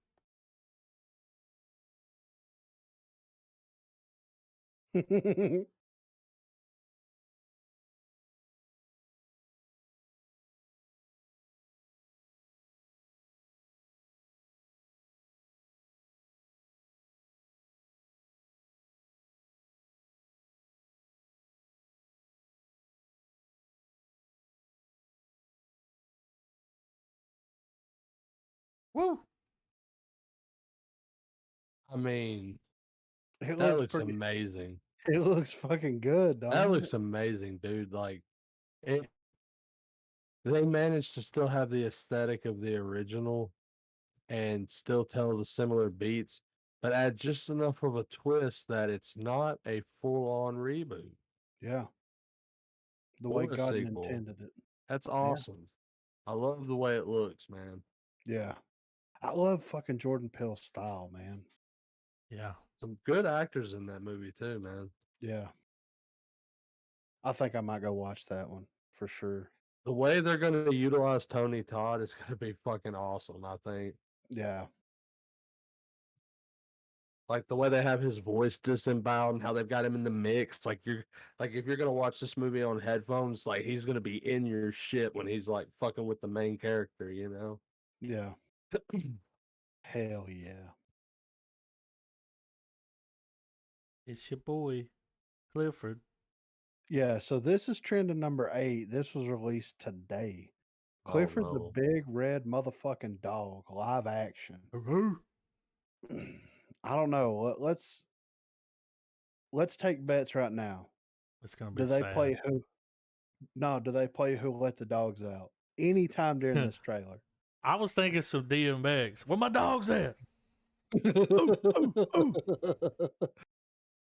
Speaker 1: Woo!
Speaker 3: I mean,
Speaker 2: It
Speaker 3: that
Speaker 2: looks
Speaker 3: looks
Speaker 2: pretty.
Speaker 3: amazing.
Speaker 2: It looks fucking good,
Speaker 3: That
Speaker 2: don't
Speaker 3: looks
Speaker 2: it?
Speaker 3: amazing, dude. Like it they managed to still have the aesthetic of the original and still tell the similar beats, but add just enough of a twist that it's not a full-on reboot
Speaker 2: Yeah. The way
Speaker 3: or a
Speaker 2: God
Speaker 3: sequel.
Speaker 2: intended it.
Speaker 3: That's
Speaker 2: Yeah.
Speaker 3: awesome. I love the way it looks, man.
Speaker 2: Yeah. I love fucking Jordan Peele's style, man.
Speaker 1: Yeah.
Speaker 3: Some good actors in that movie too, man.
Speaker 2: Yeah. I think I might go watch that one for sure.
Speaker 3: The way they're gonna utilize Tony Todd is gonna be fucking awesome, I think.
Speaker 2: Yeah.
Speaker 3: Like the way they have his voice disemboweled and how they've got him in the mix. Like if you're gonna watch this movie on headphones, like he's gonna be in your shit when he's like fucking with the main character, you know?
Speaker 2: Yeah. Hell yeah.
Speaker 1: It's your boy, Clifford.
Speaker 2: Yeah, so this is trending number 8. This was released today.
Speaker 3: Oh
Speaker 2: Clifford the
Speaker 3: no.
Speaker 2: Big Red Motherfucking Dog, live action.
Speaker 1: Woo!
Speaker 2: I don't know. Let's take bets right now.
Speaker 1: It's going to be
Speaker 2: Do they
Speaker 1: sad.
Speaker 2: play who? No, do they play Who Let the Dogs Out anytime during this trailer?
Speaker 1: I was thinking some DMX. Where my dogs at? Ooh, ooh, ooh.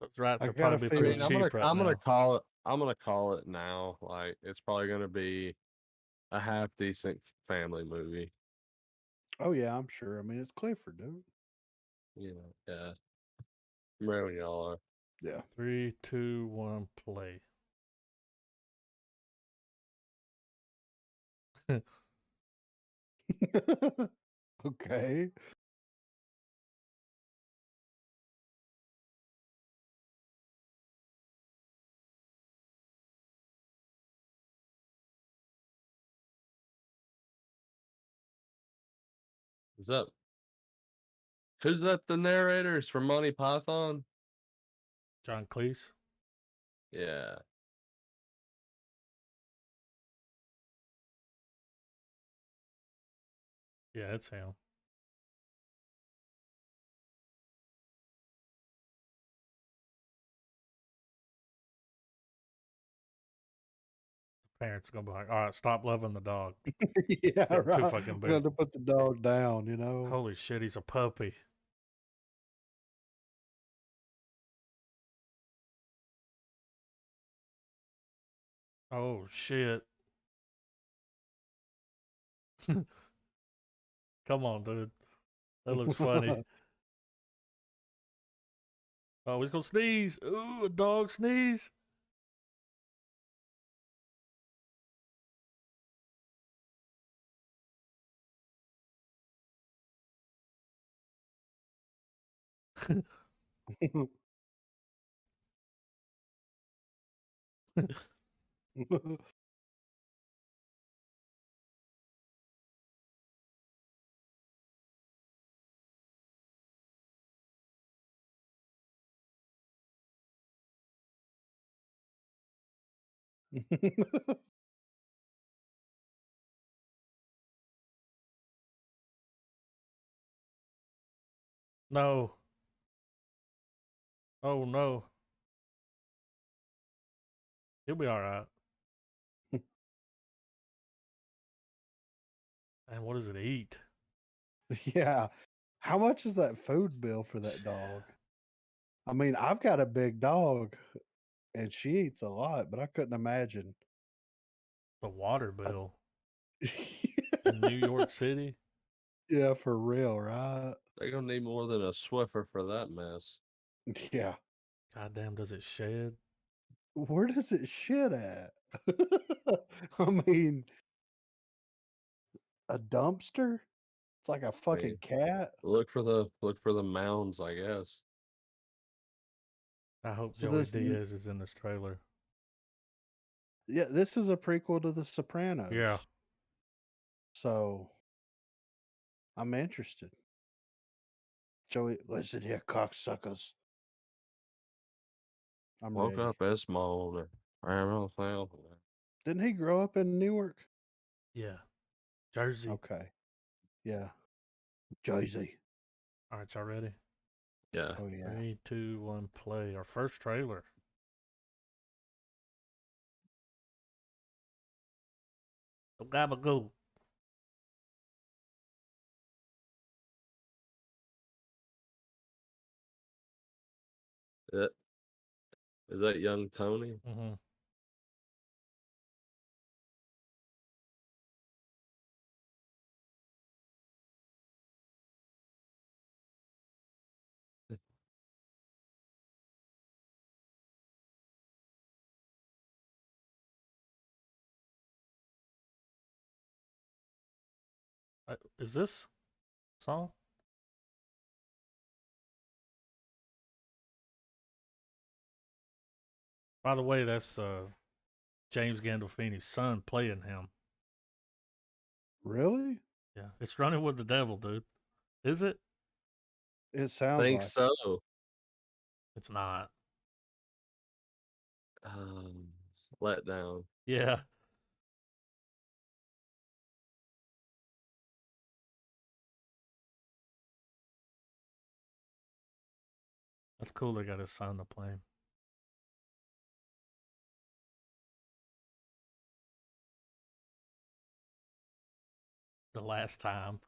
Speaker 1: Those rats
Speaker 2: I
Speaker 1: are
Speaker 2: got a
Speaker 1: probably
Speaker 3: I
Speaker 1: pretty
Speaker 3: mean,
Speaker 2: feeling.
Speaker 1: cheap right
Speaker 3: I'm gonna
Speaker 1: now.
Speaker 3: call it. I'm gonna call it now. Like it's probably gonna be a half decent family movie.
Speaker 2: Oh yeah, I'm sure. I mean, it's Clifford, dude.
Speaker 3: You know, yeah. I'm ready when y'all are.
Speaker 2: Yeah.
Speaker 1: 3, 2, 1, play.
Speaker 2: Okay.
Speaker 3: Is that who's that? The narrator is from Monty Python.
Speaker 1: John Cleese.
Speaker 3: Yeah.
Speaker 1: Yeah, it's him. Parents are gonna be like, all right, stop loving the dog.
Speaker 2: Yeah,
Speaker 1: Getting too
Speaker 2: right.
Speaker 1: fucking
Speaker 2: We had
Speaker 1: big.
Speaker 2: to put the dog down, you know.
Speaker 1: Holy shit, he's a puppy. Oh shit. Come on, dude. That looks funny. Oh, he's gonna sneeze. Ooh, a dog sneeze. No. Oh no. He'll be all right. And what does it eat?
Speaker 2: Yeah. How much is that food bill for that dog? I mean, I've got a big dog and she eats a lot, but I couldn't imagine.
Speaker 1: The water
Speaker 2: a-
Speaker 1: bill in New York City.
Speaker 2: Yeah, for real, right?
Speaker 3: They're gonna need more than a Swiffer for that mess.
Speaker 2: Yeah.
Speaker 1: Goddamn, does it shed?
Speaker 2: Where does it shit at? I mean, a dumpster? It's like a
Speaker 3: I mean,
Speaker 2: fucking cat.
Speaker 3: look for the mounds, I guess.
Speaker 1: I hope
Speaker 2: So
Speaker 1: Joey Diaz is in this trailer.
Speaker 2: yeah, this is a prequel to The
Speaker 1: Yeah.
Speaker 2: Sopranos. So I'm interested. Joey, listen here, cocksuckers. I'm
Speaker 3: Woke
Speaker 2: ready.
Speaker 3: up this morning.
Speaker 2: Didn't he grow up in Newark?
Speaker 1: Yeah. Jersey.
Speaker 2: Okay. Yeah. Jersey.
Speaker 1: All right, y'all ready?
Speaker 3: Yeah.
Speaker 2: Oh yeah.
Speaker 1: 3, 2, 1, play. Our first trailer. Gabagoo.
Speaker 3: Is that young Tony?
Speaker 1: Mm-hmm. Is this song? By the way, that's James Gandolfini's son playing him.
Speaker 2: Really?
Speaker 1: Yeah. It's Running with the Devil, dude. Is it?
Speaker 2: It sounds
Speaker 3: Think
Speaker 2: like
Speaker 3: so.
Speaker 1: It's not.
Speaker 3: Um, Let down.
Speaker 1: Yeah. That's cool they got his son to play him. the last time.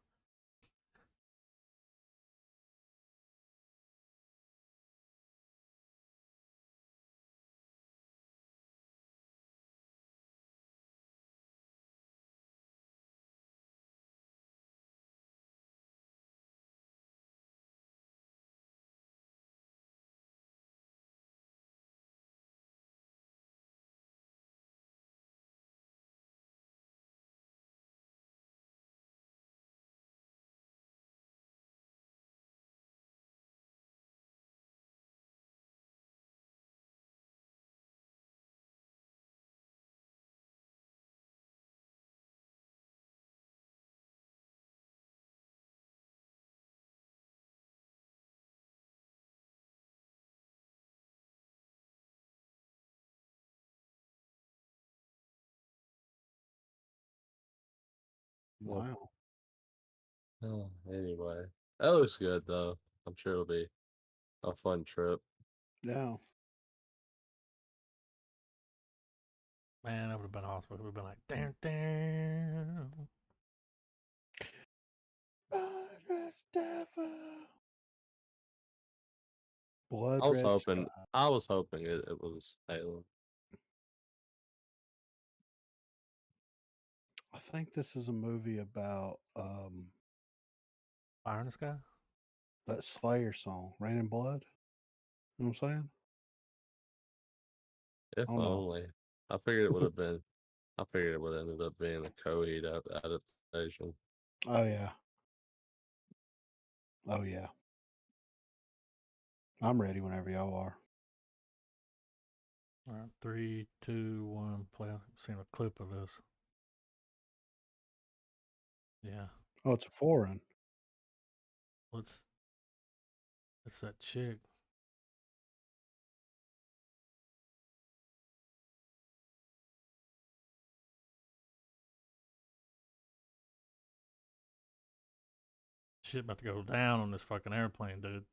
Speaker 2: Wow.
Speaker 3: Oh, anyway, that looks good though. I'm sure it'll be a fun trip.
Speaker 2: Yeah.
Speaker 1: Man, that would have been awesome. It would have been like, damn, damn.
Speaker 2: Blood
Speaker 3: I was
Speaker 2: red
Speaker 3: hoping.
Speaker 2: sky.
Speaker 3: I was hoping it was Halo.
Speaker 2: I think this is a movie about
Speaker 1: Fire in the Sky?
Speaker 2: that Slayer song, Rain and Blood. You know what I'm saying?
Speaker 3: If
Speaker 2: Oh no.
Speaker 3: only. I figured it would have been. I figured it would have ended up being a Coheed adaptation.
Speaker 2: Oh yeah. Oh yeah. I'm ready whenever y'all are.
Speaker 1: All right, 3, 2, 1, play. I've seen a clip of this. Yeah.
Speaker 2: Oh, it's a foreign.
Speaker 1: It's that chick. Shit about to go down on this fucking airplane, dude.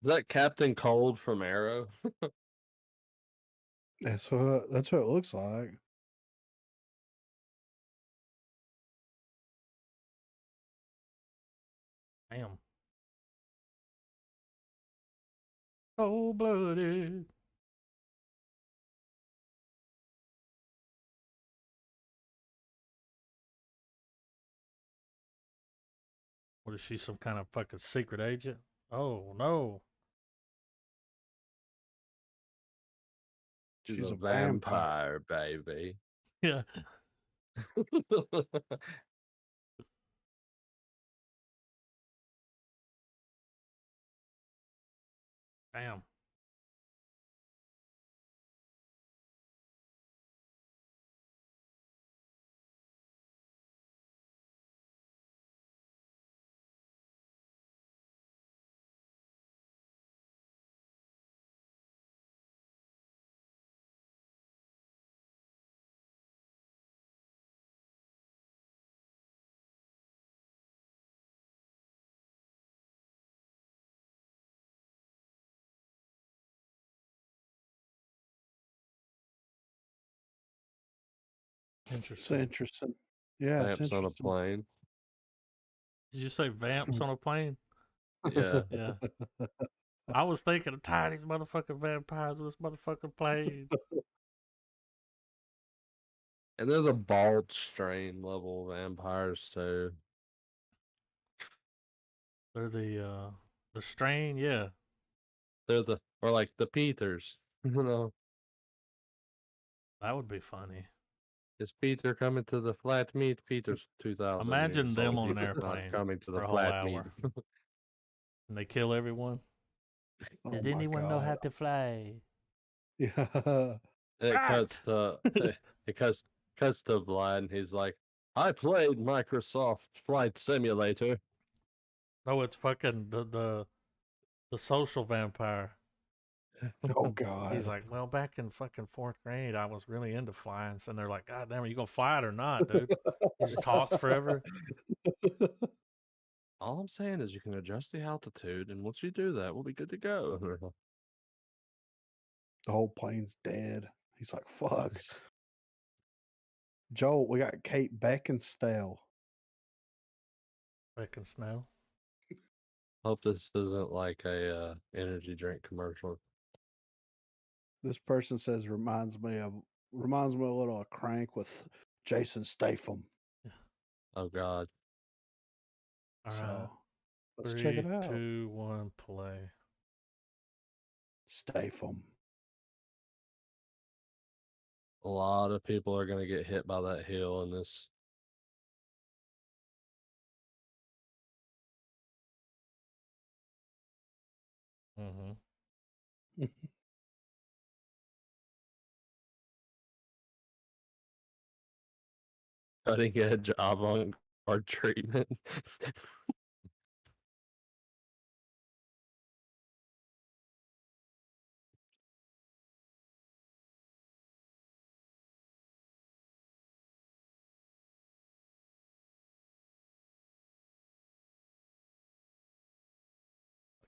Speaker 3: Is that Captain Cold from Arrow?
Speaker 2: That's what it looks like.
Speaker 1: Damn. Cold blooded. What is she, some kind of fucking secret agent? Oh no.
Speaker 3: She's a
Speaker 2: vampire.
Speaker 3: vampire, baby.
Speaker 1: Yeah. Damn.
Speaker 2: It's
Speaker 1: Interesting.
Speaker 2: interesting. Yeah, it's
Speaker 3: Vamps on a
Speaker 2: interesting.
Speaker 3: plane.
Speaker 1: Did you say vamps on a plane?
Speaker 3: Yeah.
Speaker 1: Yeah. I was thinking of tired these motherfucking vampires on this motherfucking plane.
Speaker 3: And they're the bald strain level vampires too.
Speaker 1: They're the strain, yeah.
Speaker 3: They're or like the Peters. You know,
Speaker 1: That would be funny.
Speaker 3: is Peter coming to the flat meat? Peter's 2,000
Speaker 1: Imagine
Speaker 3: years
Speaker 1: them
Speaker 3: old.
Speaker 1: on an
Speaker 3: He's not
Speaker 1: airplane
Speaker 3: coming to the
Speaker 1: for a whole
Speaker 3: flat meat.
Speaker 1: hour. And they kill everyone.
Speaker 2: Oh
Speaker 1: Does
Speaker 2: my
Speaker 1: anyone know
Speaker 2: God.
Speaker 1: how to fly?
Speaker 2: Yeah.
Speaker 3: It
Speaker 1: Right.
Speaker 3: cuts to Vlad, and he's like, "I played Microsoft Flight Simulator."
Speaker 1: No, it's fucking the social vampire.
Speaker 2: Oh God.
Speaker 1: He's like, well, back in fucking fourth grade, I was really into flying. And they're like, God damn, are you gonna fly it or not, dude? He just talks forever.
Speaker 3: All I'm saying is you can adjust the altitude, and once you do that, we'll be good to go.
Speaker 2: The whole plane's dead. He's like, fuck. Joel, we got Kate Beckinsale.
Speaker 1: Fucking snow.
Speaker 3: Hope this isn't like a energy drink commercial.
Speaker 2: This person says reminds me a little of Crank with Jason Statham.
Speaker 3: Oh God.
Speaker 1: All
Speaker 2: So
Speaker 1: right.
Speaker 2: let's check it
Speaker 1: 3,
Speaker 2: out.
Speaker 1: 2, 1, play.
Speaker 2: Statham.
Speaker 3: A lot of people are gonna get hit by that hill in this.
Speaker 1: Mm-hmm.
Speaker 3: Cutting edge avant-garde treatment.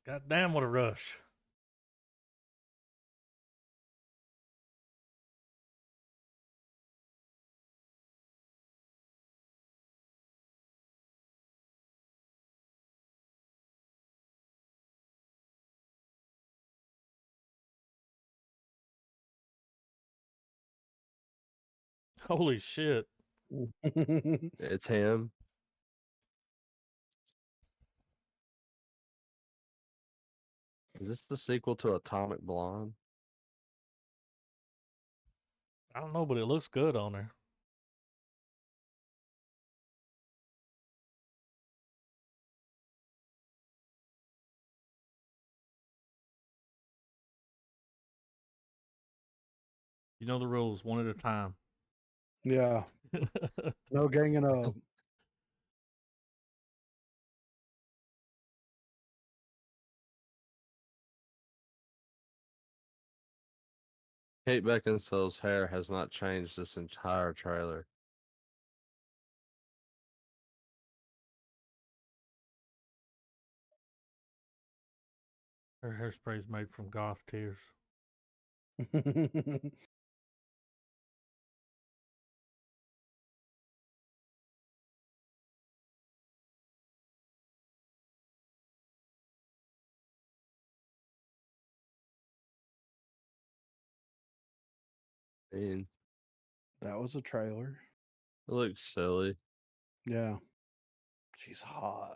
Speaker 1: God damn, what a rush. Holy shit.
Speaker 3: It's him. Is this the sequel to Atomic Blonde?
Speaker 1: I don't know, but it looks good on her. You know the rules, one at a time.
Speaker 2: Yeah. No ganging up.
Speaker 3: Kate Beckinsale's hair has not changed this entire trailer.
Speaker 1: Her hairspray is made from goth tears.
Speaker 3: I mean,
Speaker 2: That was a trailer.
Speaker 3: it looks silly.
Speaker 2: Yeah. She's hot.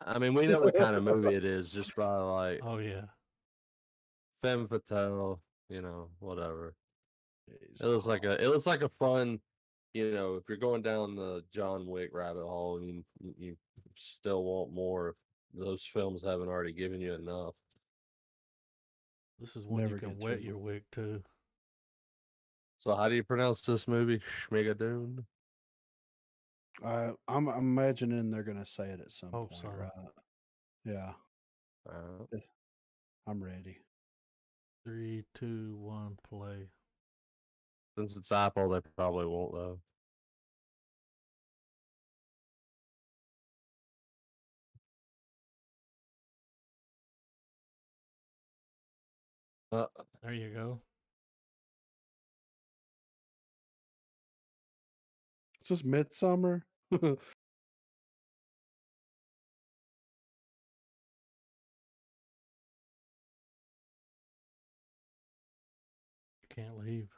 Speaker 3: I mean, we know what kind of movie it is just by like
Speaker 1: Oh yeah.
Speaker 3: femme fatale, whatever.
Speaker 2: She's
Speaker 3: It was
Speaker 2: hot.
Speaker 3: like a fun, if you're going down the John Wick rabbit hole and you still want more, if those films haven't already given you enough.
Speaker 1: This is one you
Speaker 2: Never
Speaker 1: can
Speaker 2: get
Speaker 1: wet
Speaker 2: too
Speaker 1: your wig to.
Speaker 3: So how do you pronounce this movie? Schmigadoon?
Speaker 2: I'm imagining they're gonna say it at some
Speaker 1: Hope
Speaker 2: point,
Speaker 1: so.
Speaker 2: right? Yeah.
Speaker 3: Uh,
Speaker 2: I'm ready.
Speaker 1: 3, 2, 1, play.
Speaker 3: since it's Apple, they probably won't though. Uh,
Speaker 1: There you go.
Speaker 2: Is this Midsummer?
Speaker 1: You can't leave.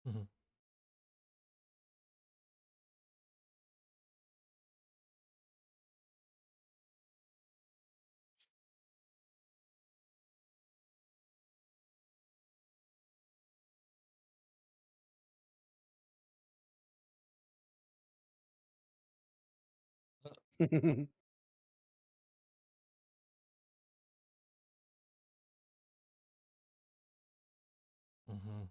Speaker 1: Mhm. Mhm.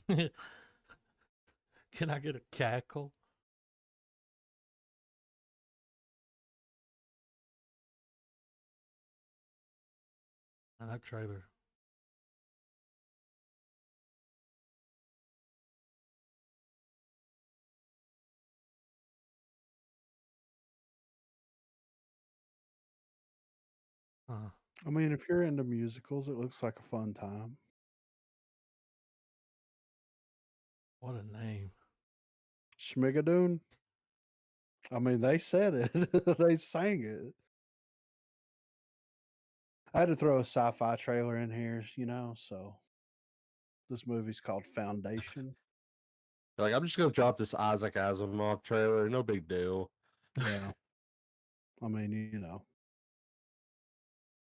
Speaker 1: Can I get a cackle? And that trailer.
Speaker 2: I mean, if you're into musicals, it looks like a fun time.
Speaker 1: What a name.
Speaker 2: Schmigadoon. I mean, they said it. They sang it. I had to throw a sci-fi trailer in here, so this movie's called Foundation.
Speaker 3: Like, I'm just gonna drop this Isaac Asimov trailer. No big deal.
Speaker 2: Yeah. I mean,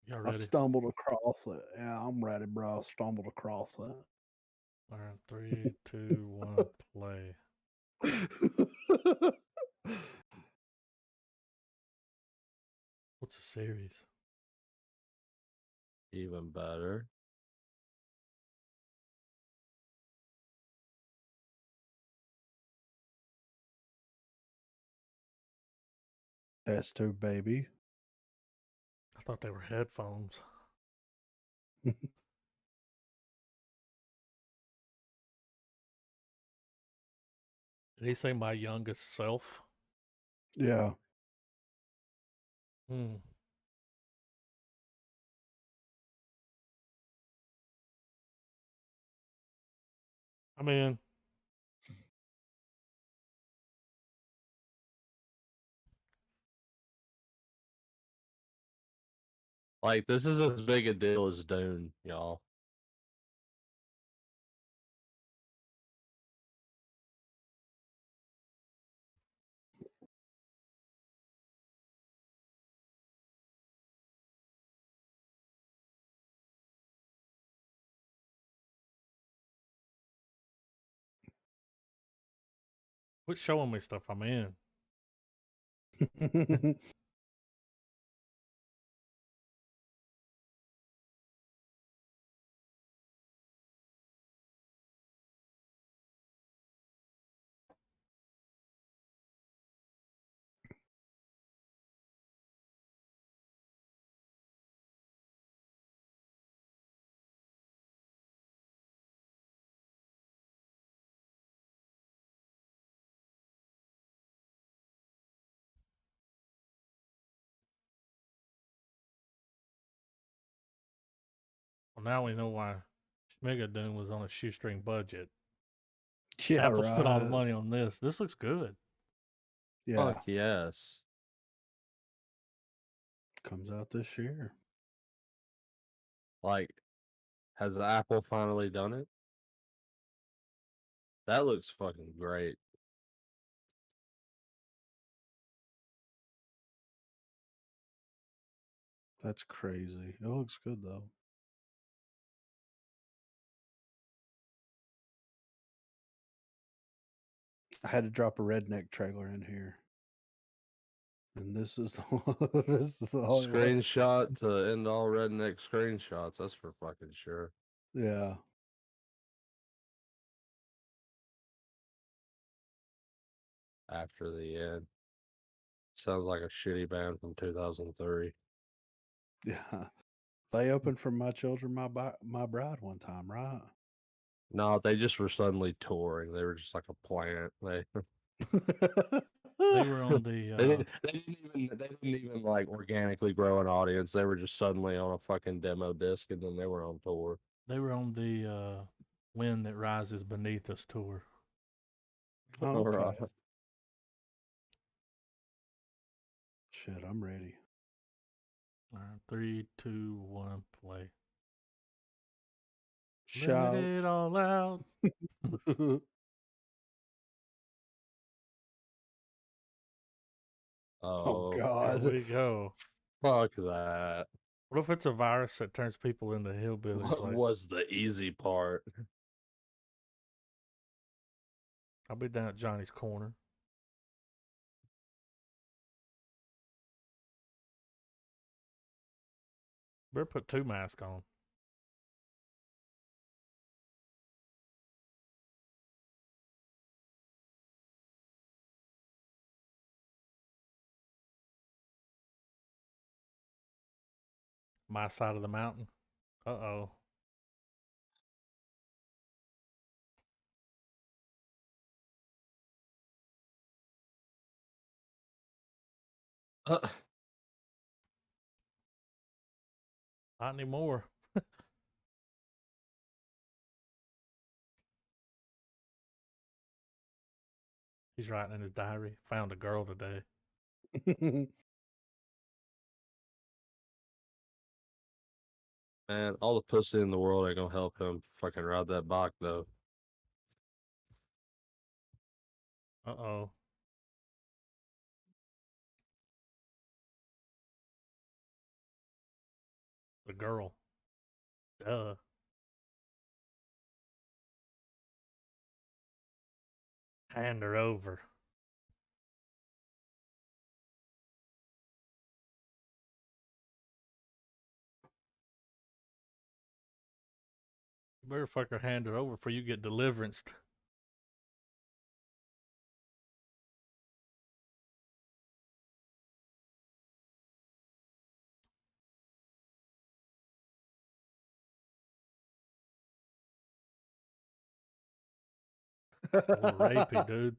Speaker 1: Y'all
Speaker 2: I
Speaker 1: ready?
Speaker 2: stumbled across it. Yeah, I'm ready, bro. I stumbled across it.
Speaker 1: All right, 3, 2, 1, play. What's the series?
Speaker 3: Even better.
Speaker 2: Test tube baby.
Speaker 1: I thought they were headphones. Did he say my youngest self?
Speaker 2: Yeah.
Speaker 1: Hmm. I mean,
Speaker 3: Like, this is as big a deal as Dune, y'all.
Speaker 1: quit showing me stuff I'm in. Well, now we know why Schmigadoon was on a shoestring budget.
Speaker 2: Yeah,
Speaker 1: Apple's put all the
Speaker 2: right.
Speaker 1: money on this. This looks good.
Speaker 2: Yeah.
Speaker 3: Fuck yes.
Speaker 2: Comes out this year.
Speaker 3: Like, has Apple finally done it? That looks fucking great.
Speaker 2: That's crazy. It looks good though. I had to drop a redneck trailer in here. And this is the this is the only one.
Speaker 3: Screenshot to end all redneck screenshots. That's for fucking sure.
Speaker 2: Yeah.
Speaker 3: After the end. Sounds like a shitty band from 2003.
Speaker 2: Yeah. They opened for My Children, My Bride one time, right?
Speaker 3: No, they just were suddenly touring. They were just like a plant.
Speaker 1: They were on the
Speaker 3: They didn't even like organically grow an audience. They were just suddenly on a fucking demo disc and then they were on tour.
Speaker 1: Wind That Rises Beneath Us tour.
Speaker 2: Okay. Shit, I'm ready.
Speaker 1: All right, 3, 2, 1, play.
Speaker 2: Shout.
Speaker 1: Let it all out.
Speaker 3: Oh,
Speaker 1: Here
Speaker 2: God.
Speaker 1: we go.
Speaker 3: fuck that.
Speaker 1: What if it's a virus that turns people into hillbillies?
Speaker 3: What was the easy part?
Speaker 1: I'll be down at Johnny's corner. Better put 2 masks on. My side of the mountain. Uh-oh.
Speaker 3: Uh,
Speaker 1: Not anymore. He's writing in his diary. Found a girl today.
Speaker 3: Man, all the pussy in the world ain't gonna help him fucking ride that bike though.
Speaker 1: Uh-oh. The girl. Duh. Hand her over. You better fucker hand her over before you get deliverenced. Rapey, dude.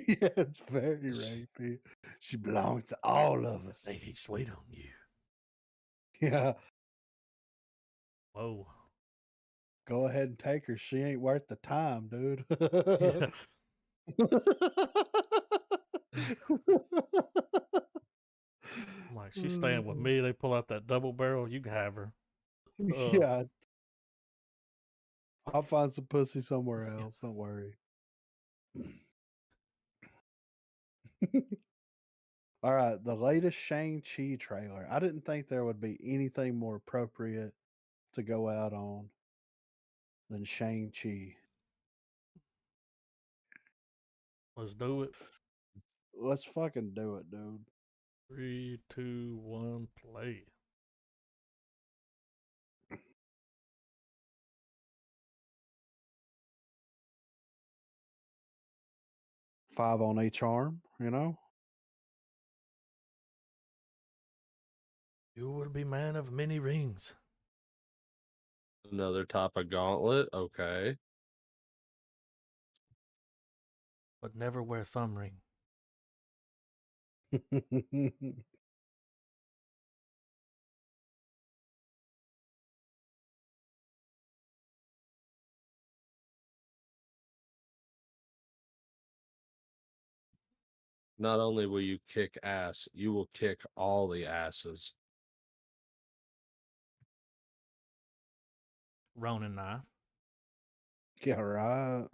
Speaker 2: Yeah, it's very rapey. She belongs to all of us.
Speaker 1: Hey, he's sweet on you.
Speaker 2: Yeah.
Speaker 1: Whoa.
Speaker 2: Go ahead and take her. She ain't worth the time, dude.
Speaker 1: Yeah. I'm like, she's staying with me. They pull out that double barrel. You can have her.
Speaker 2: Yeah. I'll find some pussy somewhere else. Don't worry. All right. The latest Shang-Chi trailer. I didn't think there would be anything more appropriate to go out on than Shang-Chi.
Speaker 1: Let's do it.
Speaker 2: Let's fucking do it, dude.
Speaker 1: 3, 2, 1, play.
Speaker 2: Five on each arm, you know?
Speaker 1: You will be man of many rings,
Speaker 3: Another type of gauntlet, okay.
Speaker 1: but never wear thumb ring.
Speaker 3: Not only will you kick ass, you will kick all the asses.
Speaker 1: Ronin knife.
Speaker 2: Yeah, right.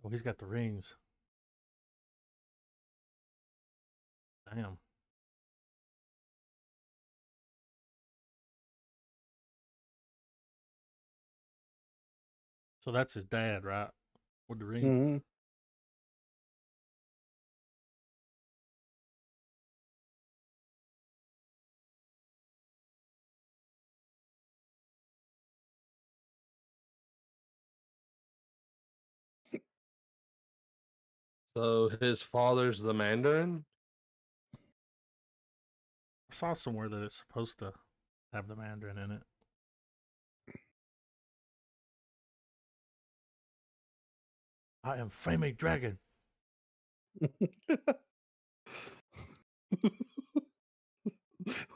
Speaker 1: Oh, he's got the rings. Damn. So that's his dad, right? With the ring.
Speaker 2: Mm-hmm.
Speaker 3: So his father's the Mandarin?
Speaker 1: I saw somewhere that it's supposed to have the Mandarin in it. I am Flaming Dragon.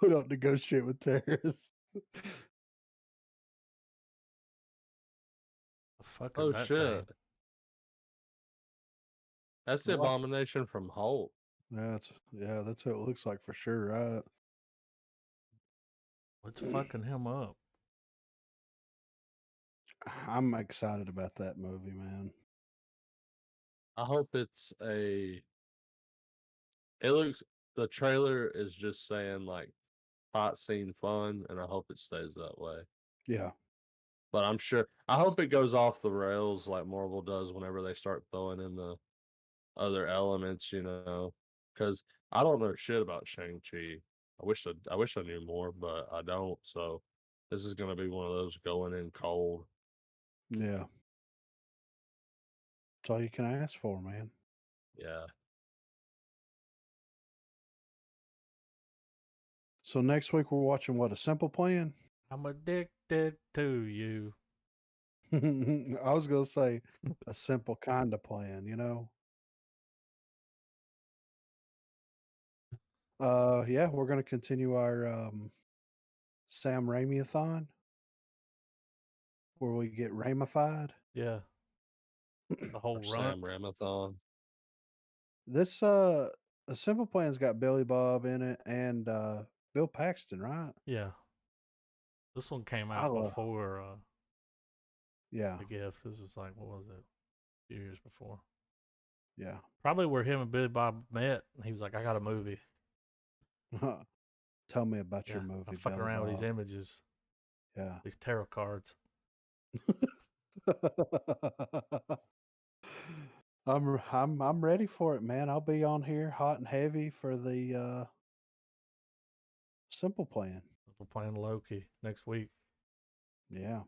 Speaker 2: We don't negotiate with terrorists.
Speaker 1: The fuck is
Speaker 3: Oh
Speaker 1: that
Speaker 3: shit.
Speaker 1: thing?
Speaker 3: That's the
Speaker 2: What?
Speaker 3: abomination from Hulk.
Speaker 2: That's what it looks like for sure, right?
Speaker 1: What's fucking him up?
Speaker 2: I'm excited about that movie, man.
Speaker 3: I hope it's a. It looks. The trailer is just saying like hot scene fun, and I hope it stays that way.
Speaker 2: Yeah.
Speaker 3: But I'm sure. I hope it goes off the rails like Marvel does whenever they start throwing in the other elements, you know. Because I don't know shit about Shang-Chi. I wish I knew more, but I don't. So this is gonna be one of those going in cold.
Speaker 2: Yeah. That's all you can ask for, man.
Speaker 3: Yeah.
Speaker 2: So next week we're watching what, A Simple Plan?
Speaker 1: I'm addicted to you.
Speaker 2: I was gonna say a simple kind of plan, you know. Yeah, we're gonna continue our Sam Raimi-a-thon where we get Raimified.
Speaker 1: Yeah. The whole
Speaker 3: Or
Speaker 1: run.
Speaker 3: Sam Ramathon.
Speaker 2: This A Simple Plan's got Billy Bob in it and Bill Paxton, right?
Speaker 1: Yeah. This one came
Speaker 2: I
Speaker 1: out
Speaker 2: love,
Speaker 1: before
Speaker 2: yeah,
Speaker 1: The Gift. This was like, what was it? A few years before.
Speaker 2: yeah.
Speaker 1: Probably where him and Billy Bob met. And he was like, I got a movie.
Speaker 2: Tell me about your
Speaker 1: Yeah. I'm
Speaker 2: movie,
Speaker 1: fucking
Speaker 2: Billy
Speaker 1: around with these
Speaker 2: Bob.
Speaker 1: images,
Speaker 2: Yeah.
Speaker 1: these tarot cards.
Speaker 2: I'm ready for it, man. I'll be on here hot and heavy for the Simple Plan.
Speaker 1: We're playing Loki next week.
Speaker 2: Yeah.